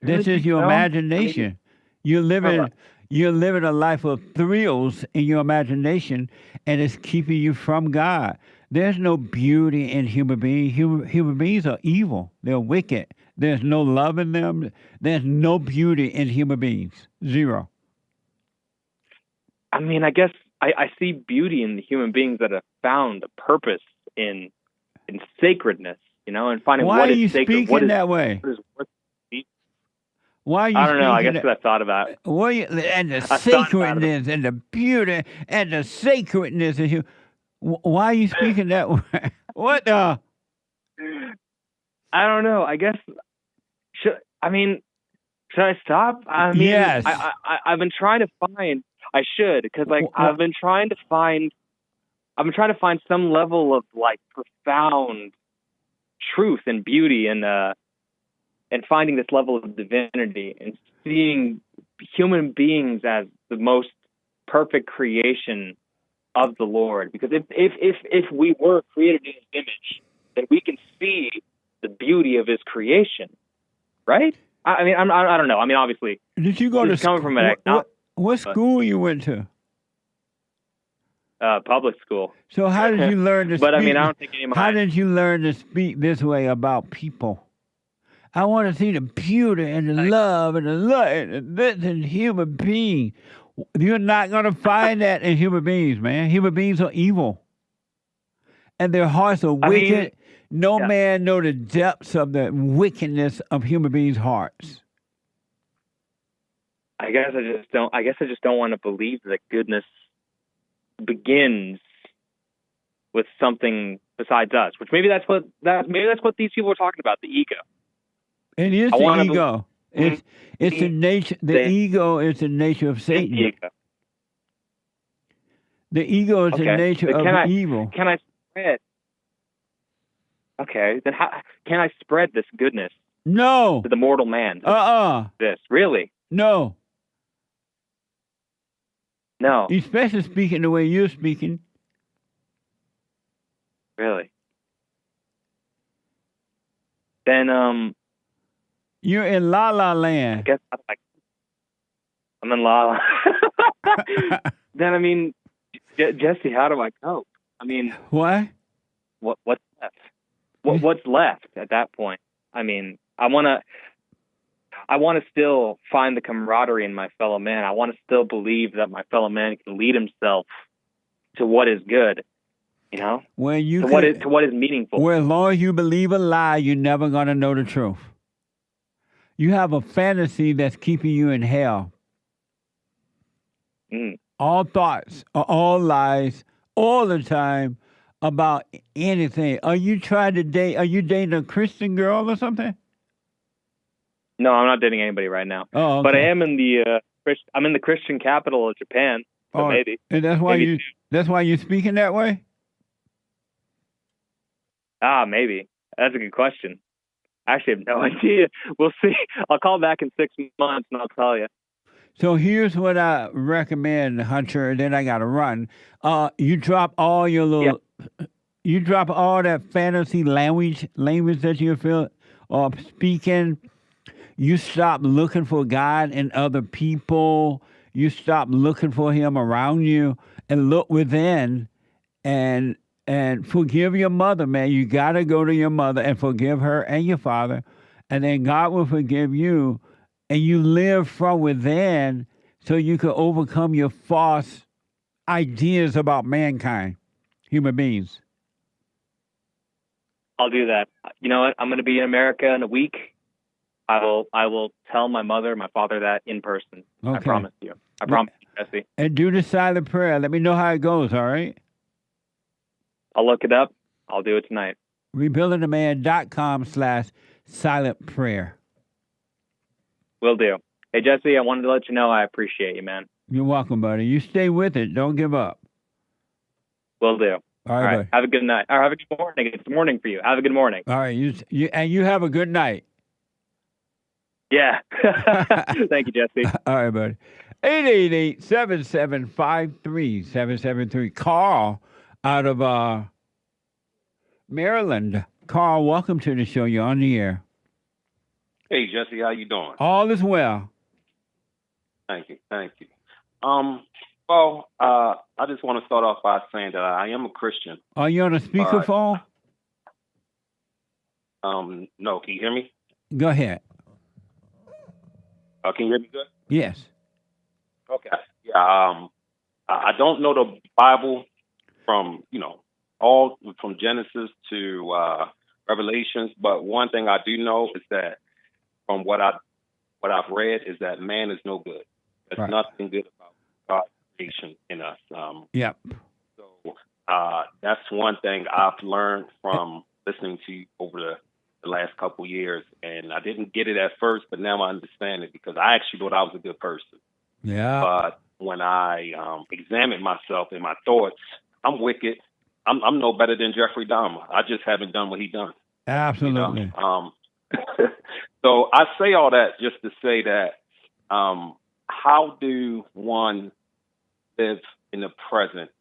This is your imagination. You're living a life of thrills in your imagination, and it's keeping you from God. There's no beauty in human beings. Human beings are evil. They're wicked. There's no love in them. There's no beauty in human beings. Zero. I mean, I guess I see beauty in the human beings that have found a purpose in sacredness, you know, and finding what is sacred. Why are you speaking that way? Why are you I don't know. I guess speaking because I thought about it. And the sacredness and the beauty and the sacredness of you. Why are you speaking that way? What the? I don't know. I guess. Should I stop? I mean, yes. I've been trying to find. I should, because I've been trying to find some level of like profound truth and beauty and finding this level of divinity and seeing human beings as the most perfect creation of the Lord. Because if we were created in His image, then we can see the beauty of His creation, right? I mean, I don't know. I mean, obviously, did you go to coming from an what school you went to? Public school. So how did you learn to speak? But I mean, I don't think any of How did you learn to speak this way about people? I want to see the beauty and the love and the light and this in human being. You're not going to find that in human beings, man. Human beings are evil. And their hearts are wicked. No man knows the depths of the wickedness of human beings' hearts. I guess I just don't want to believe that goodness begins with something besides us. Which maybe that's what these people are talking about, the ego. It is the ego. It's the nature. The ego is the nature of Satan. The ego is the nature of evil. Can I spread? Okay, then how can I spread this goodness? No. To the mortal man. This really? No. No. Especially speaking the way you're speaking. Really? Then you're in La La Land. I guess I'm in La La. Then I mean, Jesse, how do I cope? I mean, what? What's left? What's left at that point? I mean, I want to still find the camaraderie in my fellow man. I want to still believe that my fellow man can lead himself to what is good. You know, to what is meaningful. Well, as long as you believe a lie, you're never gonna know the truth. You have a fantasy that's keeping you in hell. All thoughts are all lies all the time about anything. Are you dating a Christian girl or something? No, I'm not dating anybody right now. Oh, okay. But I am in the Christian capital of Japan. So maybe. And that's why you're speaking that way? Maybe. That's a good question. I actually have no idea. We'll see. I'll call back in 6 months and I'll tell you. So here's what I recommend, Hunter, and then I got to run. You drop all your little, you drop all that fantasy language that you feel or speaking. You stop looking for God in other people. You stop looking for Him around you and look within and forgive your mother, man. You got to go to your mother and forgive her and your father, and then God will forgive you, and you live from within so you can overcome your false ideas about mankind, human beings. I'll do that. You know what? I'm going to be in America in a week. I will tell my mother, my father that in person. Okay. I promise you. I promise you, Jesse. And do the silent prayer. Let me know how it goes, all right? I'll look it up. I'll do it tonight. rebuildingtheman.com/silent prayer. Will do. Hey, Jesse, I wanted to let you know I appreciate you, man. You're welcome, buddy. You stay with it. Don't give up. Will do. All right, buddy. Have a good night. Or have a good morning. It's morning for you. Have a good morning. All right. You have a good night. Yeah. Thank you, Jesse. All right, buddy. 888-7753-773. Carl out of Maryland. Carl, welcome to the show. You're on the air. Hey, Jesse, how you doing? All is well. Thank you. Well, I just want to start off by saying that I am a Christian. Are you on a speakerphone? No. Can you hear me? Go ahead. Can you hear me good? Yes. Okay. Yeah. I don't know the Bible from all from Genesis to Revelations, but one thing I do know is that from what I've read is that man is no good. There's Right. nothing good about God's creation in us. Yep. So that's one thing I've learned from listening to you over the last couple years, and I didn't get it at first, but now I understand it because I actually thought I was a good person. Yeah. But when I examined myself and my thoughts, I'm wicked. I'm no better than Jeffrey Dahmer. I just haven't done what he done. Absolutely. So I say all that just to say that how do one live in the present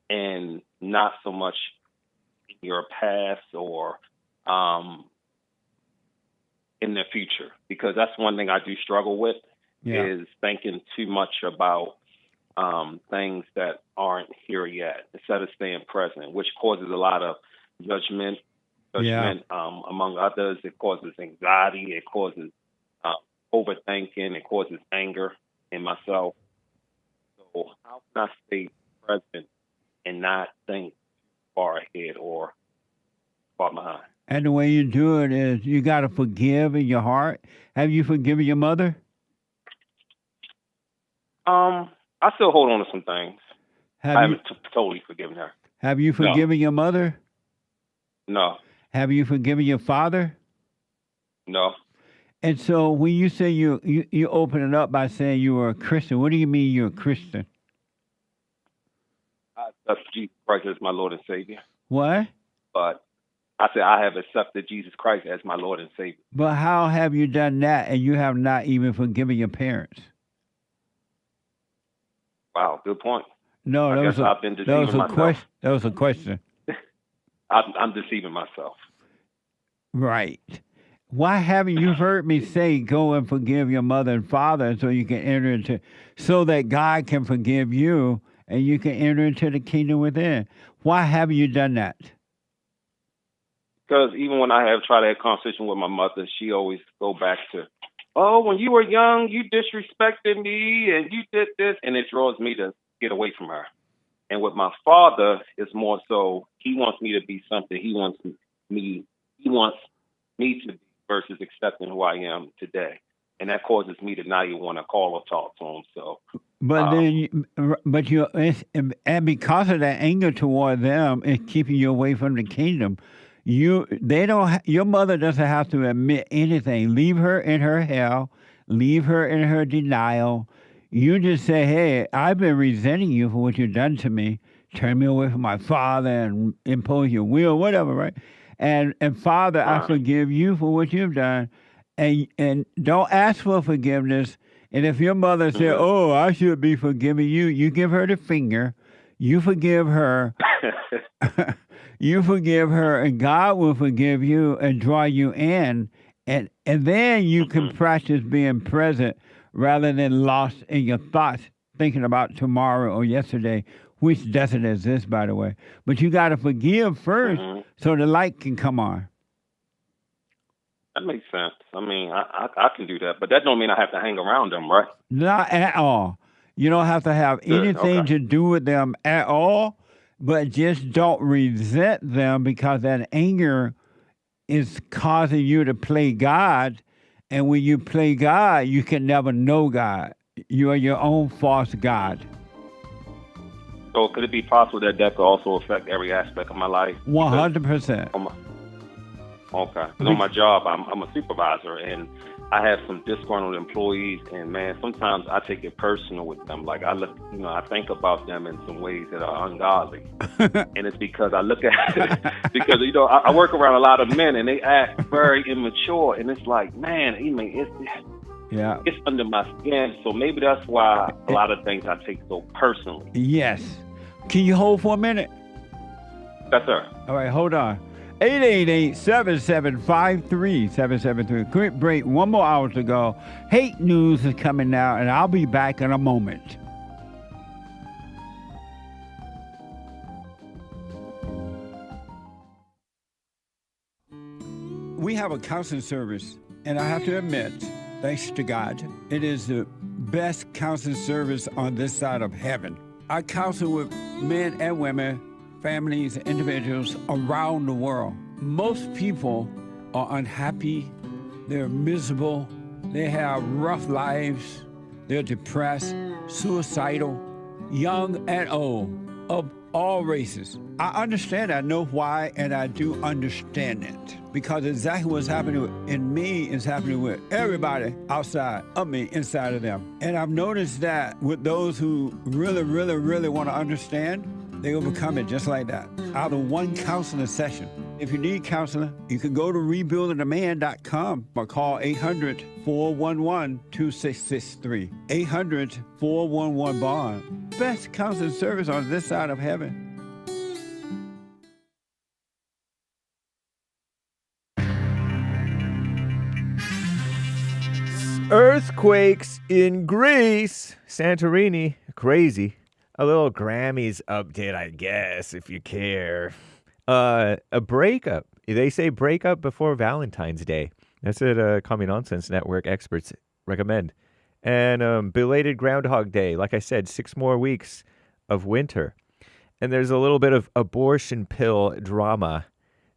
and not so much in your past or in the future? Because that's one thing I do struggle with is thinking too much about things that aren't here yet instead of staying present, which causes a lot of judgment among others. It causes anxiety. It causes overthinking. It causes anger in myself. So how can I stay present and not think far ahead or far behind? And the way you do it is you got to forgive in your heart. Have you forgiven your mother? I still hold on to some things. I Have you, haven't totally forgiven her. have you forgiven your mother? No, Have you forgiven your father? no. And so when you say you open it up by saying you were a Christian, what do you mean you're a Christian? I accept Jesus Christ as my Lord and Savior. What? But I said I have accepted Jesus Christ as my Lord and Savior. But how have you done that and you have not even forgiven your parents? Wow, good point. No, I that guess was I've been that deceiving was a myself. question. That was a question. I'm deceiving myself. Right. Why haven't you heard me say go and forgive your mother and father so you can enter into, so that God can forgive you and you can enter into the kingdom within? Why haven't you done that? Because even when I have tried to have a conversation with my mother, she always go back to, oh, when you were young, you disrespected me and you did this, and it draws me to get away from her. And with my father, it's more so he wants me to be something. He wants me to be versus accepting who I am today. And that causes me to not even want to call or talk to him. So, But and because of that anger toward them, it's keeping you away from the kingdom. Your mother doesn't have to admit anything. Leave her in her hell. Leave her in her denial. You just say, hey, I've been resenting you for what you've done to me. Turn me away from my father and impose your will, whatever, right? And Father, I forgive you for what you've done. And don't ask for forgiveness. And if your mother said, oh, I should be forgiving you, you give her the finger. You forgive her. You forgive her, and God will forgive you and draw you in. And then you can practice being present rather than lost in your thoughts, thinking about tomorrow or yesterday, which doesn't exist, by the way. But you got to forgive first so the light can come on. That makes sense. I mean, I can do that, but that don't mean I have to hang around them, right? Not at all. You don't have to have anything to do with them at all, but just don't resent them because that anger is causing you to play God. And when you play God, you can never know God. You are your own false God. So could it be possible that could also affect every aspect of my life? 100%. Okay. Because on my job, I'm a supervisor, and I have some disgruntled employees, and man, sometimes I take it personal with them. Like I look, I think about them in some ways that are ungodly, and it's because I look at it because I work around a lot of men, and they act very immature, and it's like, man, it's under my skin. So maybe that's why a lot of things I take so personally. Yes. Can you hold for a minute? Yes, sir. All right, hold on. 888-7753-773. Quick break. 1 more hour to go. Hate news is coming now, and I'll be back in a moment. We have a counseling service, and I have to admit, thanks to God, it is the best counseling service on this side of heaven. I counsel with men and women, families, individuals around the world. Most people are unhappy, they're miserable, they have rough lives, they're depressed, suicidal, young and old, of all races. I understand, I know why, and I do understand it. Because exactly what's happening in me is happening with everybody outside of me, inside of them. And I've noticed that with those who really, really, really want to understand, they overcome it just like that, out of one counseling session. If you need counseling, you can go to rebuildingaman.com or call 800-411-2663. 800-411-BOND. Best counseling service on this side of heaven. Earthquakes in Greece, Santorini, crazy. A little Grammys update, I guess, if you care. A breakup. They say breakup before Valentine's Day. That's what Common Nonsense Network experts recommend. And belated Groundhog Day. Like I said, 6 more weeks of winter. And there's a little bit of abortion pill drama.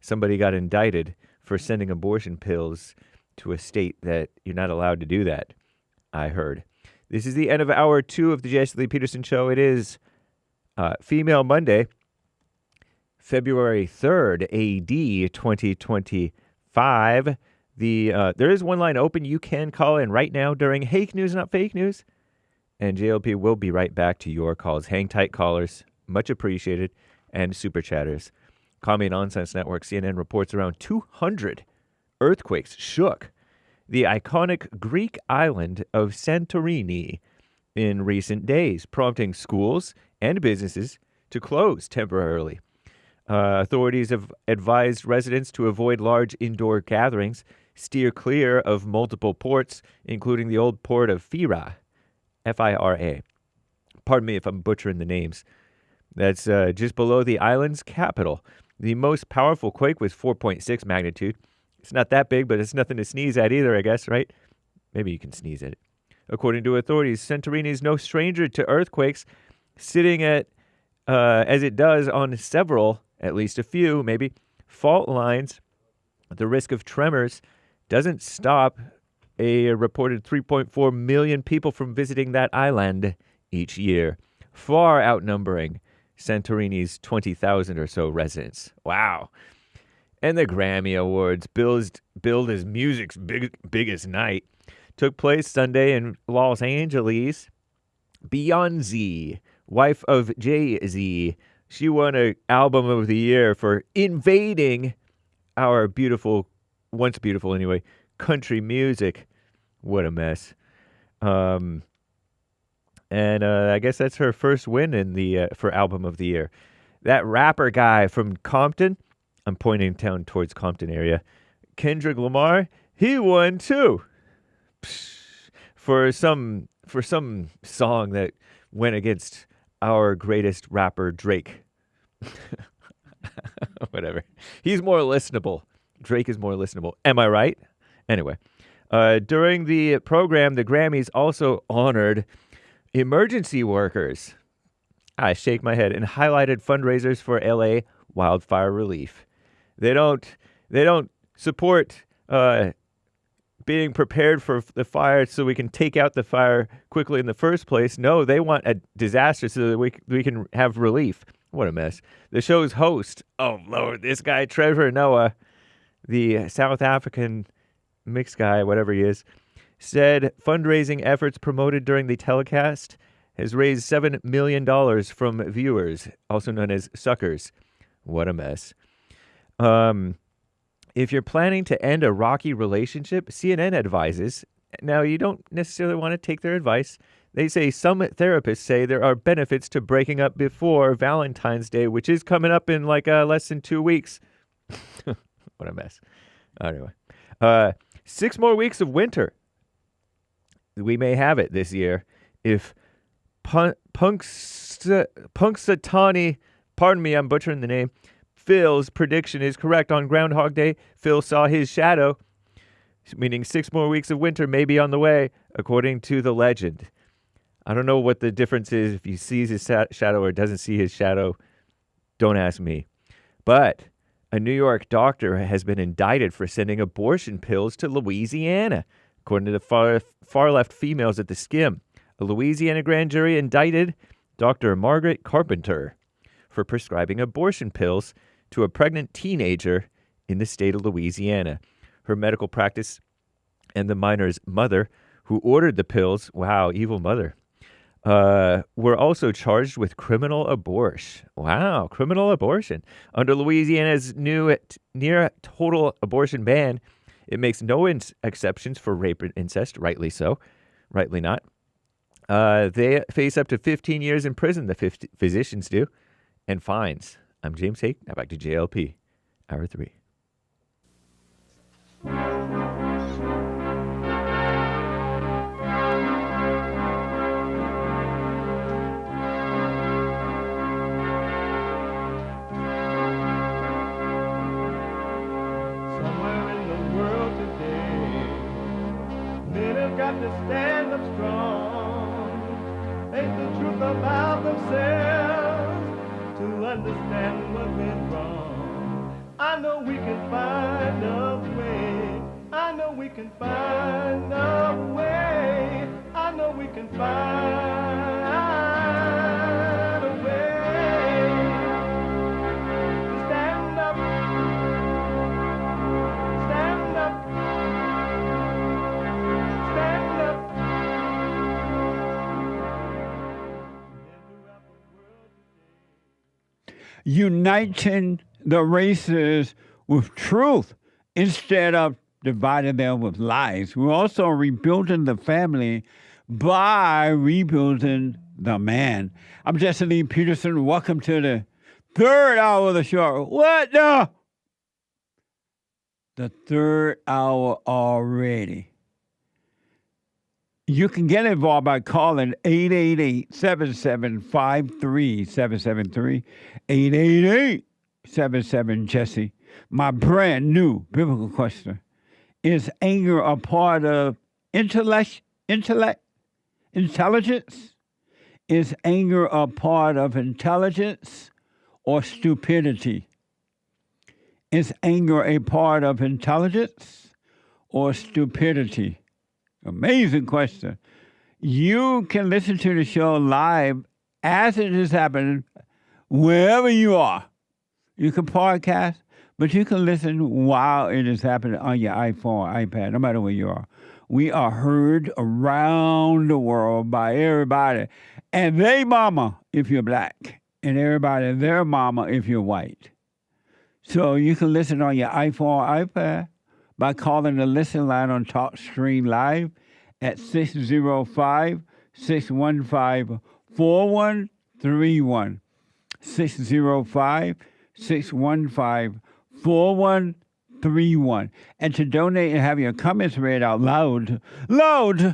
Somebody got indicted for sending abortion pills to a state that you're not allowed to do that, I heard. This is the end of hour 2 of the Jesse Lee Peterson Show. It is Female Monday, February 3rd, AD 2025. There is one line open. You can call in right now during Hake News, Not Fake News. And JLP will be right back to your calls. Hang tight, callers. Much appreciated. And super chatters. Common Nonsense Network, CNN reports around 200 earthquakes shook the iconic Greek island of Santorini in recent days, prompting schools and businesses to close temporarily. Authorities have advised residents to avoid large indoor gatherings, steer clear of multiple ports, including the old port of Fira, F-I-R-A. Pardon me if I'm butchering the names. That's just below the island's capital. The most powerful quake was 4.6 magnitude. It's not that big, but it's nothing to sneeze at either, I guess, right? Maybe you can sneeze at it. According to authorities, Santorini is no stranger to earthquakes, sitting at, as it does on several, at least a few, maybe, fault lines. The risk of tremors doesn't stop a reported 3.4 million people from visiting that island each year, far outnumbering Santorini's 20,000 or so residents. Wow. And the Grammy Awards, billed as music's biggest night, took place Sunday in Los Angeles. Beyoncé, wife of Jay-Z, she won an Album of the Year for invading our beautiful, once beautiful anyway, country music. What a mess. And I guess that's her first win in the for Album of the Year. That rapper guy from Compton, I'm pointing down towards Compton area, Kendrick Lamar, he won too. For some song that went against our greatest rapper, Drake. Whatever. He's more listenable. Drake is more listenable. Am I right? Anyway, during the program, the Grammys also honored emergency workers. I shake my head, and highlighted fundraisers for LA wildfire relief. They don't support being prepared for the fire so we can take out the fire quickly in the first place. No, they want a disaster so that we can have relief. What a mess. The show's host, oh Lord, this guy, Trevor Noah, the South African mixed guy, whatever he is, said fundraising efforts promoted during the telecast has raised $7 million from viewers, also known as suckers. What a mess. If you're planning to end a rocky relationship, CNN advises. Now, you don't necessarily want to take their advice. They say some therapists say there are benefits to breaking up before Valentine's Day, which is coming up in like less than 2 weeks. What a mess. Anyway, 6 more weeks of winter. We may have it this year if Punxsutawney, pardon me, I'm butchering the name, Phil's prediction is correct. On Groundhog Day, Phil saw his shadow, meaning 6 more weeks of winter may be on the way, according to the legend. I don't know what the difference is if he sees his shadow or doesn't see his shadow. Don't ask me. But a New York doctor has been indicted for sending abortion pills to Louisiana, according to the far-left females at the Skim. A Louisiana grand jury indicted Dr. Margaret Carpenter for prescribing abortion pills to a pregnant teenager in the state of Louisiana. Her medical practice and the minor's mother, who ordered the pills, wow, evil mother, were also charged with criminal abortion. Wow, criminal abortion. Under Louisiana's new near total abortion ban, it makes no exceptions for rape and incest, rightly so, rightly not. They face up to 15 years in prison, the physicians do, and fines. I'm James Hake. Now back to JLP, Hour 3. Somewhere in the world today, men have got to stand up strong, face the truth about themselves, to understand what went wrong. I know we can find a way. I know we can find a way. I know we can find a way to stand up, stand up, stand up. Uniting the races with truth instead of dividing them with lies. We're also rebuilding the family by rebuilding the man. I'm Jesse Lee Peterson. Welcome to the third hour of the show. What the? The third hour already. You can get involved by calling 888-7753-773, 888-77-JESSE. My brand new biblical question. Is anger a part of intelligence? Is anger a part of intelligence or stupidity? Is anger a part of intelligence or stupidity? Amazing question. You can listen to the show live as it is happening wherever you are. You can podcast, but you can listen while it is happening on your iPhone or iPad, no matter where you are. We are heard around the world by everybody. And they mama if you're black, and everybody their mama if you're white. So you can listen on your iPhone or iPad by calling the listen line on TalkStream Live at 605-615-4131. 605-615-4131. 31. And to donate and have your comments read out loud, go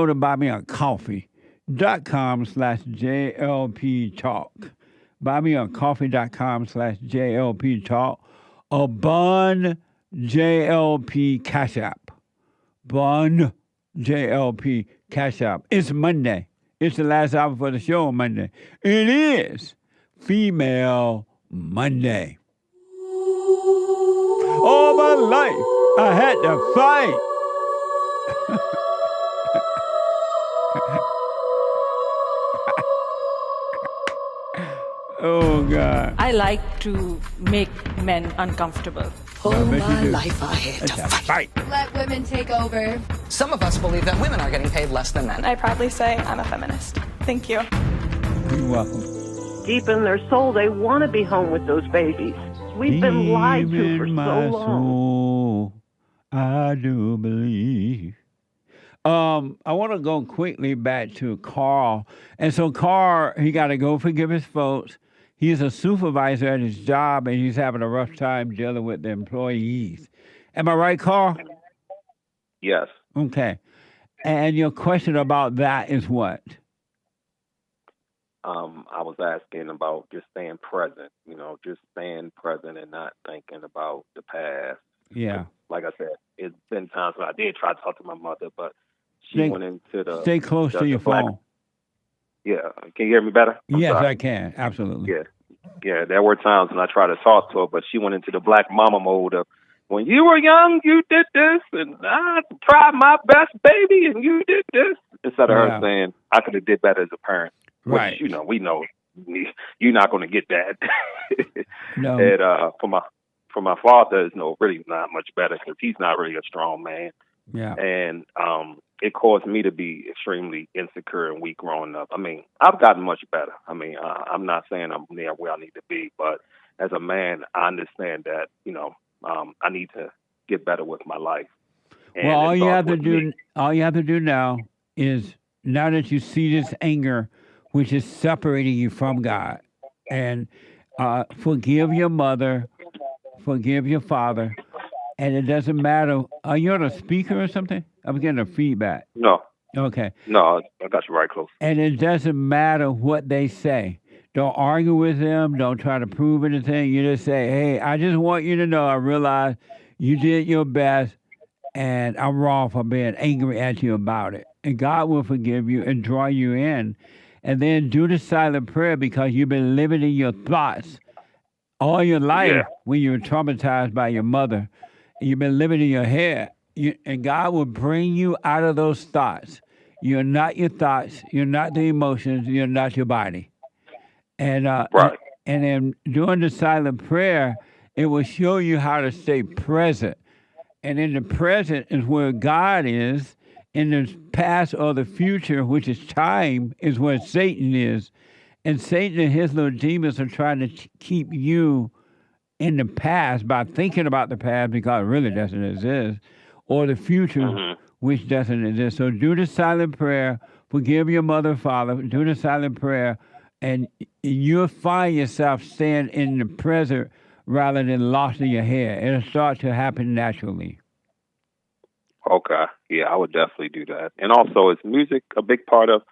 to buymeacoffee.com/JLP Talk. Buymeacoffee.com/JLP Talk. Or Bun JLP Cash App. Bun JLP Cash App. It's Monday. It's the last hour for the show on Monday. It is Female Monday. All my life, I had to fight. Oh, God. I like to make men uncomfortable. All my life I had to fight. Let women take over. Some of us believe that women are getting paid less than men. I proudly say I'm a feminist. Thank you. You're welcome. Deep in their soul, they want to be home with those babies. We've been lied to for Deep in so my long. soul, I do believe. I want to go quickly back to Carl. And so Carl, he got to go forgive his folks. He's a supervisor at his job, and he's having a rough time dealing with the employees. Am I right, Carl? Yes. Okay. And your question about that is what? I was asking about just staying present, just staying present and not thinking about the past. Yeah. Like I said, it's been times when I did try to talk to my mother, but she went into the... Stay close to your phone. Yeah. Can you hear me better? Yes, sorry. I can. Absolutely. Yeah, there were times when I tried to talk to her, but she went into the black mama mode of, when you were young, you did this, and I tried my best, baby, and you did this. Instead of her saying, I could have did better as a parent. Right. Which, we know you're not going to get that. No. And for my father, it's really not much better because he's not really a strong man. Yeah. And it caused me to be extremely insecure and weak growing up. I mean, I've gotten much better. I mean, I'm not saying I'm near where I need to be, but as a man, I understand that, I need to get better with my life. And well, all you have to do now is, now that you see this anger, which is separating you from God, and forgive your mother, forgive your father, and it doesn't matter. Are you on a speaker or something? I'm getting a feedback. No. Okay. No, I got you right close. And it doesn't matter what they say. Don't argue with them. Don't try to prove anything. You just say, hey, I just want you to know I realize you did your best, and I'm wrong for being angry at you about it. And God will forgive you and draw you in. And then do the silent prayer, because you've been living in your thoughts all your life when you were traumatized by your mother. You've been living in your head. And God will bring you out of those thoughts. You're not your thoughts. You're not the emotions. You're not your body. And and then doing the silent prayer, it will show you how to stay present. And in the present is where God is. In the past or the future, which is time, is where Satan is. And Satan and his little demons are trying to keep you in the past by thinking about the past, because it really doesn't exist, or the future, which doesn't exist. So do the silent prayer, forgive your mother and father, do the silent prayer, and you'll find yourself staying in the present rather than lost in your head. It'll start to happen naturally. Okay. Yeah, I would definitely do that. And also, is music a big part of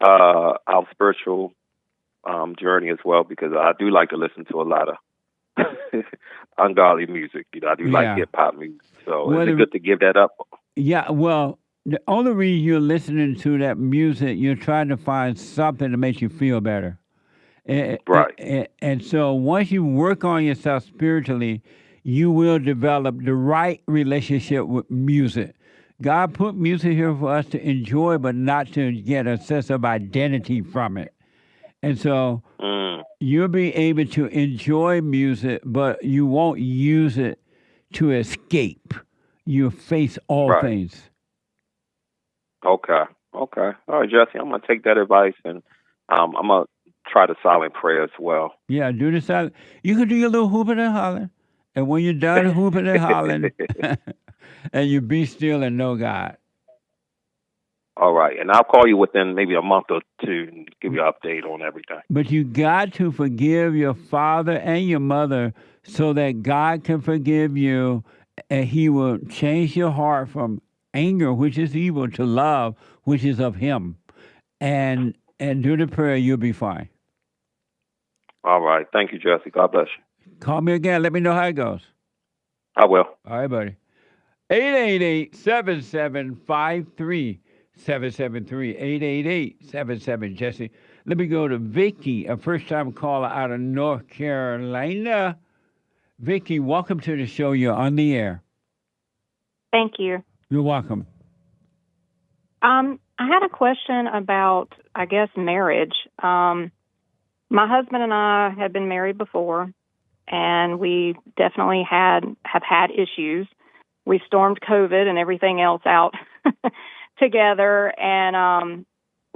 our spiritual journey as well? Because I do like to listen to a lot of ungodly music. I do like hip-hop music. So is it good to give that up? Yeah, well, the only reason you're listening to that music, you're trying to find something to make you feel better. And so once you work on yourself spiritually, you will develop the right relationship with music. God put music here for us to enjoy, but not to get a sense of identity from it. And so you'll be able to enjoy music, but you won't use it to escape. You face all things. Okay. All right, Jesse, I'm going to take that advice, and I'm going to try the silent prayer as well. Yeah, do the silent. You can do your little hooping and hollering. And when you're done hooping and hollering, and you be still and know God. All right. And I'll call you within maybe a month or two and give you an update on everything. But you got to forgive your father and your mother so that God can forgive you and he will change your heart from anger, which is evil, to love, which is of him. And do the prayer, you'll be fine. All right. Thank you, Jesse. God bless you. Call me again. Let me know how it goes. I will. All right, buddy. 888-7753-773. 888-77 Jesse. Let me go to Vicky, a first-time caller out of North Carolina. Vicky, welcome to the show. You're on the air. Thank you. You're welcome. I had a question about, I guess, marriage. My husband and I had been married before, and we definitely have had issues. We stormed COVID and everything else out together, and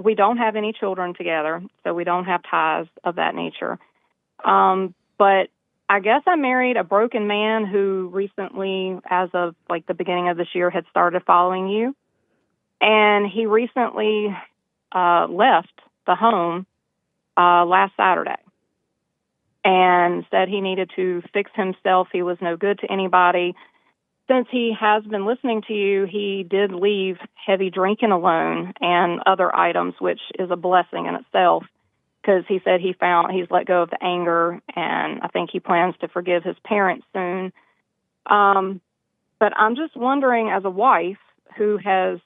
we don't have any children together, so we don't have ties of that nature. But I guess I married a broken man who recently, as of like the beginning of this year, had started following you. And he recently left the home last Saturday and said he needed to fix himself. He was no good to anybody. Since he has been listening to you, he did leave heavy drinking alone and other items, which is a blessing in itself, because he said he's let go of the anger, and I think he plans to forgive his parents soon. But I'm just wondering, as a wife who has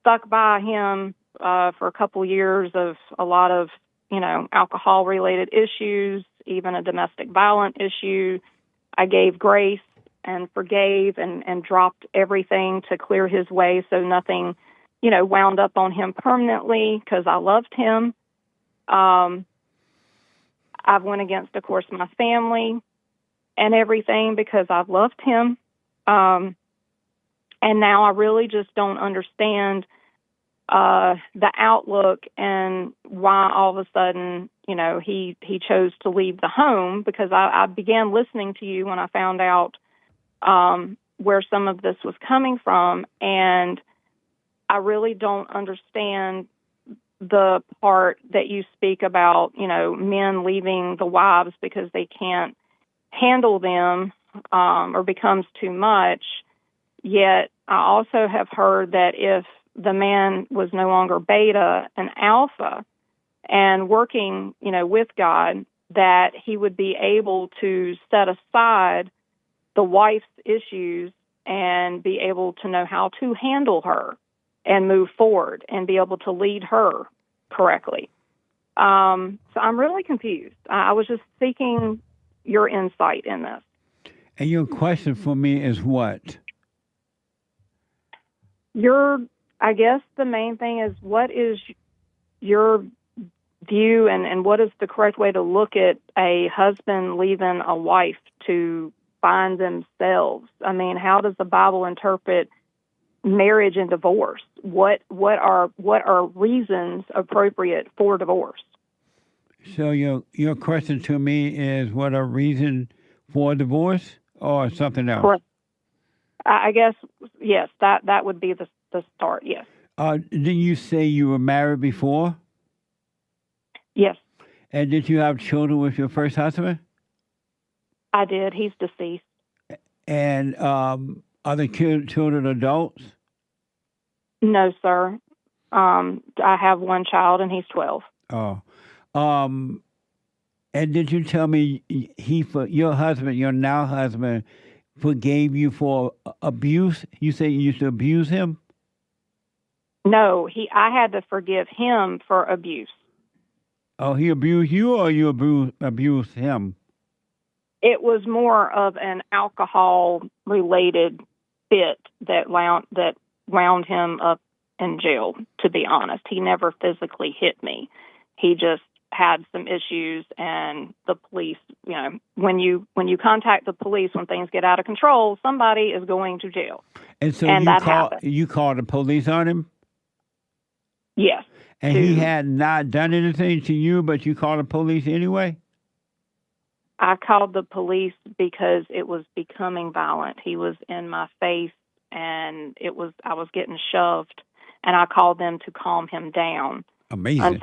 stuck by him for a couple years of a lot of, alcohol-related issues, even a domestic violence issue, I gave grace and forgave and dropped everything to clear his way so nothing, wound up on him permanently because I loved him. I've went against, of course, my family and everything because I've loved him. And now I really just don't understand the outlook and why all of a sudden, he chose to leave the home, because I began listening to you when I found out where some of this was coming from. And I really don't understand the part that you speak about, men leaving the wives because they can't handle them or becomes too much. Yet I also have heard that if the man was no longer beta and alpha and working, with God, that he would be able to set aside the wife's issues and be able to know how to handle her and move forward and be able to lead her correctly. So I'm really confused. I was just seeking your insight in this. And your question for me is what? I guess the main thing is, what is your view and what is the correct way to look at a husband leaving a wife to find themselves? I mean, how does the Bible interpret marriage and divorce? What are reasons appropriate for divorce? So your question to me is, what are reasons for divorce or something else? Correct. I guess, yes, that would be the start, yes. Did you say you were married before? Yes. And did you have children with your first husband? I did. He's deceased. And are the children adults? No, sir. I have one child, and he's 12. Oh. And did you tell me your husband, your now husband, forgave you for abuse? You say you used to abuse him? No, I had to forgive him for abuse. Oh, he abused you, or you abused him? It was more of an alcohol-related fit that wound him up in jail, to be honest. He never physically hit me. He just had some issues, and the police, when you contact the police when things get out of control, somebody is going to jail. And so you called the police on him? Yes. And he had not done anything to you, but you called the police anyway? I called the police because it was becoming violent. He was in my face, and I was getting shoved, and I called them to calm him down. Amazing.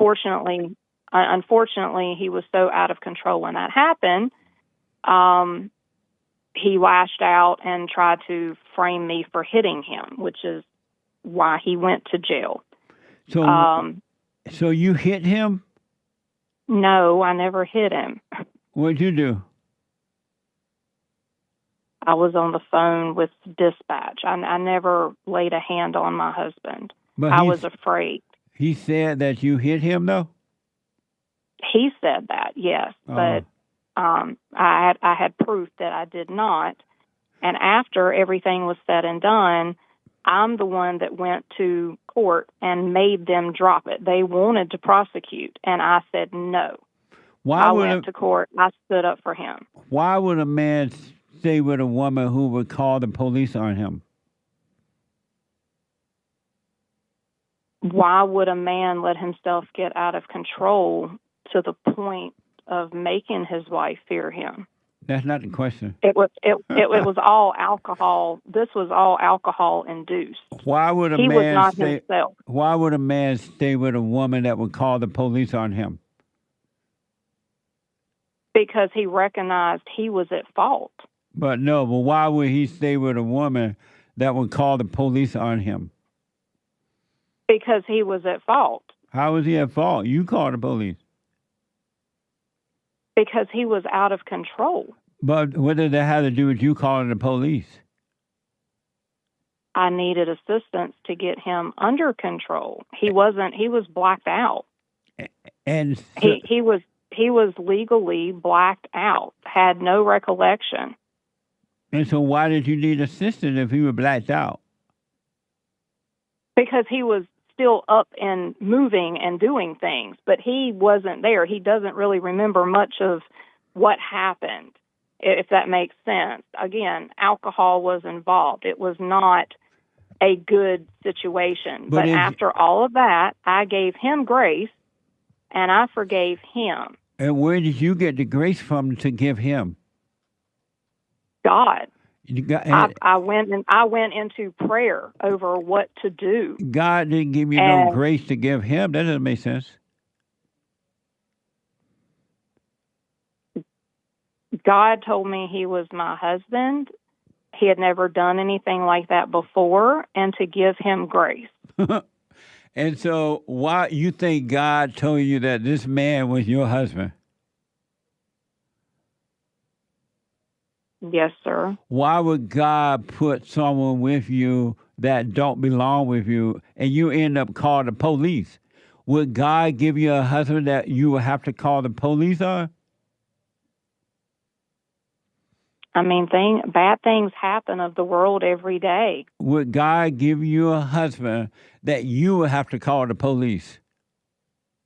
Unfortunately, he was so out of control when that happened he lashed out and tried to frame me for hitting him, which is why he went to jail. So you hit him? No, I never hit him. What'd you do? I was on the phone with dispatch. I never laid a hand on my husband. But I was afraid. He said that you hit him, though? He said that, yes. But I had proof that I did not. And after everything was said and done, I'm the one that went to court and made them drop it. They wanted to prosecute, and I said no. I went to court. I stood up for him. Why would a man stay with a woman who would call the police on him? Why would a man let himself get out of control to the point of making his wife fear him? That's not the question. It was all alcohol. This was all alcohol induced. Why would a he man was not stay? himself. Why would a man stay with a woman that would call the police on him? Because he recognized he was at fault. But why would he stay with a woman that would call the police on him? Because he was at fault. How was he at fault? You called the police. Because he was out of control. But what did that have to do with you calling the police? I needed assistance to get him under control. He was blacked out. And so, he was legally blacked out, had no recollection. And so why did you need assistance if he was blacked out? Because he was still up and moving and doing things, but he wasn't there. He doesn't really remember much of what happened, if that makes sense. Again, alcohol was involved. It was not a good situation. But after all of that, I gave him grace, and I forgave him. And where did you get the grace from to give him? God. I went into prayer over what to do. God didn't give you no grace to give him. That doesn't make sense. God told me he was my husband. He had never done anything like that before, and to give him grace. And so why you think God told you that this man was your husband? Yes, sir. Why would God put someone with you that don't belong with you and you end up calling the police? Would God give you a husband that you would have to call the police on? I mean, bad things happen of the world every day. Would God give you a husband that you would have to call the police?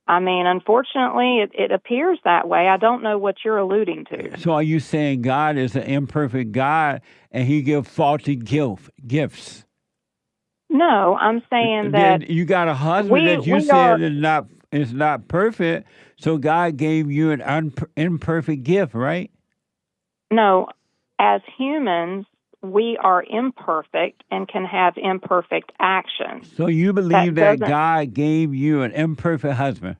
I mean, unfortunately, it appears that way. I don't know what you're alluding to. So are you saying God is an imperfect God and he gives faulty gifts? No, I'm saying that... Then you got a husband that you said is not perfect, so God gave you an imperfect gift, right? No, as humans, we are imperfect and can have imperfect actions. So you believe that God gave you an imperfect husband?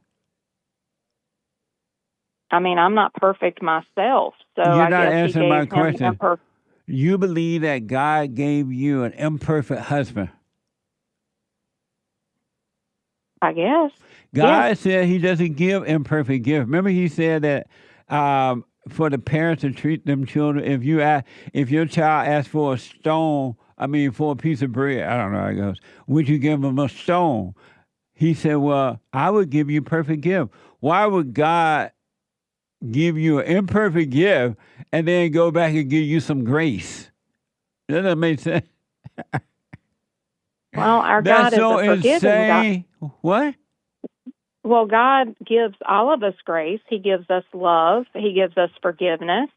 I mean, I'm not perfect myself, so You're not answering my question. You believe that God gave you an imperfect husband? I guess. God said he doesn't give imperfect gifts. Remember he said that for the parents to treat them children, if your child asks for a stone, for a piece of bread, I don't know how it goes, would you give them a stone? He said, well, I would give you a perfect gift. Why would God give you an imperfect gift and then go back and give you some grace? That doesn't make sense. Well, our God is a forgiving God. What? Well, God gives all of us grace. He gives us love. He gives us forgiveness.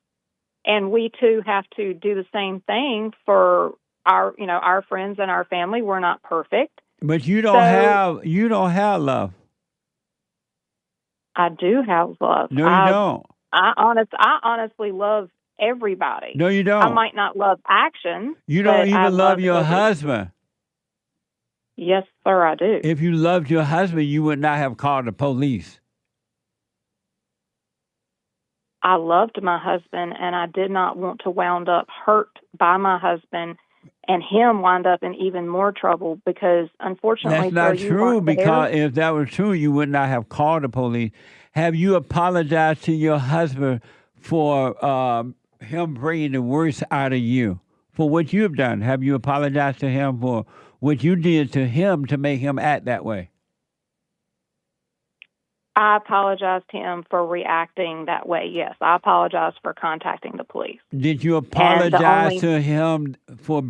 And we, too, have to do the same thing for our friends and our family. We're not perfect. But you don't have love. I do have love. No, you don't. I honestly love everybody. No, you don't. I might not love action. You don't even love your husband. Yes, sir, I do. If you loved your husband, you would not have called the police. I loved my husband, and I did not want to wound up hurt by my husband and him wind up in even more trouble because, unfortunately, That's not sir, you true, weren't there. because if that was true, you would not have called the police. Have you apologized to your husband for him bringing the worst out of you, for what you have done? Have you apologized to him for what you did to him to make him act that way? I apologized to him for reacting that way, yes. I apologized for contacting the police. Did you apologize to him for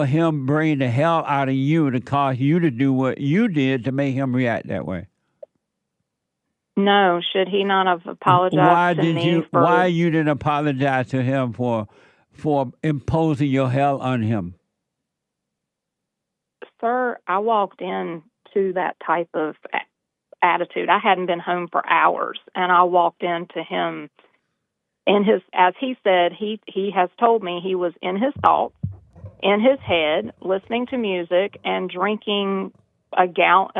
him bringing the hell out of you to cause you to do what you did to make him react that way? No, should he not have apologized to me for... Why you didn't apologize to him for imposing your hell on him? Sir, I walked into that type of attitude. I hadn't been home for hours, and I walked into him in his, as he said, he has told me he was in his thoughts, in his head, listening to music and drinking a gallon,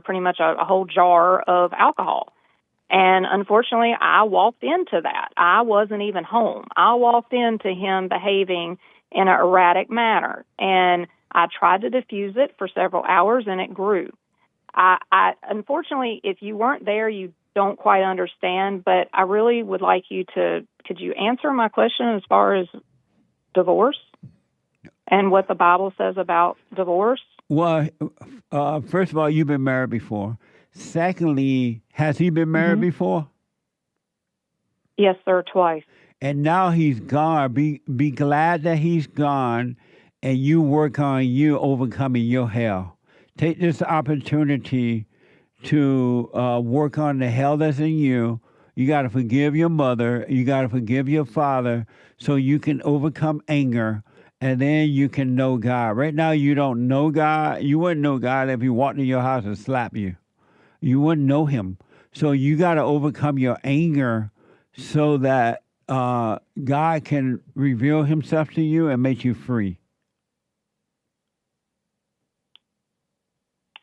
pretty much a whole jar of alcohol. And unfortunately, I walked into that. I wasn't even home. I walked into him behaving in an erratic manner, and I tried to diffuse it for several hours, and it grew. I unfortunately, if you weren't there, you don't quite understand, but I really would like you to, could you answer my question as far as divorce and what the Bible says about divorce? Well, first of all, you've been married before. Secondly, has he been married before? Yes, sir, twice. And now he's gone. Be glad that he's gone, and you work on you overcoming your hell. Take this opportunity to work on the hell that's in you. You got to forgive your mother. You got to forgive your father so you can overcome anger, and then you can know God. Right now, you don't know God. You wouldn't know God if he walked in your house and slapped you. You wouldn't know him. So you got to overcome your anger so that God can reveal himself to you and make you free.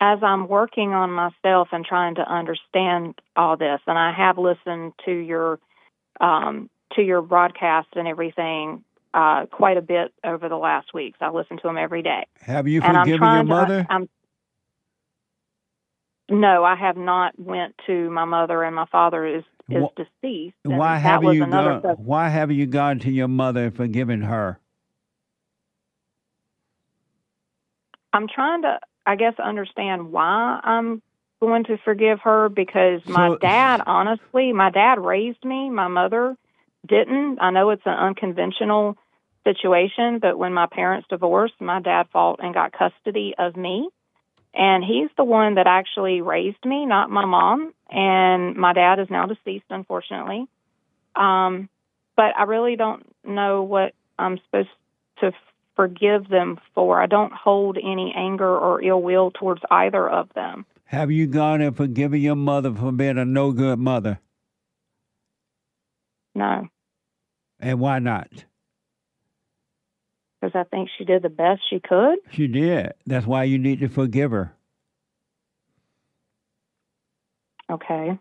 As I'm working on myself and trying to understand all this, and I have listened to your broadcast and everything quite a bit over the last weeks. I listen to them every day. Have you forgiven your mother? No, I have not went to my mother, and my father is deceased. Why haven't you gone to your mother and forgiven her? I'm trying to, I guess, understand why I'm going to forgive her, because my dad raised me. My mother didn't. I know it's an unconventional situation, but when my parents divorced, my dad fought and got custody of me. And he's the one that actually raised me, not my mom. And my dad is now deceased, unfortunately. But I really don't know what I'm supposed to forgive them for. I don't hold any anger or ill will towards either of them. Have you gone and forgiven your mother for being a no-good mother? No. And why not? Because I think she did the best she could. She did. That's why you need to forgive her. Okay.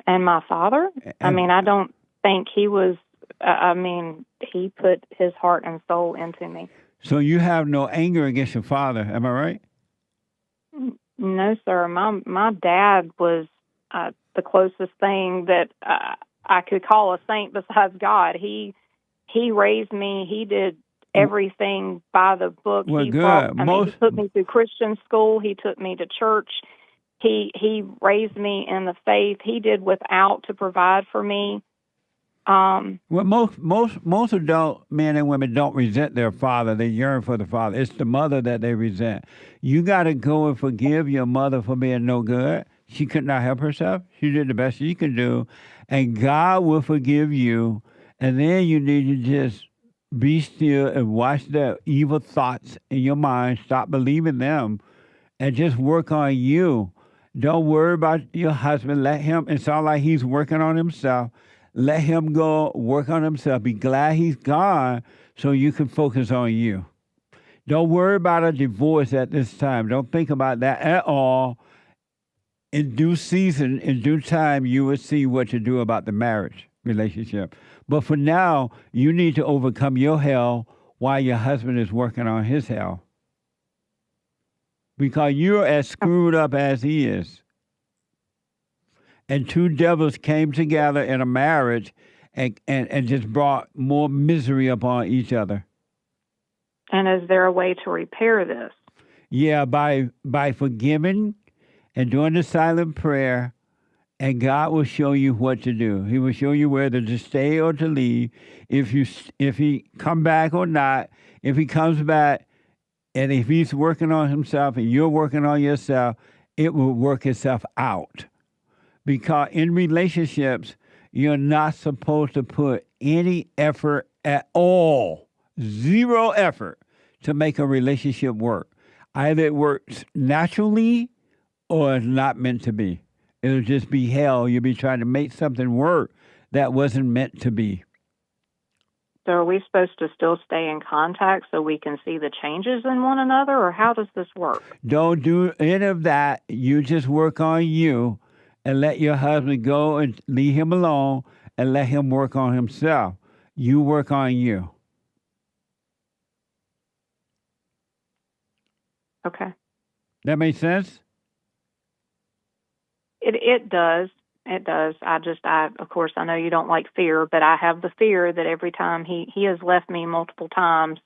And my father? I don't think he was, he put his heart and soul into me. So you have no anger against your father, am I right? No, sir. My dad was the closest thing that I could call a saint besides God. He raised me. He did everything by the book. Well, he good. he took me through Christian school. He took me to church. He raised me in the faith. He did without to provide for me. Well, most adult men and women don't resent their father. They yearn for the father. It's the mother that they resent. You got to go and forgive your mother for being no good. She could not help herself. She did the best she could do. And God will forgive you. And then you need to just be still and watch the evil thoughts in your mind. Stop believing them and just work on you. Don't worry about your husband. Let him, it sounds like he's working on himself. Let him go work on himself. Be glad he's gone so you can focus on you. Don't worry about a divorce at this time. Don't think about that at all. in due season, in due time, you will see what to do about the marriage relationship. But for now, you need to overcome your hell while your husband is working on his hell. Because you're as screwed up as he is. And two devils came together in a marriage and just brought more misery upon each other. And is there a way to repair this? Yeah, by forgiving and doing the silent prayer, and God will show you what to do. He will show you whether to stay or to leave. If he come back or not. If he comes back, and if he's working on himself and you're working on yourself, it will work itself out. Because in relationships, you're not supposed to put any effort at all, zero effort, to make a relationship work. Either it works naturally or it's not meant to be. It'll just be hell. You'll be trying to make something work that wasn't meant to be. So are we supposed to still stay in contact so we can see the changes in one another, or how does this work? Don't do any of that. You just work on you and let your husband go and leave him alone and let him work on himself. You work on you. Okay. That makes sense? It does. It does. Of course, I know you don't like fear, but I have the fear that every time he has left me multiple times,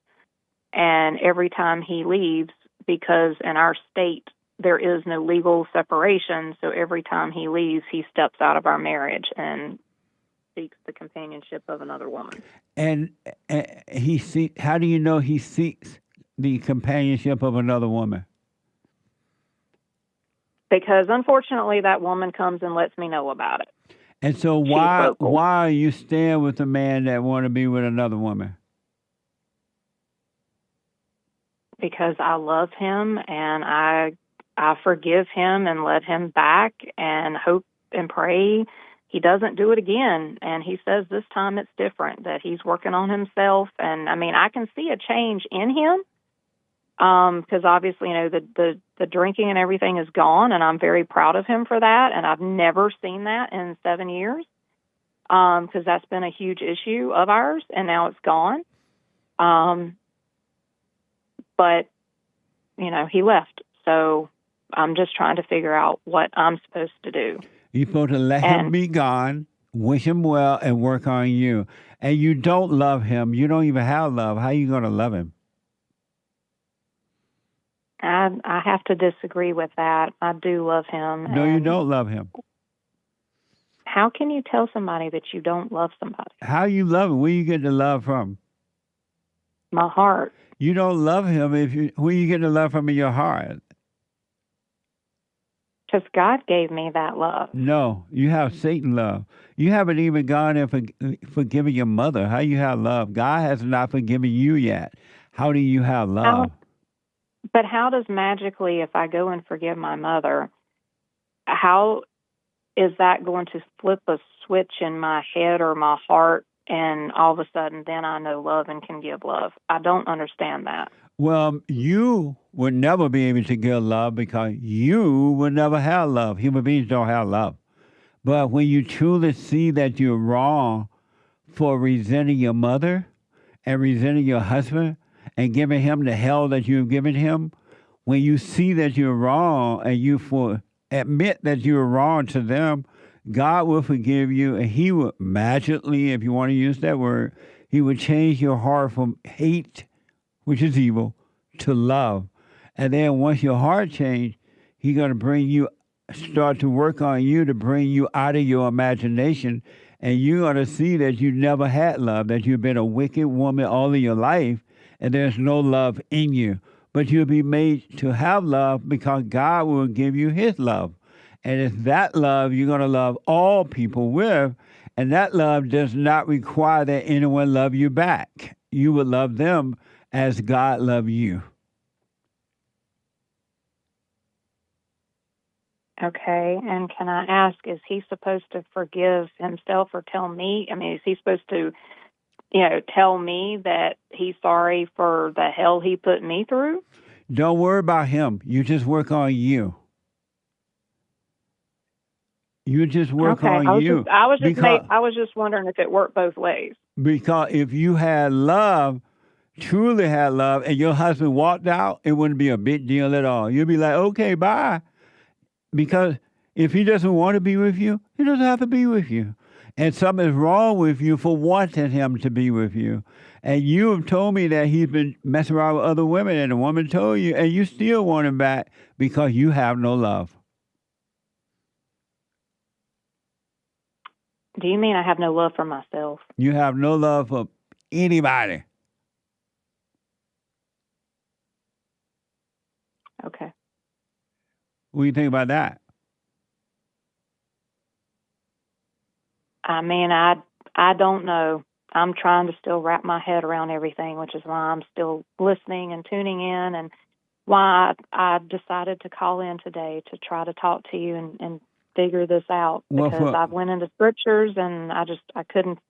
and every time he leaves, because in our state, there is no legal separation, so every time he leaves, he steps out of our marriage and seeks the companionship of another woman. And how do you know he seeks the companionship of another woman? Because unfortunately, that woman comes and lets me know about it. And so why are you staying with a man that want to be with another woman? Because I love him and I forgive him and let him back and hope and pray he doesn't do it again. And he says this time it's different, that he's working on himself. And I mean, I can see a change in him. Because obviously, you know, the drinking and everything is gone, and I'm very proud of him for that. And I've never seen that in 7 years, because that's been a huge issue of ours, and now it's gone. But, you know, he left. So I'm just trying to figure out what I'm supposed to do. You're supposed to let him be gone, wish him well, and work on you. And you don't love him. You don't even have love. How are you going to love him? I have to disagree with that. I do love him. No, you don't love him. How can you tell somebody that you don't love somebody? How you love him? Where you get the love from? My heart. You don't love him where you get the love from in your heart? Because God gave me that love. No, you have Satan love. You haven't even gone and forgiven your mother. How you have love? God has not forgiven you yet. How do you have love? But how does magically, if I go and forgive my mother, how is that going to flip a switch in my head or my heart, and all of a sudden then I know love and can give love? I don't understand that. Well, you would never be able to give love because you would never have love. Human beings don't have love. But when you truly see that you're wrong for resenting your mother and resenting your husband, and giving him the hell that you've given him, when you see that you're wrong and you admit that you're wrong to them, God will forgive you, and he will magically, if you want to use that word, he will change your heart from hate, which is evil, to love. And then once your heart changes, he's going to start to work on you to bring you out of your imagination, and you're going to see that you never had love, that you've been a wicked woman all of your life, and there's no love in you. But you'll be made to have love because God will give you his love. And it's that love you're going to love all people with. And that love does not require that anyone love you back. You will love them as God loved you. Okay. And can I ask, is he supposed to forgive himself or tell me? I mean, is he supposed to tell me that he's sorry for the hell he put me through? Don't worry about him. You just work on you. You just work on you. I was just wondering if it worked both ways. Because if you had love, truly had love, and your husband walked out, it wouldn't be a big deal at all. You'd be like, okay, bye. Because if he doesn't want to be with you, he doesn't have to be with you. And something's wrong with you for wanting him to be with you. And you have told me that he's been messing around with other women, and the woman told you, and you still want him back because you have no love. Do you mean I have no love for myself? You have no love for anybody. Okay. What do you think about that? I mean, I don't know. I'm trying to still wrap my head around everything, which is why I'm still listening and tuning in, and why I decided to call in today to try to talk to you and figure this out, because I've went into scriptures and I couldn't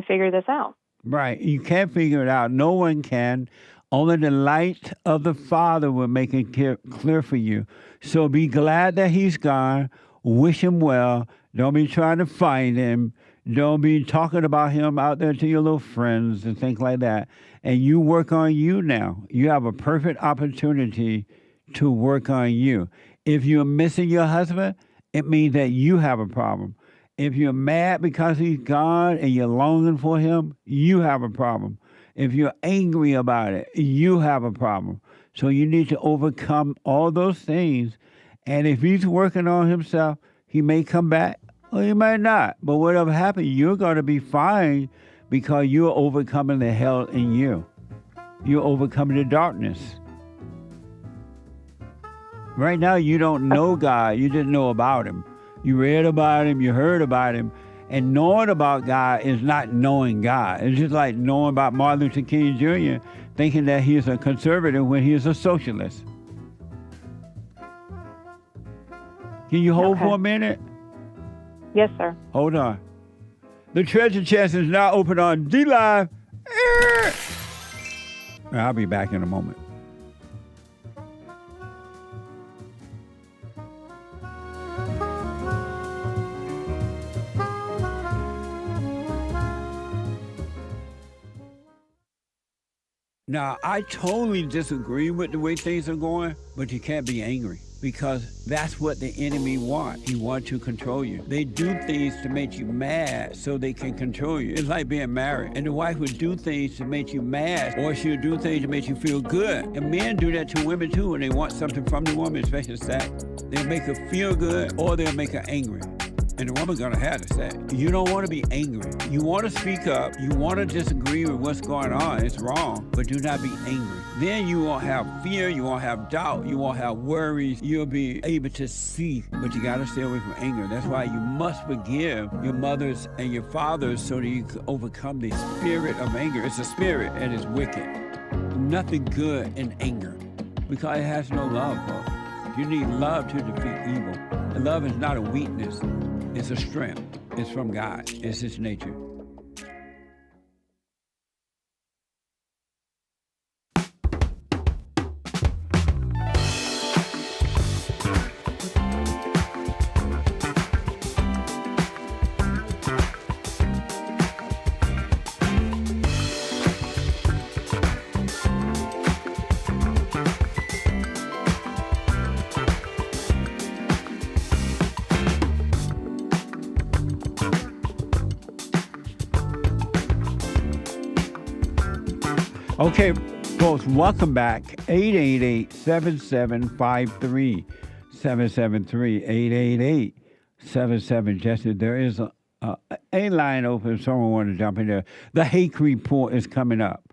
figure this out. Right. You can't figure it out. No one can. Only the light of the Father will make it clear for you. So be glad that he's gone. Wish him well. Don't be trying to find him. Don't be talking about him out there to your little friends and things like that. And you work on you now. You have a perfect opportunity to work on you. If you're missing your husband, it means that you have a problem. If you're mad because he's gone and you're longing for him, you have a problem. If you're angry about it, you have a problem. So you need to overcome all those things. And if he's working on himself, he may come back or he might not. But whatever happens, you're going to be fine because you're overcoming the hell in you. You're overcoming the darkness. Right now, you don't know God. You didn't know about him. You read about him. You heard about him. And knowing about God is not knowing God. It's just like knowing about Martin Luther King Jr., thinking that he's a conservative when he's a socialist. Can you hold for a minute? Yes, sir. Hold on. The treasure chest is now open on D-Live. I'll be back in a moment. Now, I totally disagree with the way things are going, but you can't be angry because that's what the enemy wants. He wants to control you. They do things to make you mad so they can control you. It's like being married, and the wife would do things to make you mad, or she'll do things to make you feel good. And men do that to women too when they want something from the woman, especially sex. They'll make her feel good, or they'll make her angry. And the woman's gonna have to say, you don't want to be angry. You want to speak up. You want to disagree with what's going on. It's wrong, but do not be angry. Then you won't have fear. You won't have doubt. You won't have worries. You'll be able to see, but you got to stay away from anger. That's why you must forgive your mothers and your fathers so that you can overcome the spirit of anger. It's a spirit and it's wicked. Nothing good in anger because it has no love, folks. You need love to defeat evil. And love is not a weakness. It's a strength. It's from God. It's his nature. Okay, folks, welcome back. 888-7753-773. 888-77 Jesse. There is a line open if someone wants to jump in there. The Hake Report is coming up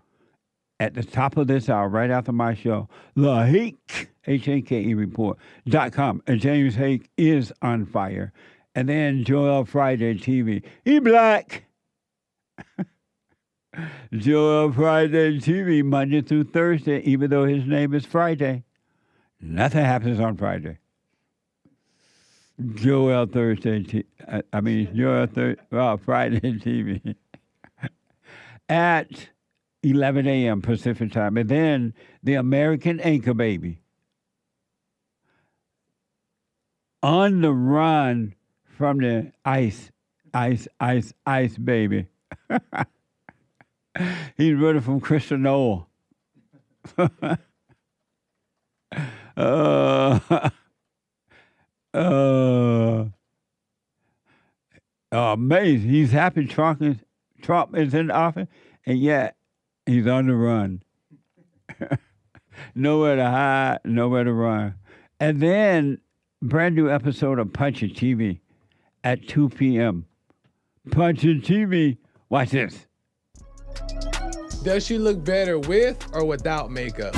at the top of this hour, right after my show. The Hake, H-A-K-E report.com. And James Hake is on fire. And then Joel Friday TV. He black. Joel Friday TV, Monday through Thursday, even though his name is Friday. Nothing happens on Friday. Joel Friday TV. At 11 a.m. Pacific time. And then the American Anchor Baby. On the run from the ice, baby. He's running from Kristi Noem. Amazing. He's happy Trump is in office, and yet he's on the run. Nowhere to hide, nowhere to run. And then, brand new episode of Punchie TV at 2 p.m. Punchie TV. Watch this. Does she look better with or without makeup?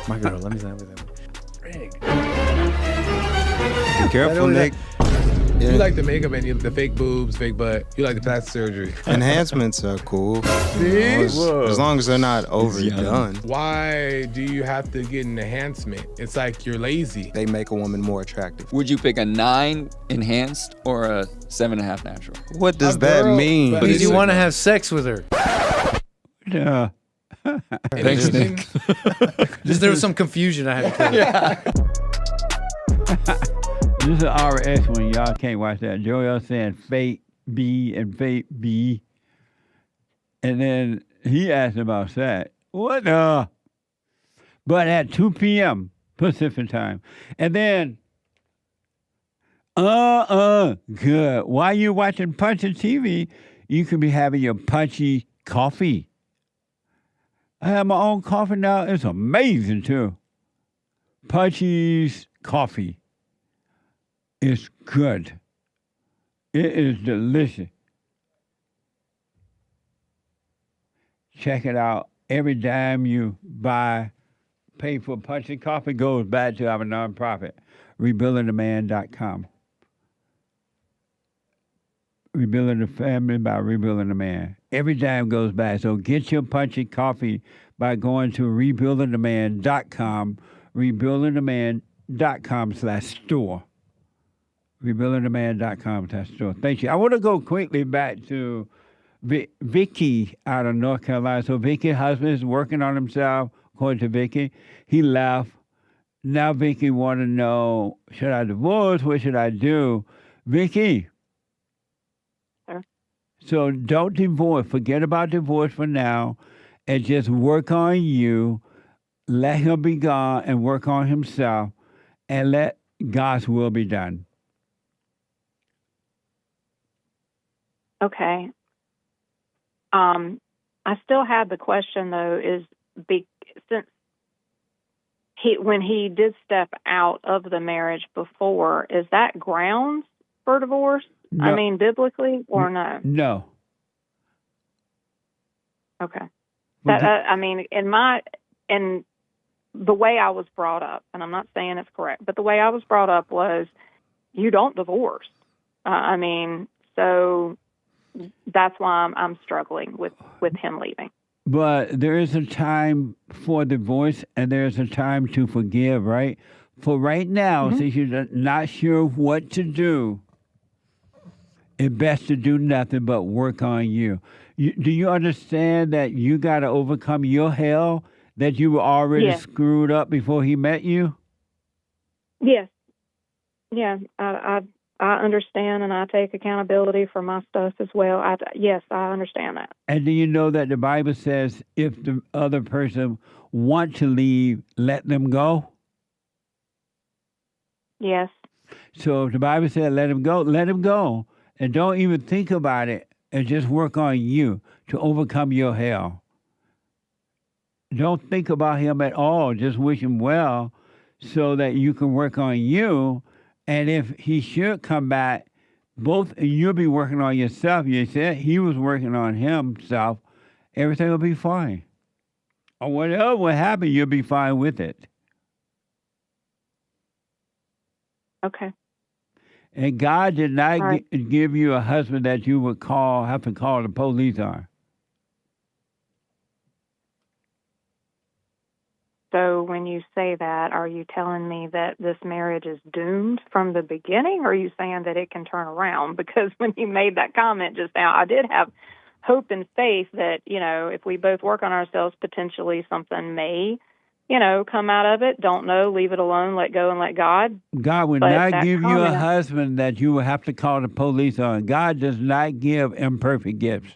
My girl, let me say with that. Be careful, Nick. You like the makeup and the fake boobs, fake butt. You like the plastic surgery. Enhancements are cool. As long as they're not overdone. Why do you have to get an enhancement? It's like you're lazy. They make a woman more attractive. Would you pick a 9 enhanced or a 7.5 natural? What does that mean? Because you want to have sex with her. Yeah. Thanks, Nick. Just there was some confusion I had to clear. This is RS one. Y'all can't watch that. Joel saying Fate B and Fate B. And then he asked about that. What the? But at 2 p.m. Pacific time. And then, good. While you're watching Punchie TV, you could be having your Punchie coffee. I have my own coffee now. It's amazing, too. Punchie's coffee. It's good. It is delicious. Check it out. Every dime you pay for Punchie coffee goes back to our nonprofit, rebuildingtheman.com. Rebuilding the family by rebuilding the man. Every dime goes back. So get your Punchie coffee by going to rebuildingtheman.com, rebuildingtheman.com/store. rebuildingtheman.com/store. Thank you. I want to go quickly back to Vicky out of North Carolina. So Vicky's husband is working on himself, according to Vicky. He left. Now Vicky want to know, should I divorce? What should I do? Vicky. Sure. So don't divorce. Forget about divorce for now and just work on you. Let him be gone and work on himself and let God's will be done. Okay. I still have the question though, since when he did step out of the marriage before, is that grounds for divorce? No. I mean, biblically or no? No. Okay. In the way I was brought up, and I'm not saying it's correct, but the way I was brought up was you don't divorce. So that's why I'm struggling with him leaving. But there is a time for divorce and there's a time to forgive, right? For right now, since you're not sure what to do, it's best to do nothing but work on you. Do you understand that you got to overcome your hell that you were already screwed up before he met you? Yes. Yeah, I understand, and I take accountability for my stuff as well. Yes, I understand that. And do you know that the Bible says if the other person wants to leave, let them go? Yes. So if the Bible said let him go, let him go. And don't even think about it and just work on you to overcome your hell. Don't think about him at all. Just wish him well so that you can work on you. And if he should come back, you'll be working on yourself. You said he was working on himself. Everything will be fine. Or whatever will happen, you'll be fine with it. Okay. And God did not give you a husband that you would have to call the police on. So when you say that, are you telling me that this marriage is doomed from the beginning, or are you saying that it can turn around? Because when you made that comment just now, I did have hope and faith that, if we both work on ourselves, potentially something may come out of it. Don't know, leave it alone, let go and let God. God would But not that give you a comment- husband that you will have to call the police on. God does not give imperfect gifts.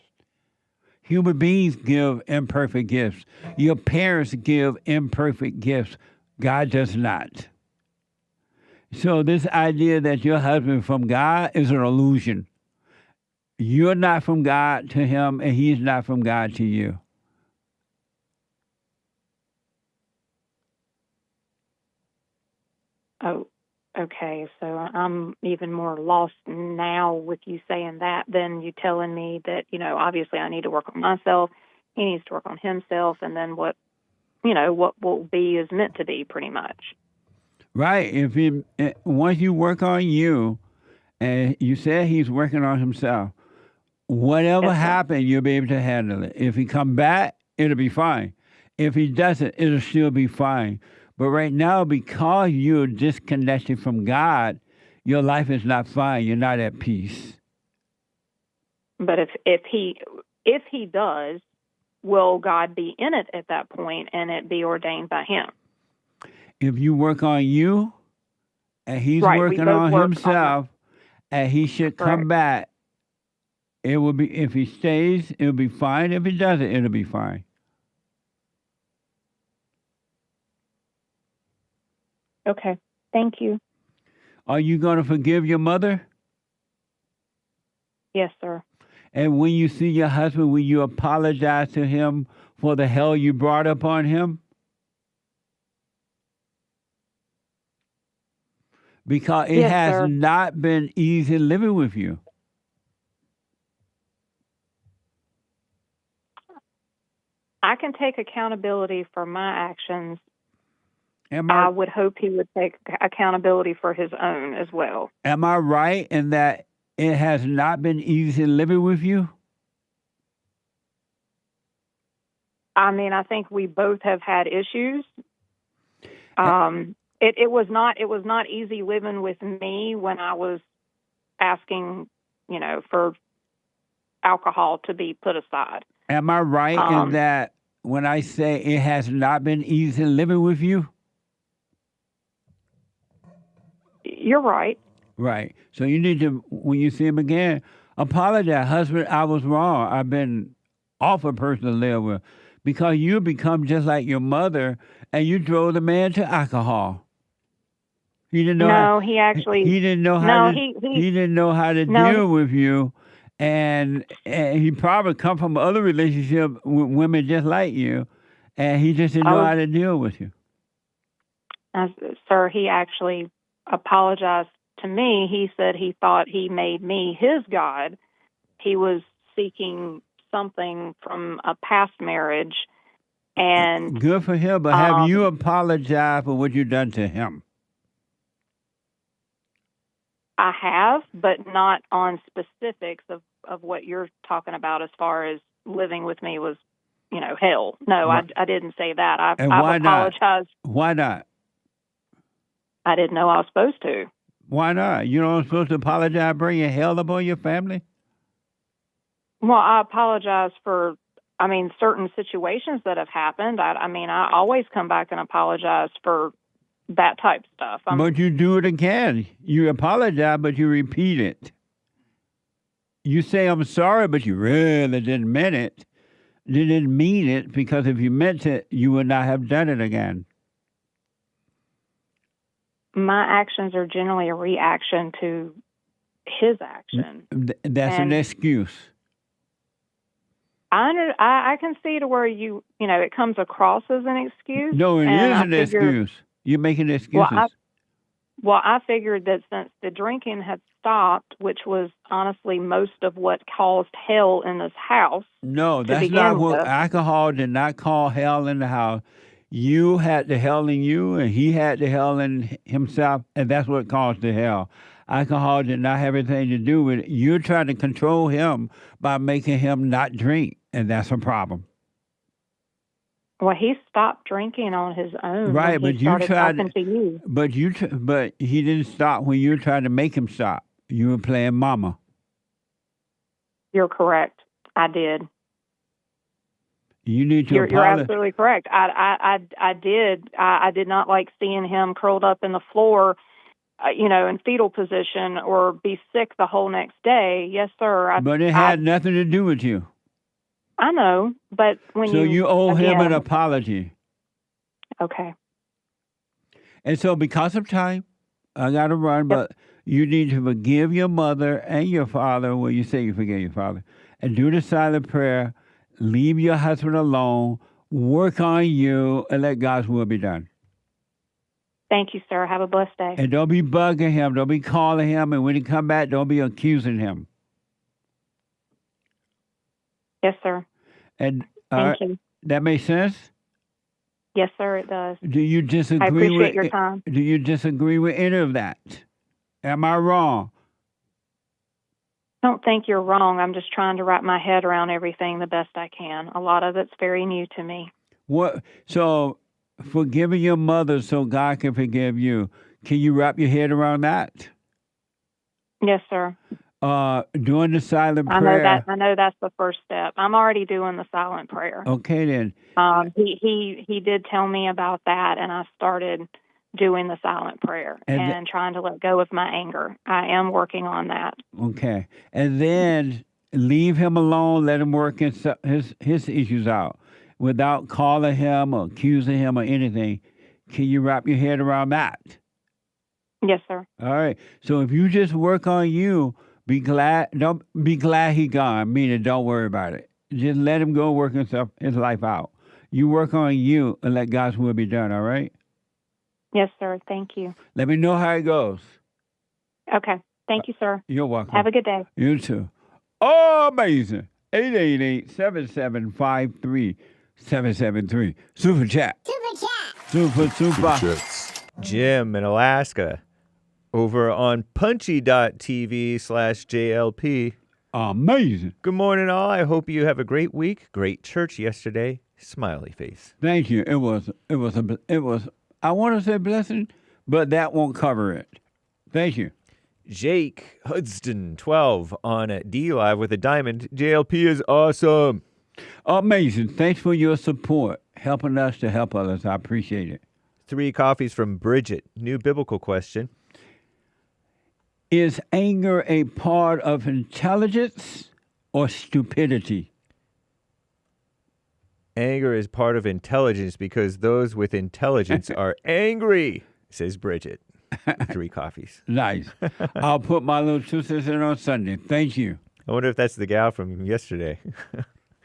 Human beings give imperfect gifts. Your parents give imperfect gifts. God does not. So this idea that your husband is from God is an illusion. You're not from God to him, and he's not from God to you. Oh, okay. So I'm even more lost now with you saying that than you telling me that, obviously I need to work on myself. He needs to work on himself. And then what will be is meant to be, pretty much. Right. Once you work on you, and you said he's working on himself, whatever happens, you'll be able to handle it. If he come back, it'll be fine. If he doesn't, it'll still be fine. But right now, because you're disconnected from God, your life is not fine. You're not at peace. But if he does, will God be in it at that point and it be ordained by him? If you work on you, and he's working on himself, and he should come back, it will be. If he stays, it'll be fine. If he doesn't, it'll be fine. Okay. Thank you. Are you going to forgive your mother? Yes, sir. And when you see your husband, will you apologize to him for the hell you brought upon him? Because it has not been easy living with you. I can take accountability for my actions. I would hope he would take accountability for his own as well. Am I right in that it has not been easy living with you? I mean, I think we both have had issues. It was not easy living with me when I was asking, for alcohol to be put aside. Am I right in that when I say it has not been easy living with you? You're right. Right. So you need to, when you see him again, apologize. Husband, I was wrong. I've been awful person to live with. Because you become just like your mother, and you drove the man to alcohol. He didn't know. No, he actually. He didn't know how. He didn't know how to deal with you, and he probably come from other relationships with women just like you, and he just didn't know how to deal with you. Sir, he actually apologized to me. He said he thought he made me his God. He was seeking something from a past marriage, and good for him. But have you apologized for what you done to him? I have, but not on specifics of what you're talking about as far as living with me was, hell. No, I didn't say that. I've apologized. Why not? I didn't know I was supposed to. Why not? You know I'm supposed to apologize, bringing hell upon your family? Well, I apologize for, certain situations that have happened. I always come back and apologize for that type of stuff. But you do it again. You apologize, but you repeat it. You say, I'm sorry, but you really didn't mean it. You didn't mean it, because if you meant it, you would not have done it again. My actions are generally a reaction to his action. That's an excuse. I can see to where it comes across as an excuse. No, it is an excuse. You're making excuses. I figured that since the drinking had stopped, which was honestly most of what caused hell in this house. No, that's not what alcohol did not cause hell in the house. You had the hell in you, and he had the hell in himself, and that's what caused the hell. Alcohol did not have anything to do with it. You're trying to control him by making him not drink, and that's a problem. Well, he stopped drinking on his own. Right, but you tried. To you. But he didn't stop when you were trying to make him stop. You were playing mama. You're correct. I did. You need to You're apologize. absolutely correct. I did not like seeing him curled up in the floor, in fetal position or be sick the whole next day. Yes, sir. But it had nothing to do with you. I know, but when So you owe him an again- apology. Okay. And so because of time, I got to run, but you need to forgive your mother and your father when you say you forgive your father. And do the silent prayer. Leave your husband alone. Work on you and let God's will be done. Thank you, sir. Have a blessed day. And don't be bugging him. Don't be calling him. And when he come back, don't be accusing him. Yes, sir. And Thank you. That makes sense? Yes, sir, it does. Do you disagree I appreciate with your time. Do you disagree with any of that? Am I wrong? I don't think you're wrong. I'm just trying to wrap my head around everything the best I can. A lot of it's very new to me. What? So forgiving your mother so God can forgive you. Can you wrap your head around that? Yes, sir. Doing the silent prayer. I know that's the first step. I'm already doing the silent prayer. Okay, then. He did tell me about that, and I started doing the silent prayer and trying to let go of my anger. I am working on that. Okay. And then leave him alone. Let him work his issues out without calling him or accusing him or anything. Can you wrap your head around that? Yes, sir. All right. So if you just work on you, be glad. Don't be glad he gone. Meaning, don't worry about it. Just let him go work his life out. You work on you and let God's will be done. All right. Yes, sir. Thank you. Let me know how it goes. Okay. Thank you, sir. You're welcome. Have a good day. You too. Oh, amazing. 888-775-3773. Super chat. Super. Jim in Alaska over on punchy.tv/JLP. Amazing. Good morning, all. I hope you have a great week. Great church yesterday. Smiley face. Thank you. It was, I want to say blessing, but that won't cover it. Thank you. Jake Hudston, 12 on D Live with a diamond. JLP is awesome. Amazing. Thanks for your support, helping us to help others. I appreciate it. 3 coffees from Bridget. New biblical question. Is anger a part of intelligence or stupidity? Anger is part of intelligence because those with intelligence are angry, says Bridget. 3 coffees. Nice. I'll put my little 2 cents in on Sunday. Thank you. I wonder if that's the gal from yesterday.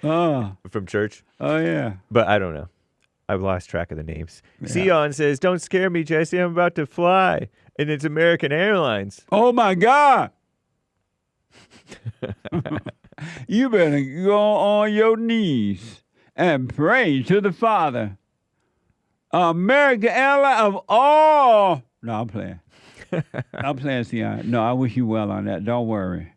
From church. Oh, yeah. But I don't know. I've lost track of the names. Yeah. Sion says, don't scare me, Jesse. I'm about to fly. And it's American Airlines. Oh, my God. You better go on your knees and pray to the Father. American Airlines of all. No, I'm playing. I'm playing, Sion. No, I wish you well on that. Don't worry.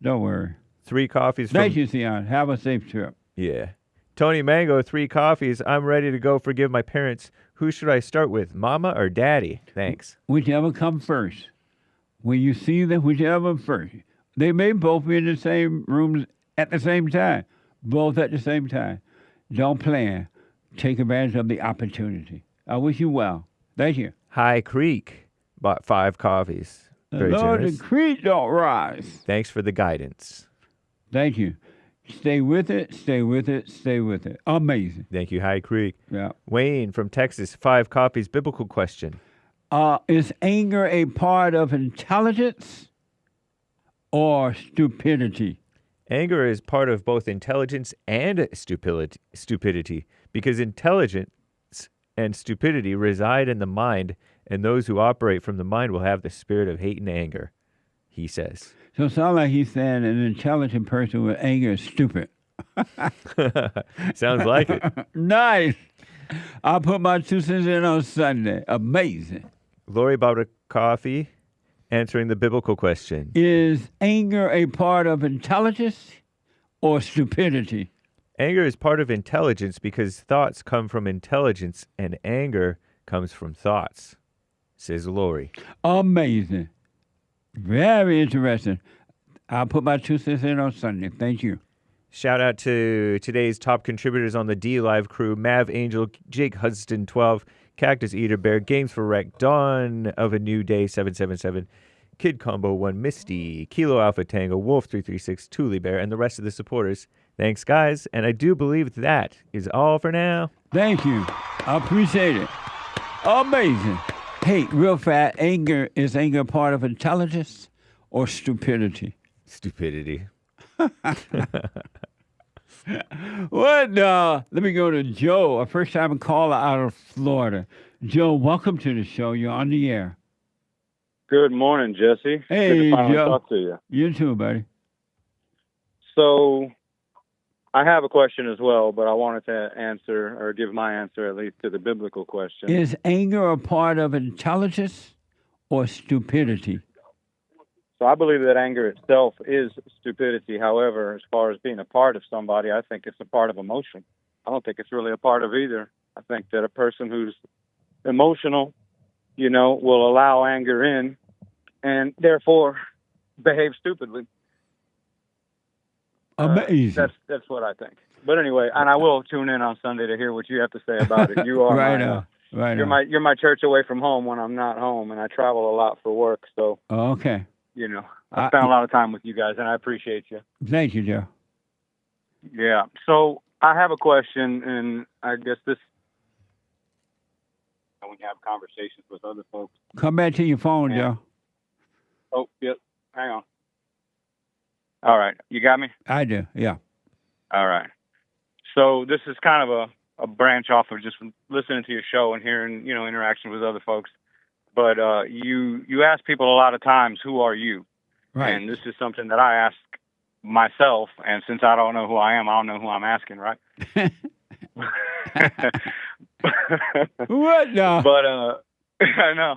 3 coffees. Thank you, Sion. Have a safe trip. Yeah. Tony Mango, 3 coffees. I'm ready to go forgive my parents. Who should I start with, Mama or Daddy? Thanks. Whichever comes first. When you see them, whichever first. They may both be in the same rooms at the same time. Both at the same time. Don't plan. Take advantage of the opportunity. I wish you well. Thank you. High Creek bought 5 coffees. Very Lord, generous. the creek don't rise. Thanks for the guidance. Thank you. Stay with it, stay with it, stay with it. Amazing. Thank you, High Creek. Yeah. Wayne from Texas, 5 coffees. Biblical question. Is anger a part of intelligence or stupidity? Anger is part of both intelligence and stupidity because intelligence and stupidity reside in the mind, and those who operate from the mind will have the spirit of hate and anger, he says. So it sounds like he's saying an intelligent person with anger is stupid. Sounds like it. Nice. I'll put my 2 cents in on Sunday. Amazing. Lori bought a coffee, answering the biblical question. Is anger a part of intelligence or stupidity? Anger is part of intelligence because thoughts come from intelligence and anger comes from thoughts, says Lori. Amazing. Very interesting. I'll put my 2 cents in on Sunday. Thank you. Shout out to today's top contributors on the D Live crew: Mav Angel, Jake Hudson 12, Cactus Eater Bear, Games for Wreck, Dawn of a New Day 777, Kid Combo 1, Misty, Kilo Alpha Tango, Wolf 336, Thule Bear, and the rest of the supporters. Thanks, guys. And I do believe that is all for now. Thank you. I appreciate it. Amazing. Hey, real fast, is anger part of intelligence or stupidity? Stupidity. What? Let me go to Joe, a first-time caller out of Florida. Joe, welcome to the show. You're on the air. Good morning, Jesse. Hey, good to finally Joe. talk to you. You too, buddy. So, I have a question as well, but I wanted to answer, or give my answer at least, to the biblical question. Is anger a part of intelligence or stupidity? So I believe that anger itself is stupidity. However, as far as being a part of somebody, I think it's a part of emotion. I don't think it's really a part of either. I think that a person who's emotional, will allow anger in and therefore behave stupidly. Amazing. That's what I think. But anyway, and I will tune in on Sunday to hear what you have to say about it. You are Right on. you're my church away from home when I'm not home, and I travel a lot for work. So Okay. I spend a lot of time with you guys, and I appreciate you. Thank you, Joe. Yeah. So I have a question, and I guess this when you have conversations with other folks. Come back to your phone, Joe. Oh, yep. Hang on. All right. You got me? I do, yeah. All right. So this is kind of a branch off of just listening to your show and hearing, interaction with other folks. But you ask people a lot of times, who are you? Right. And this is something that I ask myself. And since I don't know who I am, I don't know who I'm asking, right? What now? But I know.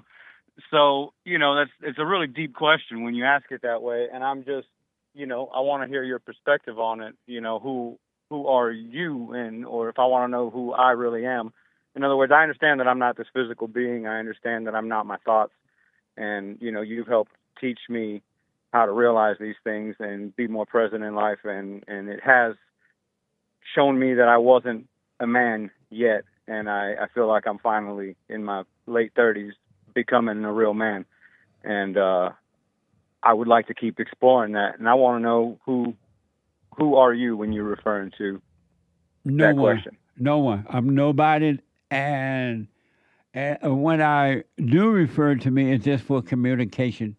So, it's a really deep question when you ask it that way. And I'm just, I want to hear your perspective on it. Who are you? Or if I want to know who I really am. In other words, I understand that I'm not this physical being. I understand that I'm not my thoughts. And, you've helped teach me how to realize these things and be more present in life. And it has shown me that I wasn't a man yet. And I feel like I'm finally in my late 30s becoming a real man. And I would like to keep exploring that. And I want to know who are you when you're referring to that question? No one. I'm nobody. And when I do refer to me, it's just for communication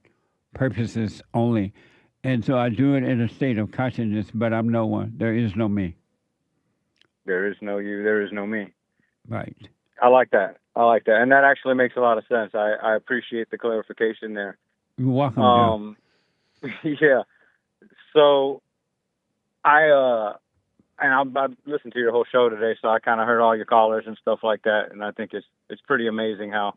purposes only. And so I do it in a state of consciousness, but I'm no one. There is no me. There is no you. There is no me. Right. I like that. And that actually makes a lot of sense. I appreciate the clarification there. You're welcome. Yeah. So I listened to your whole show today, so I kind of heard all your callers and stuff like that, and I think it's pretty amazing how,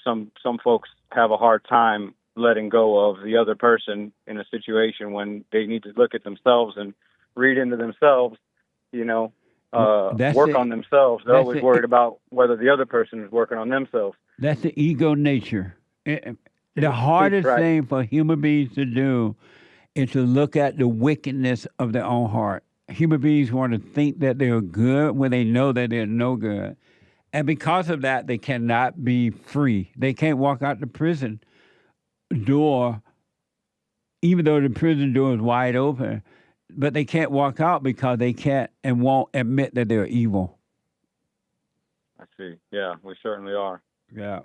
some folks have a hard time letting go of the other person in a situation when they need to look at themselves and read into themselves, work on themselves. They're always worried about whether the other person is working on themselves. That's the ego nature. The hardest thing for human beings to do is to look at the wickedness of their own heart. Human beings want to think that they're good when they know that they're no good. And because of that, they cannot be free. They can't walk out the prison door, even though the prison door is wide open. But they can't walk out because they can't and won't admit that they're evil. I see. Yeah, we certainly are. Yeah.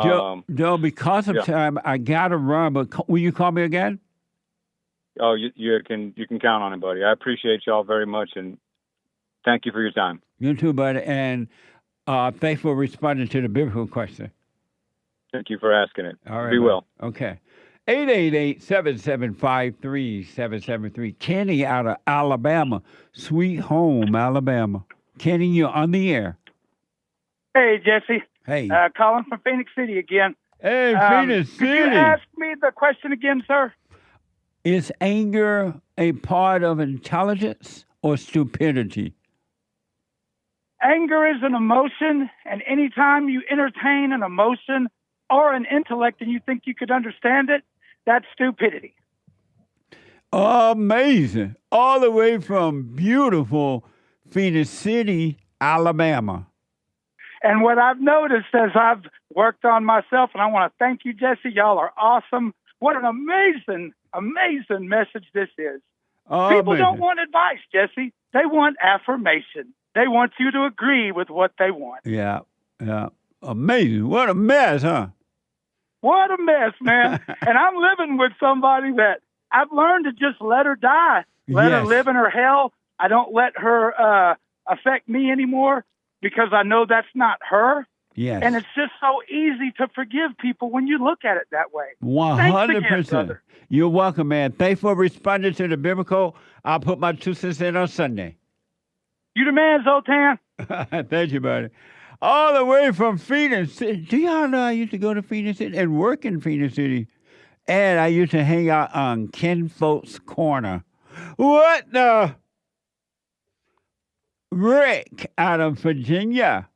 Joe, because of time, I got to run, but will you call me again? Oh, you can count on it, buddy. I appreciate y'all very much, and thank you for your time. You too, buddy, and thanks for responding to the biblical question. Thank you for asking it. All right. Be well. Okay. 888-775-3773. Kenny out of Alabama. Sweet home, Alabama. Kenny, you're on the air. Hey, Jesse. Hey. Calling from Phoenix City again. Hey, Phoenix City. Could you ask me the question again, sir? Is anger a part of intelligence or stupidity? Anger is an emotion, and anytime you entertain an emotion or an intellect and you think you could understand it, that's stupidity. Amazing. All the way from beautiful Phoenix City, Alabama. And what I've noticed as I've worked on myself, and I want to thank you, Jesse. Y'all are awesome. What an amazing, amazing message this is. People don't want advice, Jesse. They want affirmation. They want you to agree with what they want. Yeah. Amazing. What a mess, huh? What a mess, man. And I'm living with somebody that I've learned to just let her die. Let her live in her hell. I don't let her affect me anymore because I know that's not her. Yes. And it's just so easy to forgive people when you look at it that way. 100%. You're welcome, man. Thanks for responding to the biblical. I'll put my 2 cents in on Sunday. You the man, Zoltan. Thank you, buddy. All the way from Phoenix City. Do y'all know I used to go to Phoenix City and work in Phoenix City? And I used to hang out on Ken Folks Corner. What the? Rick out of Virginia.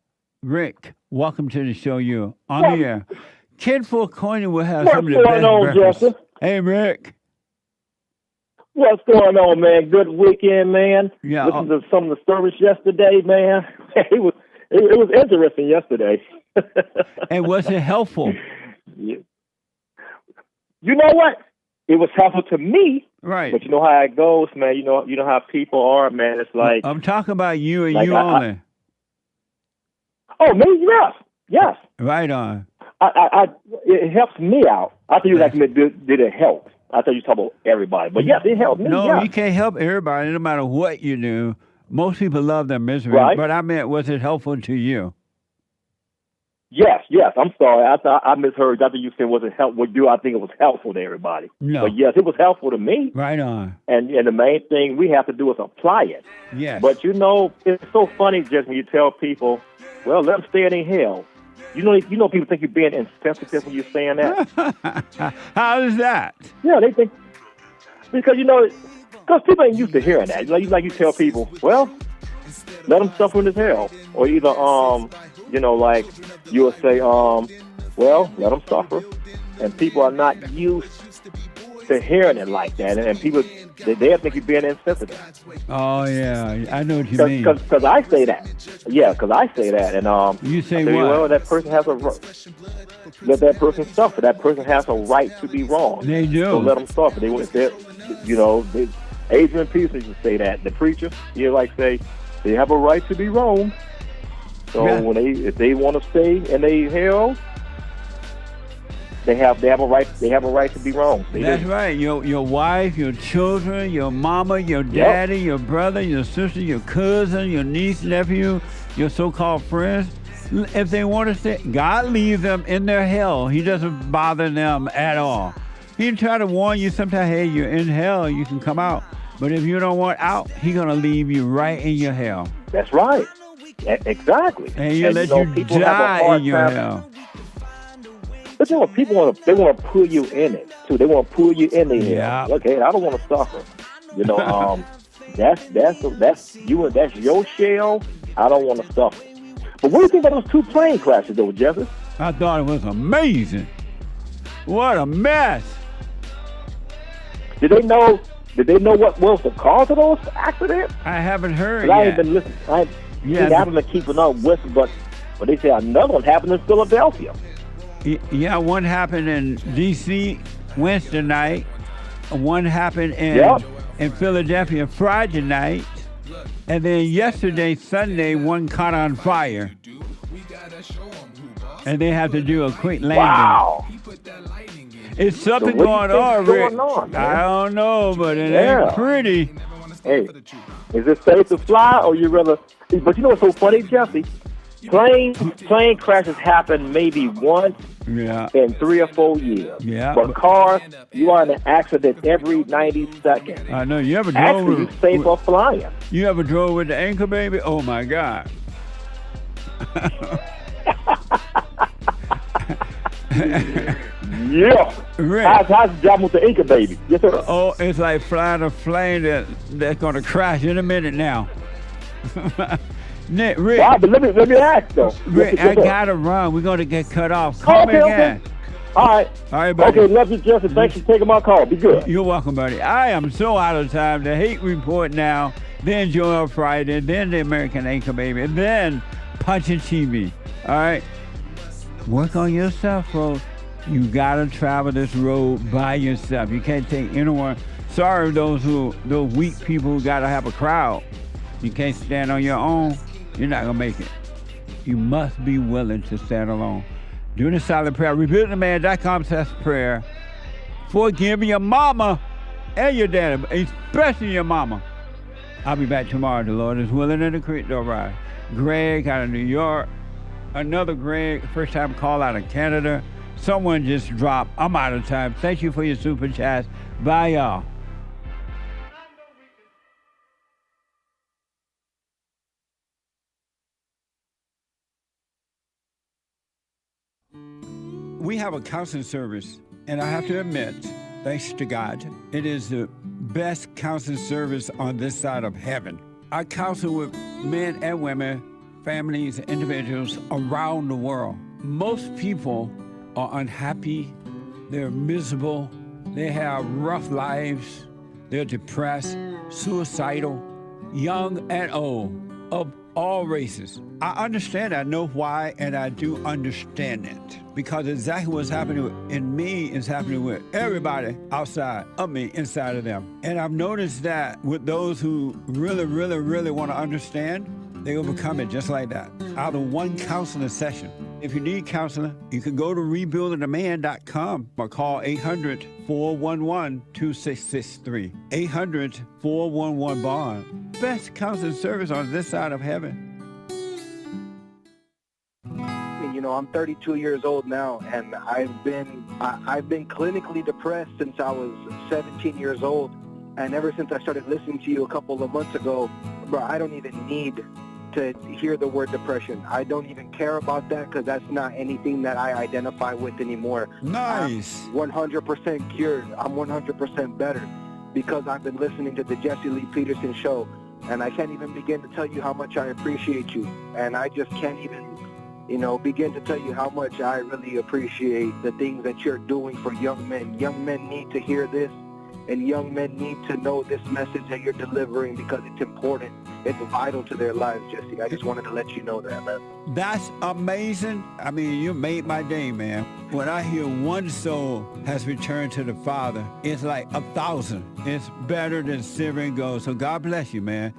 Rick, welcome to the show. You're on the air. Ken Folks Corner will have some of the best breakfast. Justin? Hey, Rick. What's going on, man? Good weekend, man. Yeah. Listened to some of the service yesterday, man. It was interesting yesterday. And was it helpful? Yeah. You know what? It was helpful to me. Right. But you know how it goes, man. You know how people are, man. It's like I'm talking about you and you only. Oh, me? Yes. Right on. It helps me out. I think you asked me, did it help? I thought you talking about everybody, but yes, it helped me. No, you can't help everybody, no matter what you do. Most people love their misery, right. But I meant, was it helpful to you? Yes. I'm sorry. I misheard. I think you said was it helpful to you. I think it was helpful to everybody. No. But yes, it was helpful to me. Right on. And the main thing we have to do is apply it. Yes. But it's so funny just when you tell people, well, let them stay in hell. You know, people think you're being insensitive when you're saying that. How is that? Yeah, they think because people ain't used to hearing that. Like you tell people, well, let them suffer in this hell, or either like you'll say, well, let them suffer, and people are not used to hearing it like that, and people they think you're being insensitive. Oh yeah, I know what you mean. Because I say that. Yeah, because I say that, and you say what? Well, that person has let that person suffer. That person has a right to be wrong. They do. So let them suffer. Adrian Peterson used to say that. The preacher, say they have a right to be wrong. So if they want to stay in a hell, they have a right. They have a right to be wrong. That's right. Your wife, your children, your mama, your daddy, your brother, your sister, your cousin, your niece, nephew, your so-called friends. If they want to stay, God leaves them in their hell. He doesn't bother them at all. He try to warn you sometimes, hey, you're in hell, you can come out. But if you don't want out, He's going to leave you right in your hell. That's right. Exactly. And He'll let you die in your hell. But people want to pull you in it too. They want to pull you in the hell. Okay, I don't want to suffer. That's you and that's your shell. I don't want to suffer. But what do you think about those 2 plane crashes, though, Jefferson? I thought it was amazing. What a mess! Did they know what was the cause of those accidents? I haven't heard yet. I haven't been listening. I haven't been keeping up with it, but they say another one happened in Philadelphia. Yeah, one happened in D.C. Wednesday night. One happened in Philadelphia Friday night. And then yesterday, Sunday, one caught on fire. And they have to do a quick landing. Wow. It's something going on, Rick. I don't know, but it ain't pretty. Hey, is it safe to fly, or you rather... But you know what's so funny, Jesse? Plane crashes happen maybe once in 3 or 4 years. Yeah. But cars, you are in an accident every 90 seconds. I know. You ever drove Actually, you safe for flying. You ever drove with the anchor baby? Oh, my God. Yeah. Right. How's the job with the anchor baby? Yes, sir. Oh, it's like flying a plane that's going to crash in a minute now. Rick, wow, but let me ask though. Rick, I gotta run. We're gonna get cut off. Call me again. All right. All right, buddy. Okay, love you, Jesse. Thanks for taking my call. Be good. You're welcome, buddy. I am so out of time. The Hate Report now, then Joel Friday, then the American Anchor Baby, and then Punchie TV. All right? Work on yourself, folks. You got to travel this road by yourself. You can't take anyone. Sorry, those weak people who got to have a crowd. You can't stand on your own. You're not going to make it. You must be willing to stand alone. Do the silent prayer. RebuildingTheMan.com says prayer. Forgive your mama and your daddy, especially your mama. I'll be back tomorrow. The Lord is willing and the creek will rise. Greg out of New York. Another Greg, first time call out of Canada. Someone just dropped. I'm out of time. Thank you for your super chats. Bye, y'all. We have a counseling service, and I have to admit, thanks to God, it is the best counseling service on this side of heaven. I counsel with men and women, families, individuals around the world. Most people are unhappy, they're miserable, they have rough lives, they're depressed, suicidal, young and old, of all races. I understand, I know why, and I do understand it. Because exactly what's happening in me is happening with everybody outside of me, inside of them. And I've noticed that with those who really, really, really want to understand, they overcome it just like that, out of one counseling session. If you need counseling, you can go to rebuildingtheman.com or call 800-411-2663. 800-411-BOND. Best counseling service on this side of heaven. You know, I'm 32 years old now, and I've been clinically depressed since I was 17 years old. And ever since I started listening to you a couple of months ago, bro, I don't even need to hear the word depression. I don't even care about that because that's not anything that I identify with anymore. Nice. I'm 100% cured. I'm 100% better because I've been listening to the Jesse Lee Peterson show, and I can't even begin to tell you how much I appreciate you. And I just can't even, begin to tell you how much I really appreciate the things that you're doing for young men. Young men need to hear this, and young men need to know this message that you're delivering because it's important. It's vital to their lives, Jesse. I just wanted to let you know that, man. That's amazing. I mean, you made my day, man. When I hear one soul has returned to the Father, it's like 1,000. It's better than silver and gold. So God bless you, man.